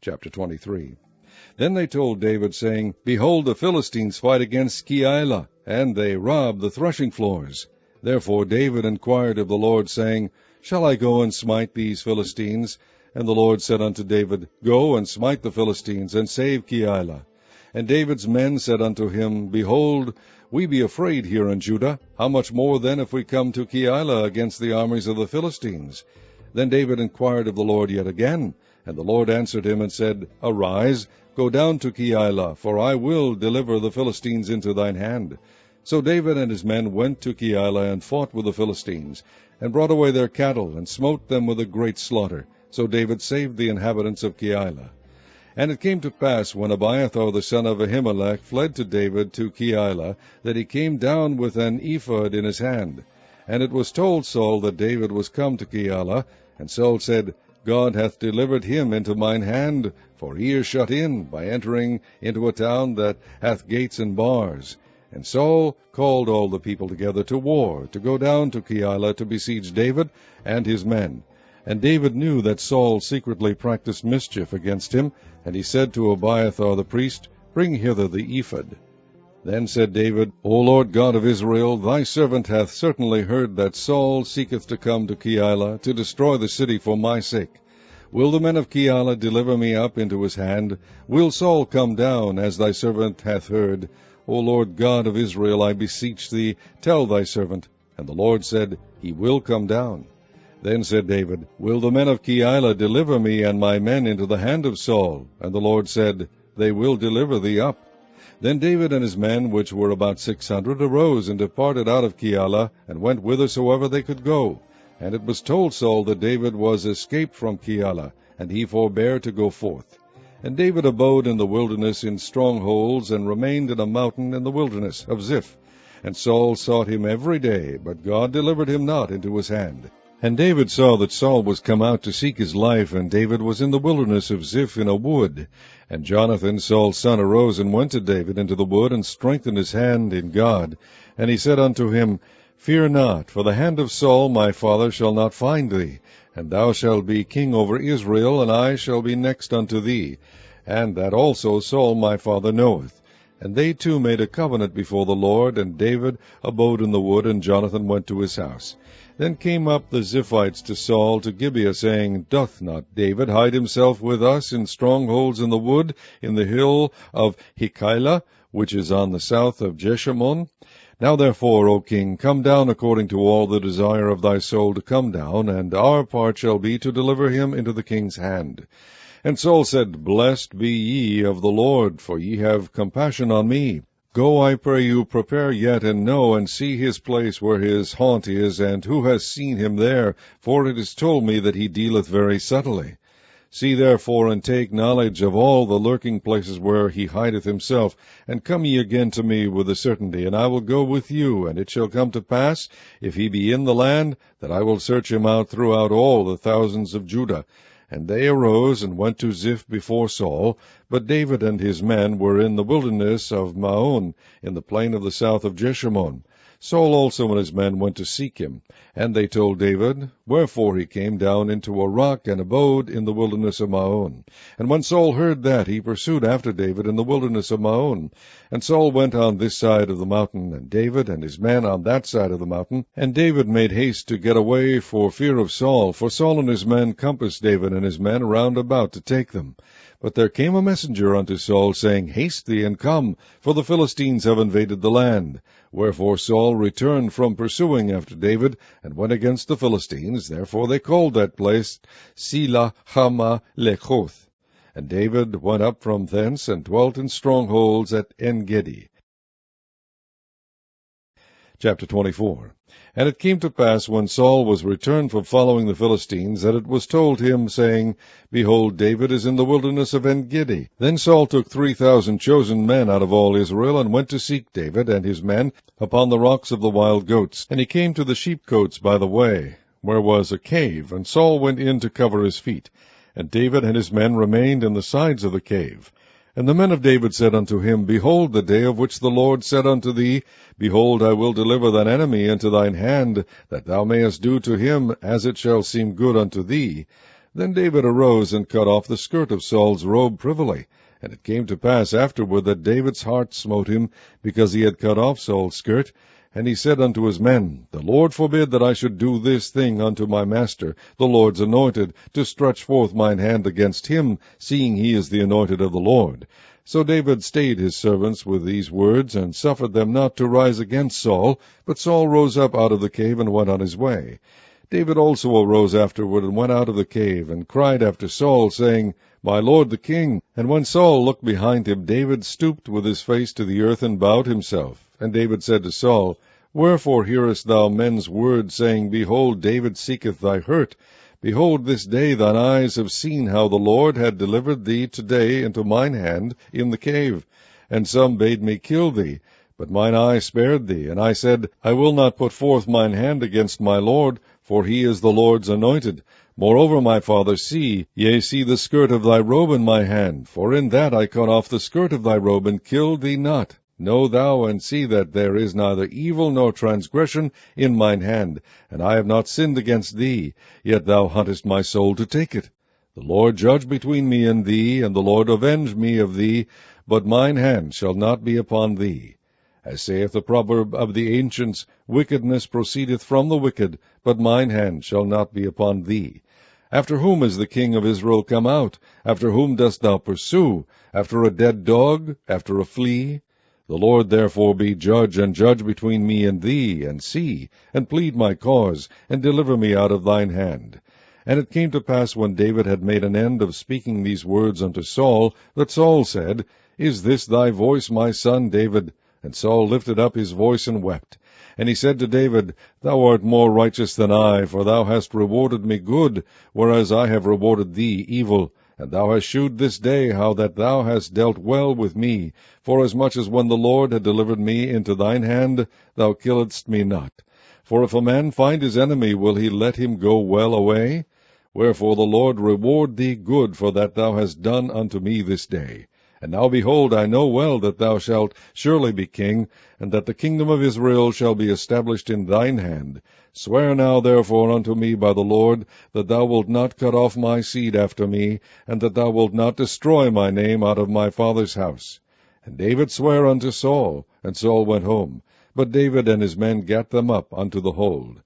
Chapter 23. Then they told David, saying, Behold, the Philistines fight against Keilah, and they rob the threshing floors. Therefore David inquired of the Lord, saying, Shall I go and smite these Philistines? And the Lord said unto David, Go and smite the Philistines, and save Keilah. And David's men said unto him, Behold, we be afraid here in Judah. How much more then if we come to Keilah against the armies of the Philistines? Then David inquired of the Lord yet again. And the Lord answered him and said, Arise, go down to Keilah, for I will deliver the Philistines into thine hand. So David and his men went to Keilah, and fought with the Philistines, and brought away their cattle, and smote them with a great slaughter. So David saved the inhabitants of Keilah. And it came to pass, when Abiathar the son of Ahimelech fled to David to Keilah, that he came down with an ephod in his hand. And it was told Saul that David was come to Keilah. And Saul said, God hath delivered him into mine hand, for he is shut in, by entering into a town that hath gates and bars. And Saul called all the people together to war, to go down to Keilah to besiege David and his men. And David knew that Saul secretly practiced mischief against him, and he said to Abiathar the priest, Bring hither the ephod. Then said David, O Lord God of Israel, thy servant hath certainly heard that Saul seeketh to come to Keilah, to destroy the city for my sake. Will the men of Keilah deliver me up into his hand? Will Saul come down, as thy servant hath heard? O Lord God of Israel, I beseech thee, tell thy servant. And the Lord said, He will come down. Then said David, Will the men of Keilah deliver me and my men into the hand of Saul? And the Lord said, They will deliver thee up. Then David and his men, which were about 600, arose and departed out of Keilah, and went whithersoever they could go. And it was told Saul that David was escaped from Keilah, and he forbare to go forth. And David abode in the wilderness in strongholds, and remained in a mountain in the wilderness of Ziph. And Saul sought him every day, but God delivered him not into his hand. And David saw that Saul was come out to seek his life, and David was in the wilderness of Ziph in a wood. And Jonathan, Saul's son, arose and went to David into the wood, and strengthened his hand in God. And he said unto him, Fear not, for the hand of Saul my father shall not find thee, and thou shalt be king over Israel, and I shall be next unto thee. And that also Saul my father knoweth. And they two made a covenant before the Lord, and David abode in the wood, and Jonathan went to his house. Then came up the Ziphites to Saul to Gibeah, saying, Doth not David hide himself with us in strongholds in the wood, in the hill of Hekeilah, which is on the south of Jeshimon? Now therefore, O king, come down according to all the desire of thy soul to come down, and our part shall be to deliver him into the king's hand. And Saul said, Blessed be ye of the Lord, for ye have compassion on me. Go, I pray you, prepare yet, and know, and see his place where his haunt is, and who has seen him there, for it is told me that he dealeth very subtly. See therefore, and take knowledge of all the lurking places where he hideth himself, and come ye again to me with a certainty, and I will go with you. And it shall come to pass, if he be in the land, that I will search him out throughout all the thousands of Judah. And they arose and went to Ziph before Saul, but David and his men were in the wilderness of Maon, in the plain of the south of Jeshimon. Saul also and his men went to seek him. And they told David, wherefore he came down into a rock, and abode in the wilderness of Maon. And when Saul heard that, he pursued after David in the wilderness of Maon. And Saul went on this side of the mountain, and David and his men on that side of the mountain. And David made haste to get away for fear of Saul, for Saul and his men compassed David and his men round about to take them. But there came a messenger unto Saul, saying, Haste thee, and come, for the Philistines have invaded the land. Wherefore Saul returned from pursuing after David, and went against the Philistines. Therefore they called that place Selah Hama Lechoth. And David went up from thence, and dwelt in strongholds at En-gedi. Chapter 24. And it came to pass, when Saul was returned from following the Philistines, that it was told him, saying, Behold, David is in the wilderness of En-gedi. Then Saul took 3,000 chosen men out of all Israel, and went to seek David and his men upon the rocks of the wild goats. And he came to the sheepcotes by the way, where was a cave, and Saul went in to cover his feet. And David and his men remained in the sides of the cave. And the men of David said unto him, Behold, the day of which the Lord said unto thee, Behold, I will deliver thine enemy into thine hand, that thou mayest do to him as it shall seem good unto thee. Then David arose and cut off the skirt of Saul's robe privily. And it came to pass afterward that David's heart smote him, because he had cut off Saul's skirt. And he said unto his men, The Lord forbid that I should do this thing unto my master, the Lord's anointed, to stretch forth mine hand against him, seeing he is the anointed of the Lord. So David stayed his servants with these words, and suffered them not to rise against Saul. But Saul rose up out of the cave, and went on his way. David also arose afterward, and went out of the cave, and cried after Saul, saying, My lord the king. And when Saul looked behind him, David stooped with his face to the earth, and bowed himself. And David said to Saul, Wherefore hearest thou men's words, saying, Behold, David seeketh thy hurt? Behold, this day thine eyes have seen how the Lord had delivered thee today into mine hand in the cave. And some bade me kill thee, but mine eye spared thee. And I said, I will not put forth mine hand against my Lord, for he is the Lord's anointed. Moreover, my father, see the skirt of thy robe in my hand, for in that I cut off the skirt of thy robe, and killed thee not. Know thou and see that there is neither evil nor transgression in mine hand, and I have not sinned against thee, yet thou huntest my soul to take it. The Lord judge between me and thee, and the Lord avenge me of thee, but mine hand shall not be upon thee. As saith the proverb of the ancients, Wickedness proceedeth from the wicked, but mine hand shall not be upon thee. After whom is the king of Israel come out? After whom dost thou pursue? After a dead dog? After a flea? The Lord therefore be judge, and judge between me and thee, and see, and plead my cause, and deliver me out of thine hand. And it came to pass, when David had made an end of speaking these words unto Saul, that Saul said, Is this thy voice, my son David? And Saul lifted up his voice and wept. And he said to David, Thou art more righteous than I, for thou hast rewarded me good, whereas I have rewarded thee evil. And thou hast shewed this day how that thou hast dealt well with me, forasmuch as when the Lord had delivered me into thine hand, thou killedst me not. For if a man find his enemy, will he let him go well away? Wherefore the Lord reward thee good for that thou hast done unto me this day. And now, behold, I know well that thou shalt surely be king, and that the kingdom of Israel shall be established in thine hand. Swear now therefore unto me by the Lord, that thou wilt not cut off my seed after me, and that thou wilt not destroy my name out of my father's house. And David sware unto Saul, and Saul went home. But David and his men gat them up unto the hold.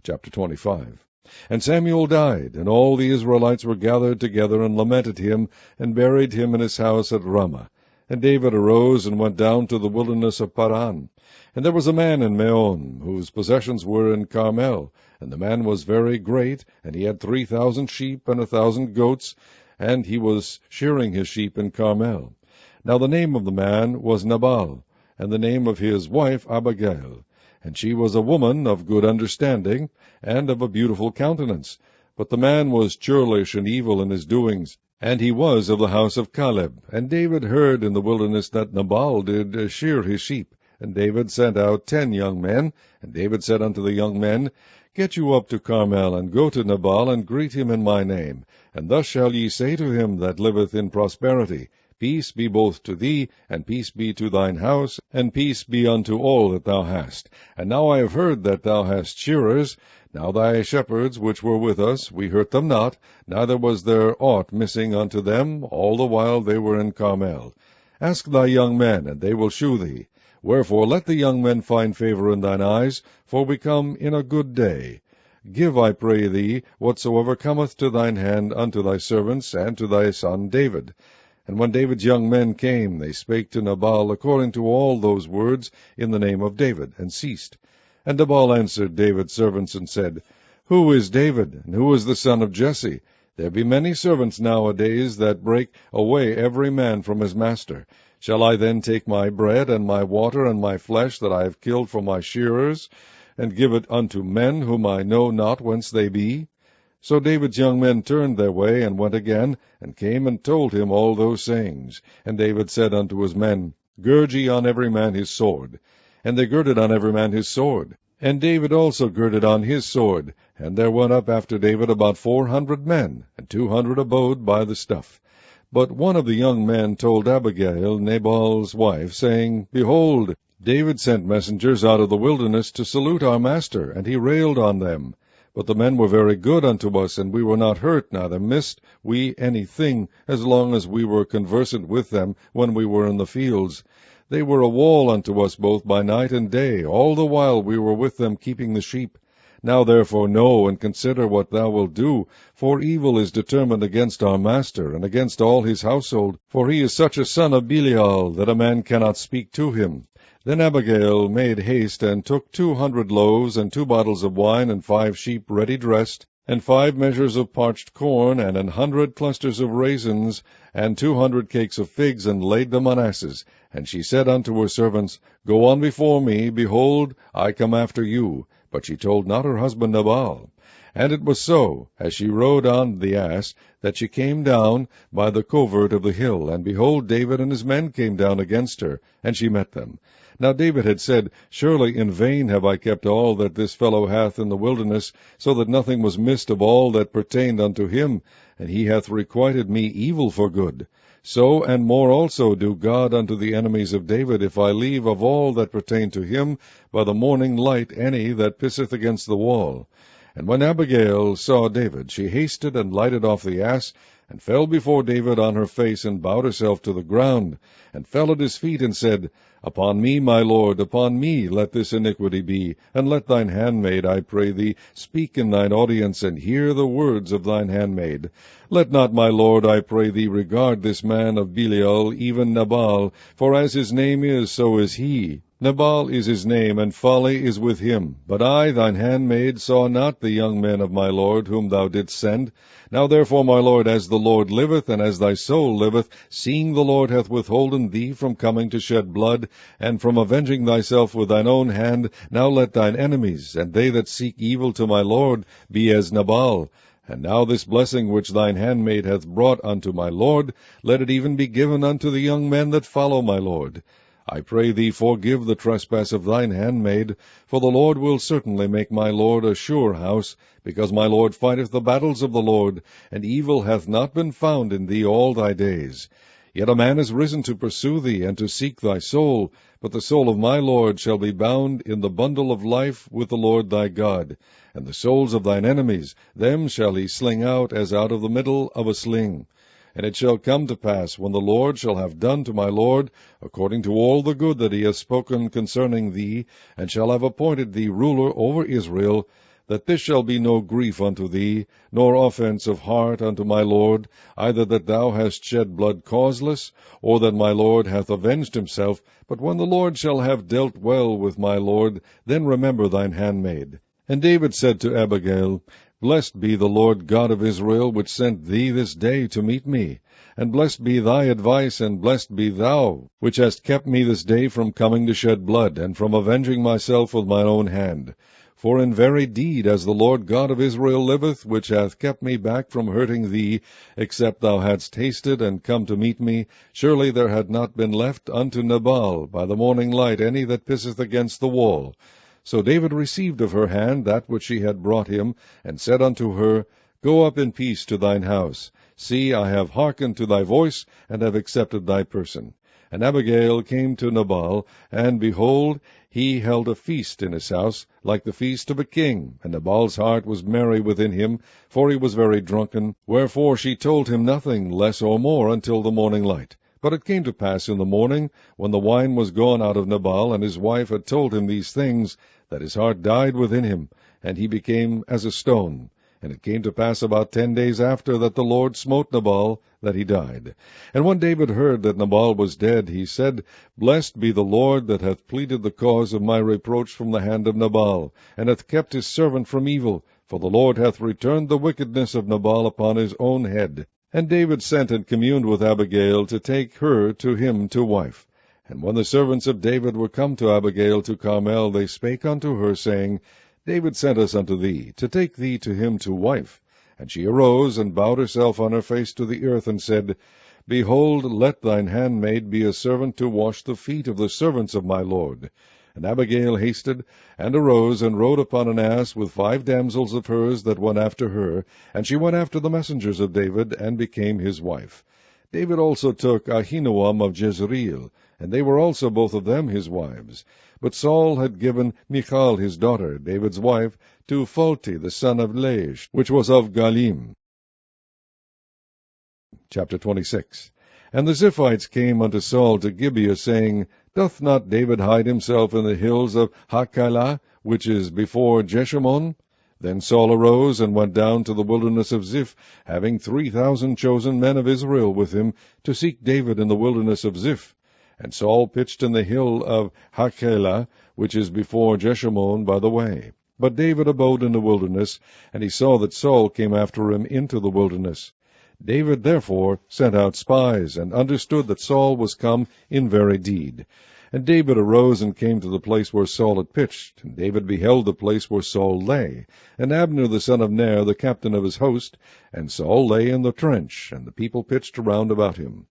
Chapter 25. And Samuel died, and all the Israelites were gathered together, and lamented him, and buried him in his house at Ramah. And David arose, and went down to the wilderness of Paran. And there was a man in Meon, whose possessions were in Carmel. And the man was very great, and he had 3,000 sheep, and 1,000 goats, and he was shearing his sheep in Carmel. Now the name of the man was Nabal, and the name of his wife Abigail. And she was a woman of good understanding, and of a beautiful countenance. But the man was churlish and evil in his doings, and he was of the house of Caleb. And David heard in the wilderness that Nabal did shear his sheep. And David sent out 10 young men. And David said unto the young men, Get you up to Carmel, and go to Nabal, and greet him in my name. And thus shall ye say to him that liveth in prosperity, Peace be both to thee, and peace be to thine house, and peace be unto all that thou hast. And now I have heard that thou hast shearers. Now thy shepherds which were with us, we hurt them not, neither was there aught missing unto them, all the while they were in Carmel. Ask thy young men, and they will shew thee. Wherefore let the young men find favor in thine eyes, for we come in a good day. Give, I pray thee, whatsoever cometh to thine hand unto thy servants, and to thy son David. And when David's young men came, they spake to Nabal according to all those words in the name of David, and ceased. And Nabal answered David's servants, and said, Who is David, and who is the son of Jesse? There be many servants nowadays that break away every man from his master. Shall I then take my bread, and my water, and my flesh that I have killed for my shearers, and give it unto men whom I know not whence they be? So David's young men turned their way, and went again, and came and told him all those sayings. And David said unto his men, Gird ye on every man his sword. And they girded on every man his sword. And David also girded on his sword. And there went up after David about 400 men, and 200 abode by the stuff. But one of the young men told Abigail, Nabal's wife, saying, Behold, David sent messengers out of the wilderness to salute our master, and he railed on them. But the men were very good unto us, and we were not hurt, neither missed we anything, as long as we were conversant with them when we were in the fields. They were a wall unto us both by night and day, all the while we were with them keeping the sheep. Now therefore know and consider what thou wilt do, for evil is determined against our master, and against all his household, for he is such a son of Belial, that a man cannot speak to him. Then Abigail made haste, and took 200 loaves, and 2 bottles of wine, and 5 sheep ready dressed, and 5 measures of parched corn, and 100 clusters of raisins, and 200 cakes of figs, and laid them on asses. And she said unto her servants, Go on before me, behold, I come after you. But she told not her husband Nabal. And it was so, as she rode on the ass, that she came down by the covert of the hill, and behold, David and his men came down against her, and she met them. Now David had said, Surely in vain have I kept all that this fellow hath in the wilderness, so that nothing was missed of all that pertained unto him, and he hath requited me evil for good. So and more also do God unto the enemies of David, if I leave of all that pertain to him by the morning light any that pisseth against the wall. And when Abigail saw David, she hasted and lighted off the ass, and fell before David on her face, and bowed herself to the ground, and fell at his feet, and said, Upon me, my lord, upon me let this iniquity be, and let thine handmaid, I pray thee, speak in thine audience, and hear the words of thine handmaid. Let not my lord, I pray thee, regard this man of Belial, even Nabal, for as his name is, so is he. Nabal is his name, and folly is with him. But I, thine handmaid, saw not the young men of my lord, whom thou didst send. Now therefore, my lord, as the Lord liveth, and as thy soul liveth, seeing the Lord hath withholden thee from coming to shed blood, and from avenging thyself with thine own hand, now let thine enemies, and they that seek evil to my lord, be as Nabal. And now this blessing which thine handmaid hath brought unto my lord, let it even be given unto the young men that follow my lord. I pray thee forgive the trespass of thine handmaid, for the Lord will certainly make my lord a sure house, because my lord fighteth the battles of the Lord, and evil hath not been found in thee all thy days. Yet a man is risen to pursue thee, and to seek thy soul, but the soul of my Lord shall be bound in the bundle of life with the Lord thy God. And the souls of thine enemies, them shall he sling out as out of the middle of a sling. And it shall come to pass, when the Lord shall have done to my Lord, according to all the good that he hath spoken concerning thee, and shall have appointed thee ruler over Israel, that this shall be no grief unto thee, nor offense of heart unto my Lord, either that thou hast shed blood causeless, or that my Lord hath avenged himself. But when the Lord shall have dealt well with my Lord, then remember thine handmaid. And David said to Abigail, Blessed be the Lord God of Israel, which sent thee this day to meet me. And blessed be thy advice, and blessed be thou, which hast kept me this day from coming to shed blood, and from avenging myself with mine own hand. For in very deed, as the Lord God of Israel liveth, which hath kept me back from hurting thee, except thou hadst hasted and come to meet me, surely there had not been left unto Nabal by the morning light any that pisseth against the wall. So David received of her hand that which she had brought him, and said unto her, Go up in peace to thine house. See, I have hearkened to thy voice, and have accepted thy person. And Abigail came to Nabal, and behold, he held a feast in his house, like the feast of a king. And Nabal's heart was merry within him, for he was very drunken. Wherefore she told him nothing less or more until the morning light. But it came to pass in the morning, when the wine was gone out of Nabal, and his wife had told him these things, that his heart died within him, and he became as a stone. And it came to pass about 10 days after that the Lord smote Nabal, that he died. And when David heard that Nabal was dead, he said, Blessed be the Lord, that hath pleaded the cause of my reproach from the hand of Nabal, and hath kept his servant from evil, for the Lord hath returned the wickedness of Nabal upon his own head. And David sent and communed with Abigail to take her to him to wife. And when the servants of David were come to Abigail to Carmel, they spake unto her, saying, David sent us unto thee, to take thee to him to wife. And she arose, and bowed herself on her face to the earth, and said, Behold, let thine handmaid be a servant to wash the feet of the servants of my lord. And Abigail hasted, and arose, and rode upon an ass with 5 damsels of hers that went after her, and she went after the messengers of David, and became his wife. David also took Ahinoam of Jezreel, and they were also both of them his wives. But Saul had given Michal his daughter, David's wife, to Phalti the son of Laish, which was of Galim. Chapter 26. And the Ziphites came unto Saul to Gibeah, saying, Doth not David hide himself in the hills of Hachilah, which is before Jeshimon? Then Saul arose and went down to the wilderness of Ziph, having 3,000 chosen men of Israel with him, to seek David in the wilderness of Ziph. And Saul pitched in the hill of Hachilah, which is before Jeshimon by the way. But David abode in the wilderness, and he saw that Saul came after him into the wilderness. David therefore sent out spies, and understood that Saul was come in very deed. And David arose and came to the place where Saul had pitched. And David beheld the place where Saul lay, and Abner the son of Ner, the captain of his host. And Saul lay in the trench, and the people pitched around about him.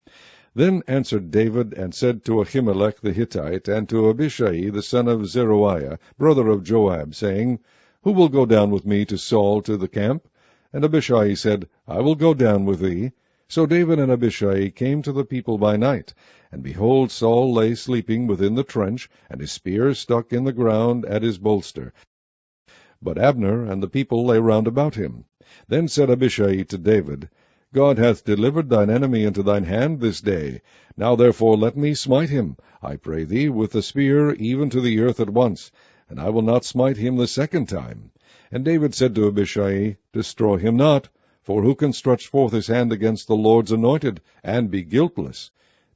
Then answered David, and said to Ahimelech the Hittite, and to Abishai the son of Zeruiah, brother of Joab, saying, Who will go down with me to Saul to the camp? And Abishai said, I will go down with thee. So David and Abishai came to the people by night. And behold, Saul lay sleeping within the trench, and his spear stuck in the ground at his bolster. But Abner and the people lay round about him. Then said Abishai to David, God hath delivered thine enemy into thine hand this day. Now therefore let me smite him, I pray thee, with the spear even to the earth at once, and I will not smite him the second time. And David said to Abishai, Destroy him not, for who can stretch forth his hand against the Lord's anointed, and be guiltless?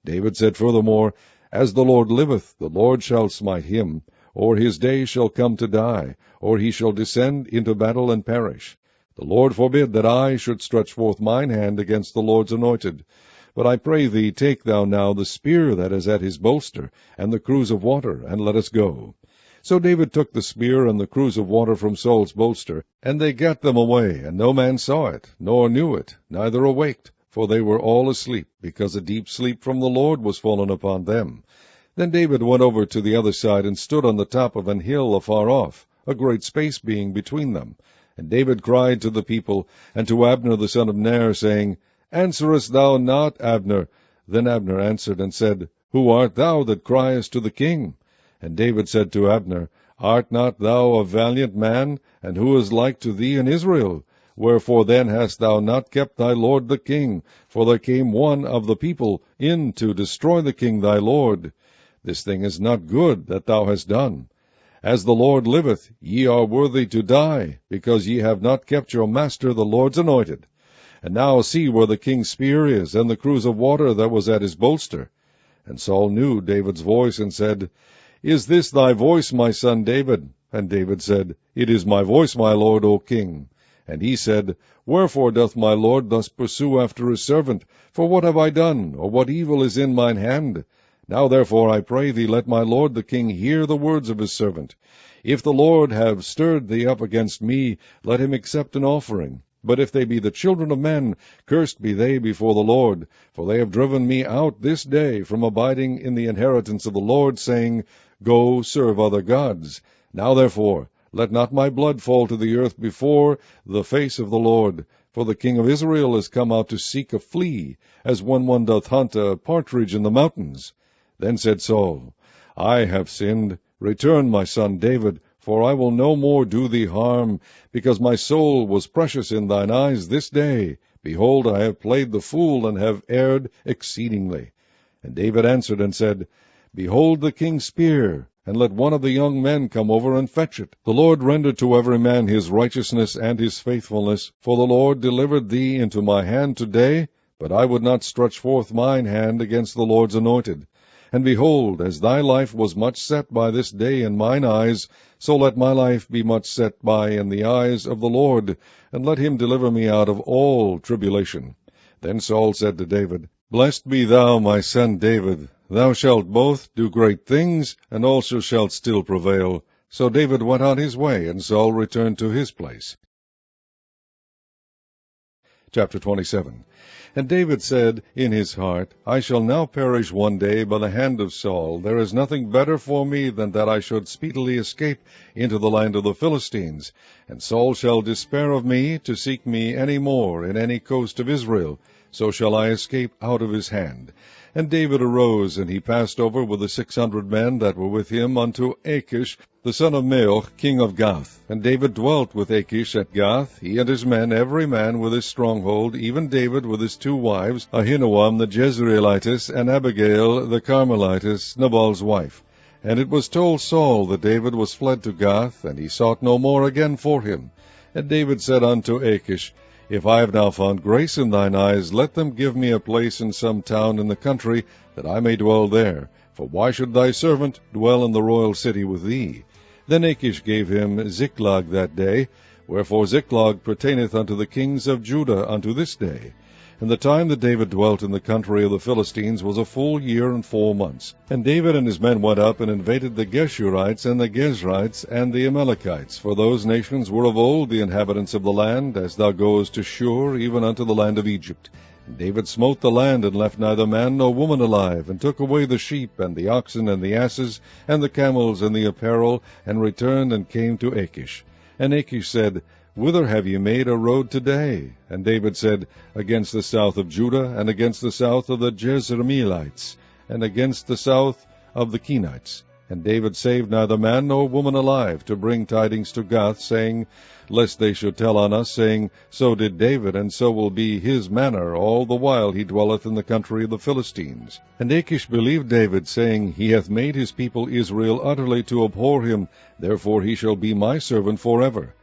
David said furthermore, As the Lord liveth, the Lord shall smite him, or his day shall come to die, or he shall descend into battle and perish. The Lord forbid that I should stretch forth mine hand against the Lord's anointed. But I pray thee, take thou now the spear that is at his bolster, and the cruse of water, and let us go. So David took the spear and the cruse of water from Saul's bolster, and they gat them away, and no man saw it, nor knew it, neither awaked, for they were all asleep, because a deep sleep from the Lord was fallen upon them. Then David went over to the other side, and stood on the top of an hill afar off, a great space being between them. And David cried to the people, and to Abner the son of Ner, saying, Answerest thou not, Abner? Then Abner answered and said, Who art thou that criest to the king? And David said to Abner, Art not thou a valiant man? And who is like to thee in Israel? Wherefore then hast thou not kept thy lord the king? For there came one of the people in to destroy the king thy lord. This thing is not good that thou hast done. As the Lord liveth, ye are worthy to die, because ye have not kept your master the Lord's anointed. And now see where the king's spear is, and the cruse of water that was at his bolster. And Saul knew David's voice, and said, Is this thy voice, my son David? And David said, It is my voice, my lord, O king. And he said, Wherefore doth my lord thus pursue after his servant? For what have I done, or what evil is in mine hand? Now therefore, I pray thee, let my lord the king hear the words of his servant. If the Lord have stirred thee up against me, let him accept an offering. But if they be the children of men, cursed be they before the Lord. For they have driven me out this day from abiding in the inheritance of the Lord, saying, Go, serve other gods. Now therefore, let not my blood fall to the earth before the face of the Lord. For the king of Israel is come out to seek a flea, as when one doth hunt a partridge in the mountains. Then said Saul, I have sinned. Return, my son David, for I will no more do thee harm, because my soul was precious in thine eyes this day. Behold, I have played the fool, and have erred exceedingly. And David answered and said, Behold the king's spear, and let one of the young men come over and fetch it. The Lord render to every man his righteousness and his faithfulness, for the Lord delivered thee into my hand today, but I would not stretch forth mine hand against the Lord's anointed. And behold, as thy life was much set by this day in mine eyes, so let my life be much set by in the eyes of the Lord, and let him deliver me out of all tribulation. Then Saul said to David, Blessed be thou, my son David. Thou shalt both do great things, and also shalt still prevail. So David went on his way, and Saul returned to his place. Chapter 27. And David said in his heart, I shall now perish one day by the hand of Saul. There is nothing better for me than that I should speedily escape into the land of the Philistines. And Saul shall despair of me to seek me any more in any coast of Israel. So shall I escape out of his hand. And David arose, and he passed over with the 600 men that were with him unto Achish, the son of Maoch, king of Gath. And David dwelt with Achish at Gath, he and his men, every man with his stronghold, even David with his 2 wives, Ahinoam the Jezreelitess, and Abigail the Carmelitess, Nabal's wife. And it was told Saul that David was fled to Gath, and he sought no more again for him. And David said unto Achish, If I have now found grace in thine eyes, let them give me a place in some town in the country, that I may dwell there. For why should thy servant dwell in the royal city with thee? Then Achish gave him Ziklag that day, wherefore Ziklag pertaineth unto the kings of Judah unto this day. And the time that David dwelt in the country of the Philistines was a full year and 4 months. And David and his men went up and invaded the Geshurites and the Gezrites and the Amalekites, for those nations were of old the inhabitants of the land, as thou goest to Shur, even unto the land of Egypt. And David smote the land, and left neither man nor woman alive, and took away the sheep, and the oxen, and the asses, and the camels, and the apparel, and returned and came to Achish. And Achish said, Whither have ye made a road today? And David said, Against the south of Judah, and against the south of the Jezreelites, and against the south of the Kenites. And David saved neither man nor woman alive, to bring tidings to Gath, saying, Lest they should tell on us, saying, So did David, and so will be his manner, all the while he dwelleth in the country of the Philistines. And Achish believed David, saying, He hath made his people Israel utterly to abhor him, therefore he shall be my servant forever.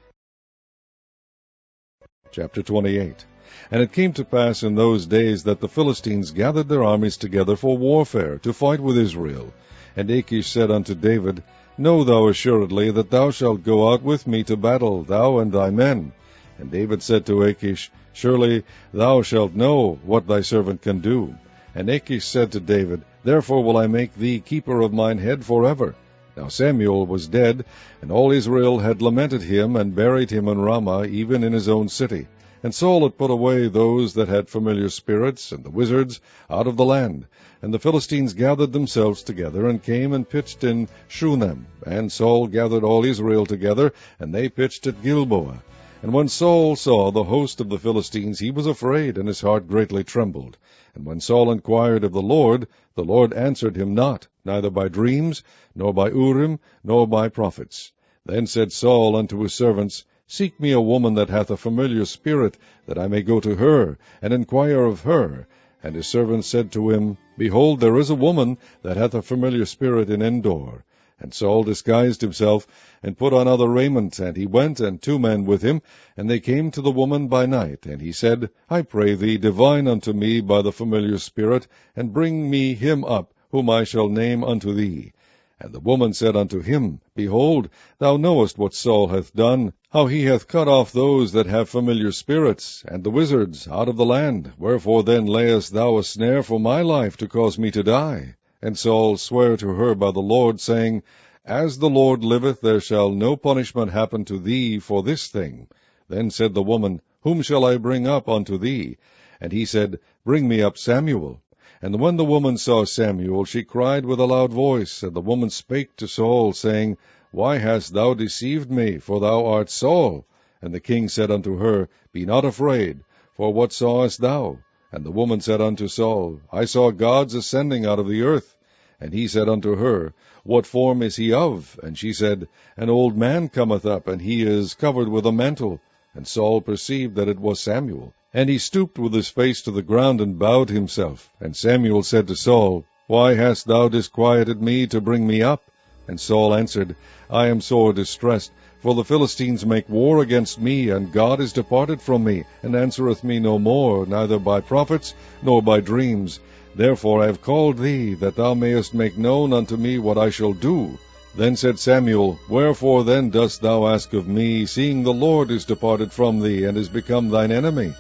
Chapter 28. And it came to pass in those days that the Philistines gathered their armies together for warfare, to fight with Israel. And Achish said unto David, Know thou assuredly that thou shalt go out with me to battle, thou and thy men. And David said to Achish, Surely thou shalt know what thy servant can do. And Achish said to David, Therefore will I make thee keeper of mine head forever. Now Samuel was dead, and all Israel had lamented him, and buried him in Ramah, even in his own city. And Saul had put away those that had familiar spirits, and the wizards, out of the land. And the Philistines gathered themselves together, and came and pitched in Shunem. And Saul gathered all Israel together, and they pitched at Gilboa. And when Saul saw the host of the Philistines, he was afraid, and his heart greatly trembled. And when Saul inquired of the Lord answered him not, neither by dreams, nor by Urim, nor by prophets. Then said Saul unto his servants, Seek me a woman that hath a familiar spirit, that I may go to her, and inquire of her. And his servants said to him, Behold, there is a woman that hath a familiar spirit in Endor. And Saul disguised himself, and put on other raiment, and he went, and 2 men with him, and they came to the woman by night. And he said, I pray thee, divine unto me by the familiar spirit, and bring me him up, whom I shall name unto thee. And the woman said unto him, Behold, thou knowest what Saul hath done, how he hath cut off those that have familiar spirits, and the wizards, out of the land. Wherefore then layest thou a snare for my life, to cause me to die? And Saul sware to her by the Lord, saying, As the Lord liveth, there shall no punishment happen to thee for this thing. Then said the woman, Whom shall I bring up unto thee? And he said, Bring me up Samuel. And when the woman saw Samuel, she cried with a loud voice. And the woman spake to Saul, saying, Why hast thou deceived me? For thou art Saul. And the king said unto her, Be not afraid, for what sawest thou? And the woman said unto Saul, I saw gods ascending out of the earth. And he said unto her, What form is he of? And she said, An old man cometh up, and he is covered with a mantle. And Saul perceived that it was Samuel. And he stooped with his face to the ground, and bowed himself. And Samuel said to Saul, Why hast thou disquieted me to bring me up? And Saul answered, I am sore distressed, for the Philistines make war against me, and God is departed from me, and answereth me no more, neither by prophets, nor by dreams. Therefore I have called thee, that thou mayest make known unto me what I shall do. Then said Samuel, Wherefore then dost thou ask of me, seeing the Lord is departed from thee, and is become thine enemy?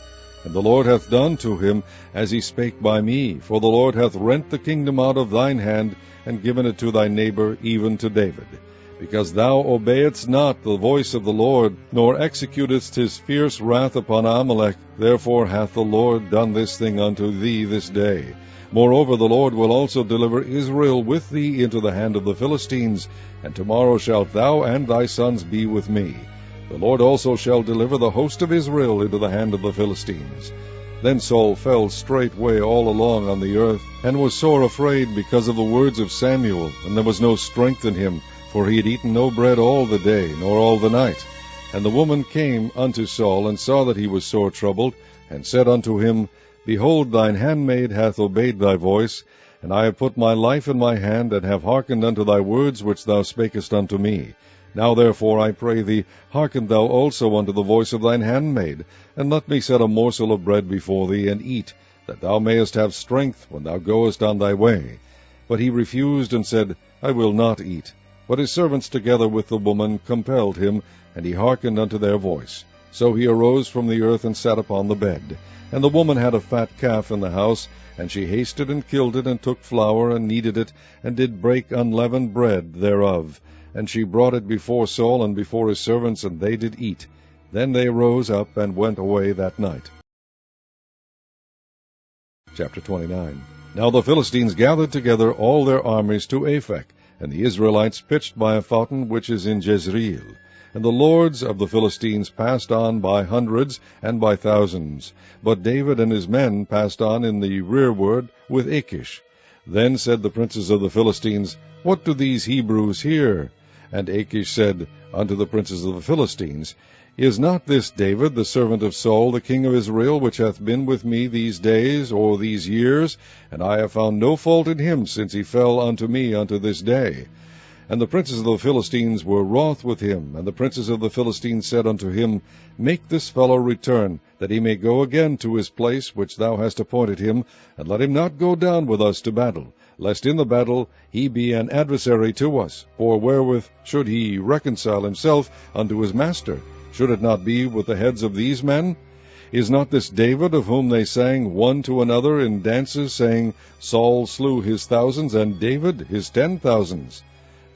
And the Lord hath done to him as he spake by me, for the Lord hath rent the kingdom out of thine hand, and given it to thy neighbor, even to David. Because thou obeyedst not the voice of the Lord, nor executedst his fierce wrath upon Amalek, therefore hath the Lord done this thing unto thee this day. Moreover, the Lord will also deliver Israel with thee into the hand of the Philistines, and tomorrow shalt thou and thy sons be with me. The Lord also shall deliver the host of Israel into the hand of the Philistines. Then Saul fell straightway all along on the earth, and was sore afraid because of the words of Samuel, and there was no strength in him, for he had eaten no bread all the day, nor all the night. And the woman came unto Saul, and saw that he was sore troubled, and said unto him, Behold, thine handmaid hath obeyed thy voice, and I have put my life in my hand, and have hearkened unto thy words which thou spakest unto me. Now therefore, I pray thee, hearken thou also unto the voice of thine handmaid, and let me set a morsel of bread before thee, and eat, that thou mayest have strength when thou goest on thy way. But he refused, and said, I will not eat. But his servants together with the woman compelled him, and he hearkened unto their voice. So he arose from the earth, and sat upon the bed. And the woman had a fat calf in the house, and she hasted and killed it, and took flour, and kneaded it, and did break unleavened bread thereof. And she brought it before Saul and before his servants, and they did eat. Then they rose up and went away that night. Chapter 29. Now the Philistines gathered together all their armies to Aphek, and the Israelites pitched by a fountain which is in Jezreel. And the lords of the Philistines passed on by hundreds and by thousands. But David and his men passed on in the rearward with Achish. Then said the princes of the Philistines, What do these Hebrews here? And Achish said unto the princes of the Philistines, Is not this David, the servant of Saul, the king of Israel, which hath been with me these days, or these years? And I have found no fault in him, since he fell unto me unto this day. And the princes of the Philistines were wroth with him. And the princes of the Philistines said unto him, Make this fellow return, that he may go again to his place which thou hast appointed him, and let him not go down with us to battle, lest in the battle he be an adversary to us. For wherewith should he reconcile himself unto his master? Should it not be with the heads of these men? Is not this David, of whom they sang one to another in dances, saying, Saul slew his thousands, and David his 10,000s?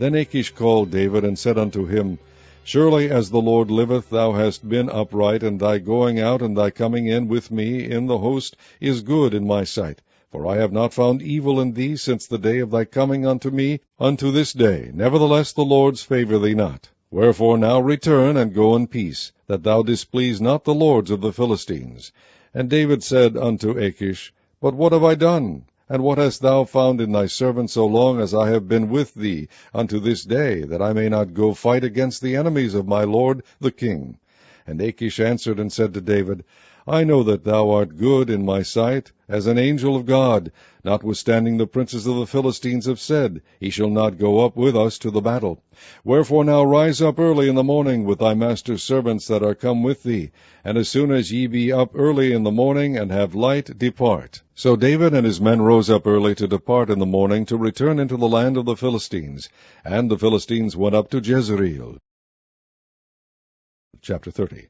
Then Achish called David, and said unto him, Surely as the Lord liveth, thou hast been upright, and thy going out and thy coming in with me in the host is good in my sight. For I have not found evil in thee since the day of thy coming unto me unto this day. Nevertheless the Lord's favour thee not. Wherefore now return, and go in peace, that thou displease not the lords of the Philistines. And David said unto Achish, But what have I done? And what hast thou found in thy servant so long as I have been with thee unto this day, that I may not go fight against the enemies of my lord the king? And Achish answered and said to David, I know that thou art good in my sight, as an angel of God, notwithstanding the princes of the Philistines have said, He shall not go up with us to the battle. Wherefore now rise up early in the morning with thy master's servants that are come with thee, and as soon as ye be up early in the morning, and have light, depart. So David and his men rose up early to depart in the morning, to return into the land of the Philistines. And the Philistines went up to Jezreel. Chapter 30.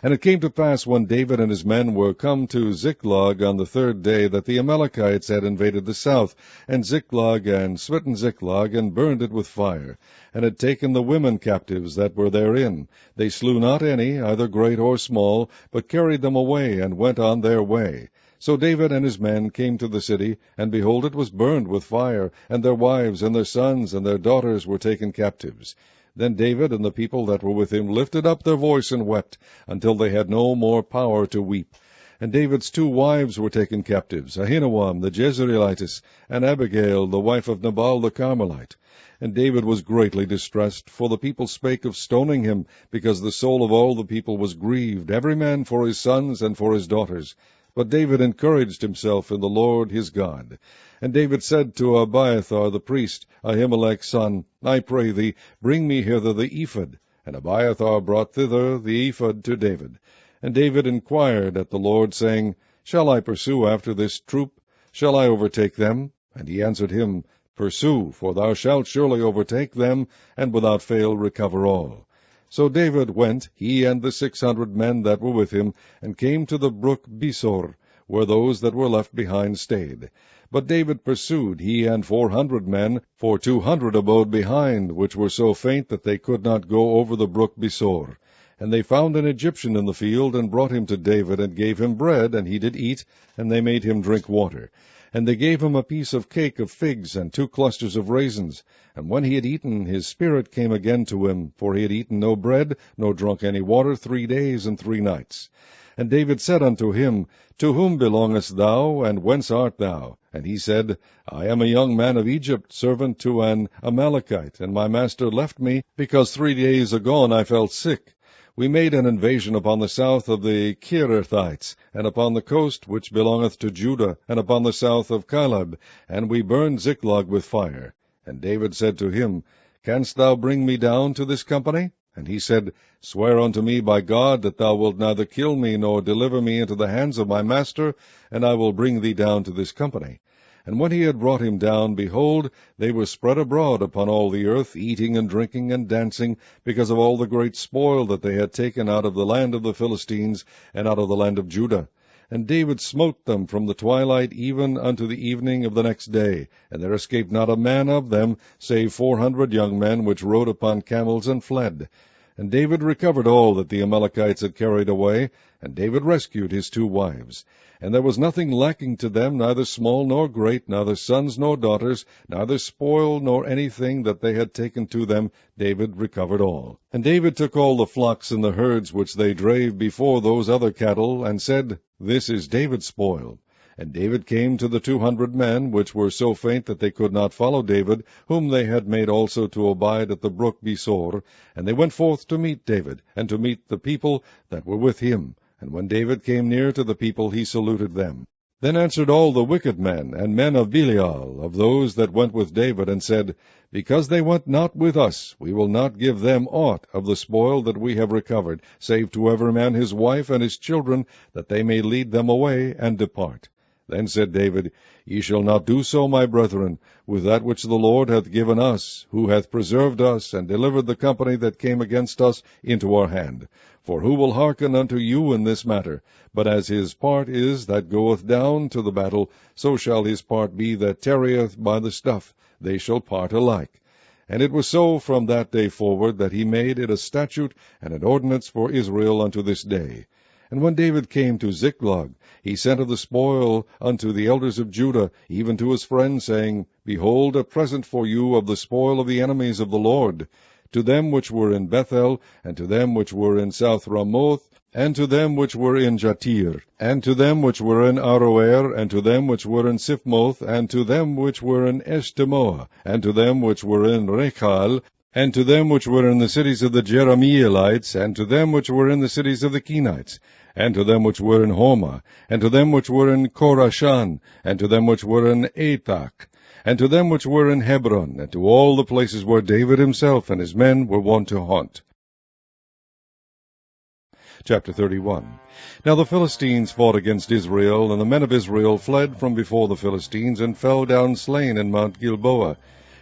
And it came to pass, when David and his men were come to Ziklag on the third day, that the Amalekites had invaded the south, and Ziklag, and smitten Ziklag, and burned it with fire, and had taken the women captives that were therein. They slew not any, either great or small, but carried them away, and went on their way. So David and his men came to the city, and behold, it was burned with fire, and their wives, and their sons, and their daughters were taken captives. Then David and the people that were with him lifted up their voice and wept, until they had no more power to weep. And David's 2 wives were taken captives, Ahinoam the Jezreelitess, and Abigail the wife of Nabal the Carmelite. And David was greatly distressed, for the people spake of stoning him, because the soul of all the people was grieved, every man for his sons and for his daughters. But David encouraged himself in the Lord his God. And David said to Abiathar the priest, Ahimelech's son, I pray thee, bring me hither the ephod. And Abiathar brought thither the ephod to David. And David inquired at the Lord, saying, Shall I pursue after this troop? Shall I overtake them? And he answered him, Pursue, for thou shalt surely overtake them, and without fail recover all. So David went, he and the 600 men that were with him, and came to the brook Besor, where those that were left behind stayed. But David pursued, he and 400 men, for 200 abode behind, which were so faint that they could not go over the brook Besor. And they found an Egyptian in the field, and brought him to David, and gave him bread, and he did eat, and they made him drink water. And they gave him a piece of cake of figs, and 2 clusters of raisins. And when he had eaten, his spirit came again to him, for he had eaten no bread, nor drunk any water 3 days and 3 nights. And David said unto him, To whom belongest thou, and whence art thou? And he said, I am a young man of Egypt, servant to an Amalekite, and my master left me, because 3 days agone I fell sick. We made an invasion upon the south of the Kerethites, and upon the coast which belongeth to Judah, and upon the south of Caleb, and we burned Ziklag with fire. And David said to him, Canst thou bring me down to this company? And he said, Swear unto me by God that thou wilt neither kill me nor deliver me into the hands of my master, and I will bring thee down to this company. And when he had brought him down, behold, they were spread abroad upon all the earth, eating and drinking and dancing, because of all the great spoil that they had taken out of the land of the Philistines, and out of the land of Judah. And David smote them from the twilight even unto the evening of the next day, and there escaped not a man of them, save 400 young men, which rode upon camels and fled. And David recovered all that the Amalekites had carried away, and David rescued his 2 wives. And there was nothing lacking to them, neither small nor great, neither sons nor daughters, neither spoil nor anything that they had taken to them. David recovered all. And David took all the flocks and the herds which they drave before those other cattle, and said, This is David's spoil. And David came to the 200 men, which were so faint that they could not follow David, whom they had made also to abide at the brook Besor. And they went forth to meet David, and to meet the people that were with him. And when David came near to the people, he saluted them. Then answered all the wicked men, and men of Belial, of those that went with David, and said, Because they went not with us, we will not give them aught of the spoil that we have recovered, save to every man his wife and his children, that they may lead them away and depart. Then said David, Ye shall not do so, my brethren, with that which the Lord hath given us, who hath preserved us, and delivered the company that came against us into our hand. For who will hearken unto you in this matter? But as his part is that goeth down to the battle, so shall his part be that tarrieth by the stuff. They shall part alike. And it was so from that day forward, that he made it a statute and an ordinance for Israel unto this day. And when David came to Ziklag, he sent of the spoil unto the elders of Judah, even to his friends, saying, Behold, a present for you of the spoil of the enemies of the Lord, to them which were in Bethel, and to them which were in South Ramoth, and to them which were in Jatir, and to them which were in Aroer, and to them which were in Siphmoth, and to them which were in Eshtemoa, and to them which were in Rechal, and to them which were in the cities of the Jerahmeelites, and to them which were in the cities of the Kenites, and to them which were in Homa, and to them which were in Korashan, and to them which were in Athak, and to them which were in Hebron, and to all the places where David himself and his men were wont to haunt. Chapter 31. Now the Philistines fought against Israel, and the men of Israel fled from before the Philistines, and fell down slain in Mount Gilboa.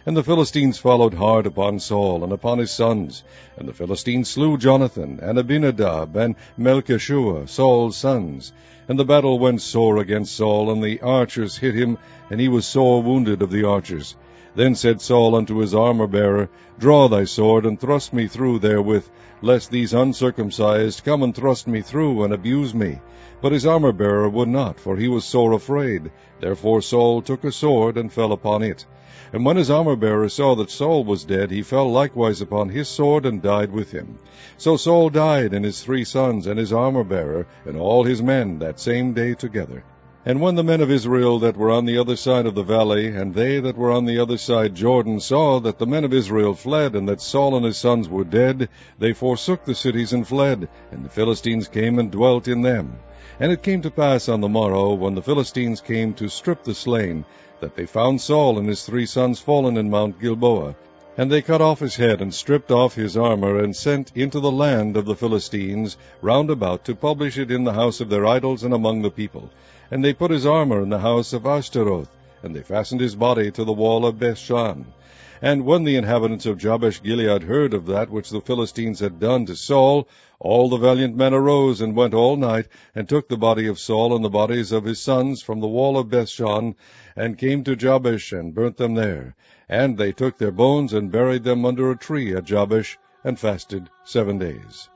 And the Philistines followed hard upon Saul, and upon his sons. And the Philistines slew Jonathan, and Abinadab, and Melchishua, Saul's sons. And the battle went sore against Saul, and the archers hit him, and he was sore wounded of the archers. Then said Saul unto his armor-bearer, Draw thy sword, and thrust me through therewith, lest these uncircumcised come and thrust me through, and abuse me. But his armor-bearer would not, for he was sore afraid. Therefore Saul took a sword, and fell upon it. And when his armor-bearer saw that Saul was dead, he fell likewise upon his sword, and died with him. So Saul died, and his 3 sons, and his armor-bearer, and all his men, that same day together. And when the men of Israel that were on the other side of the valley, and they that were on the other side Jordan, saw that the men of Israel fled, and that Saul and his sons were dead, they forsook the cities and fled, and the Philistines came and dwelt in them. And it came to pass on the morrow, when the Philistines came to strip the slain, that they found Saul and his 3 sons fallen in Mount Gilboa. And they cut off his head, and stripped off his armor, and sent into the land of the Philistines round about to publish it in the house of their idols and among the people. And they put his armor in the house of Ashtaroth, and they fastened his body to the wall of Bethshan. And when the inhabitants of Jabesh-gilead heard of that which the Philistines had done to Saul, all the valiant men arose, and went all night, and took the body of Saul and the bodies of his sons from the wall of Bethshan, and came to Jabesh, and burnt them there. And they took their bones, and buried them under a tree at Jabesh, and fasted 7 days.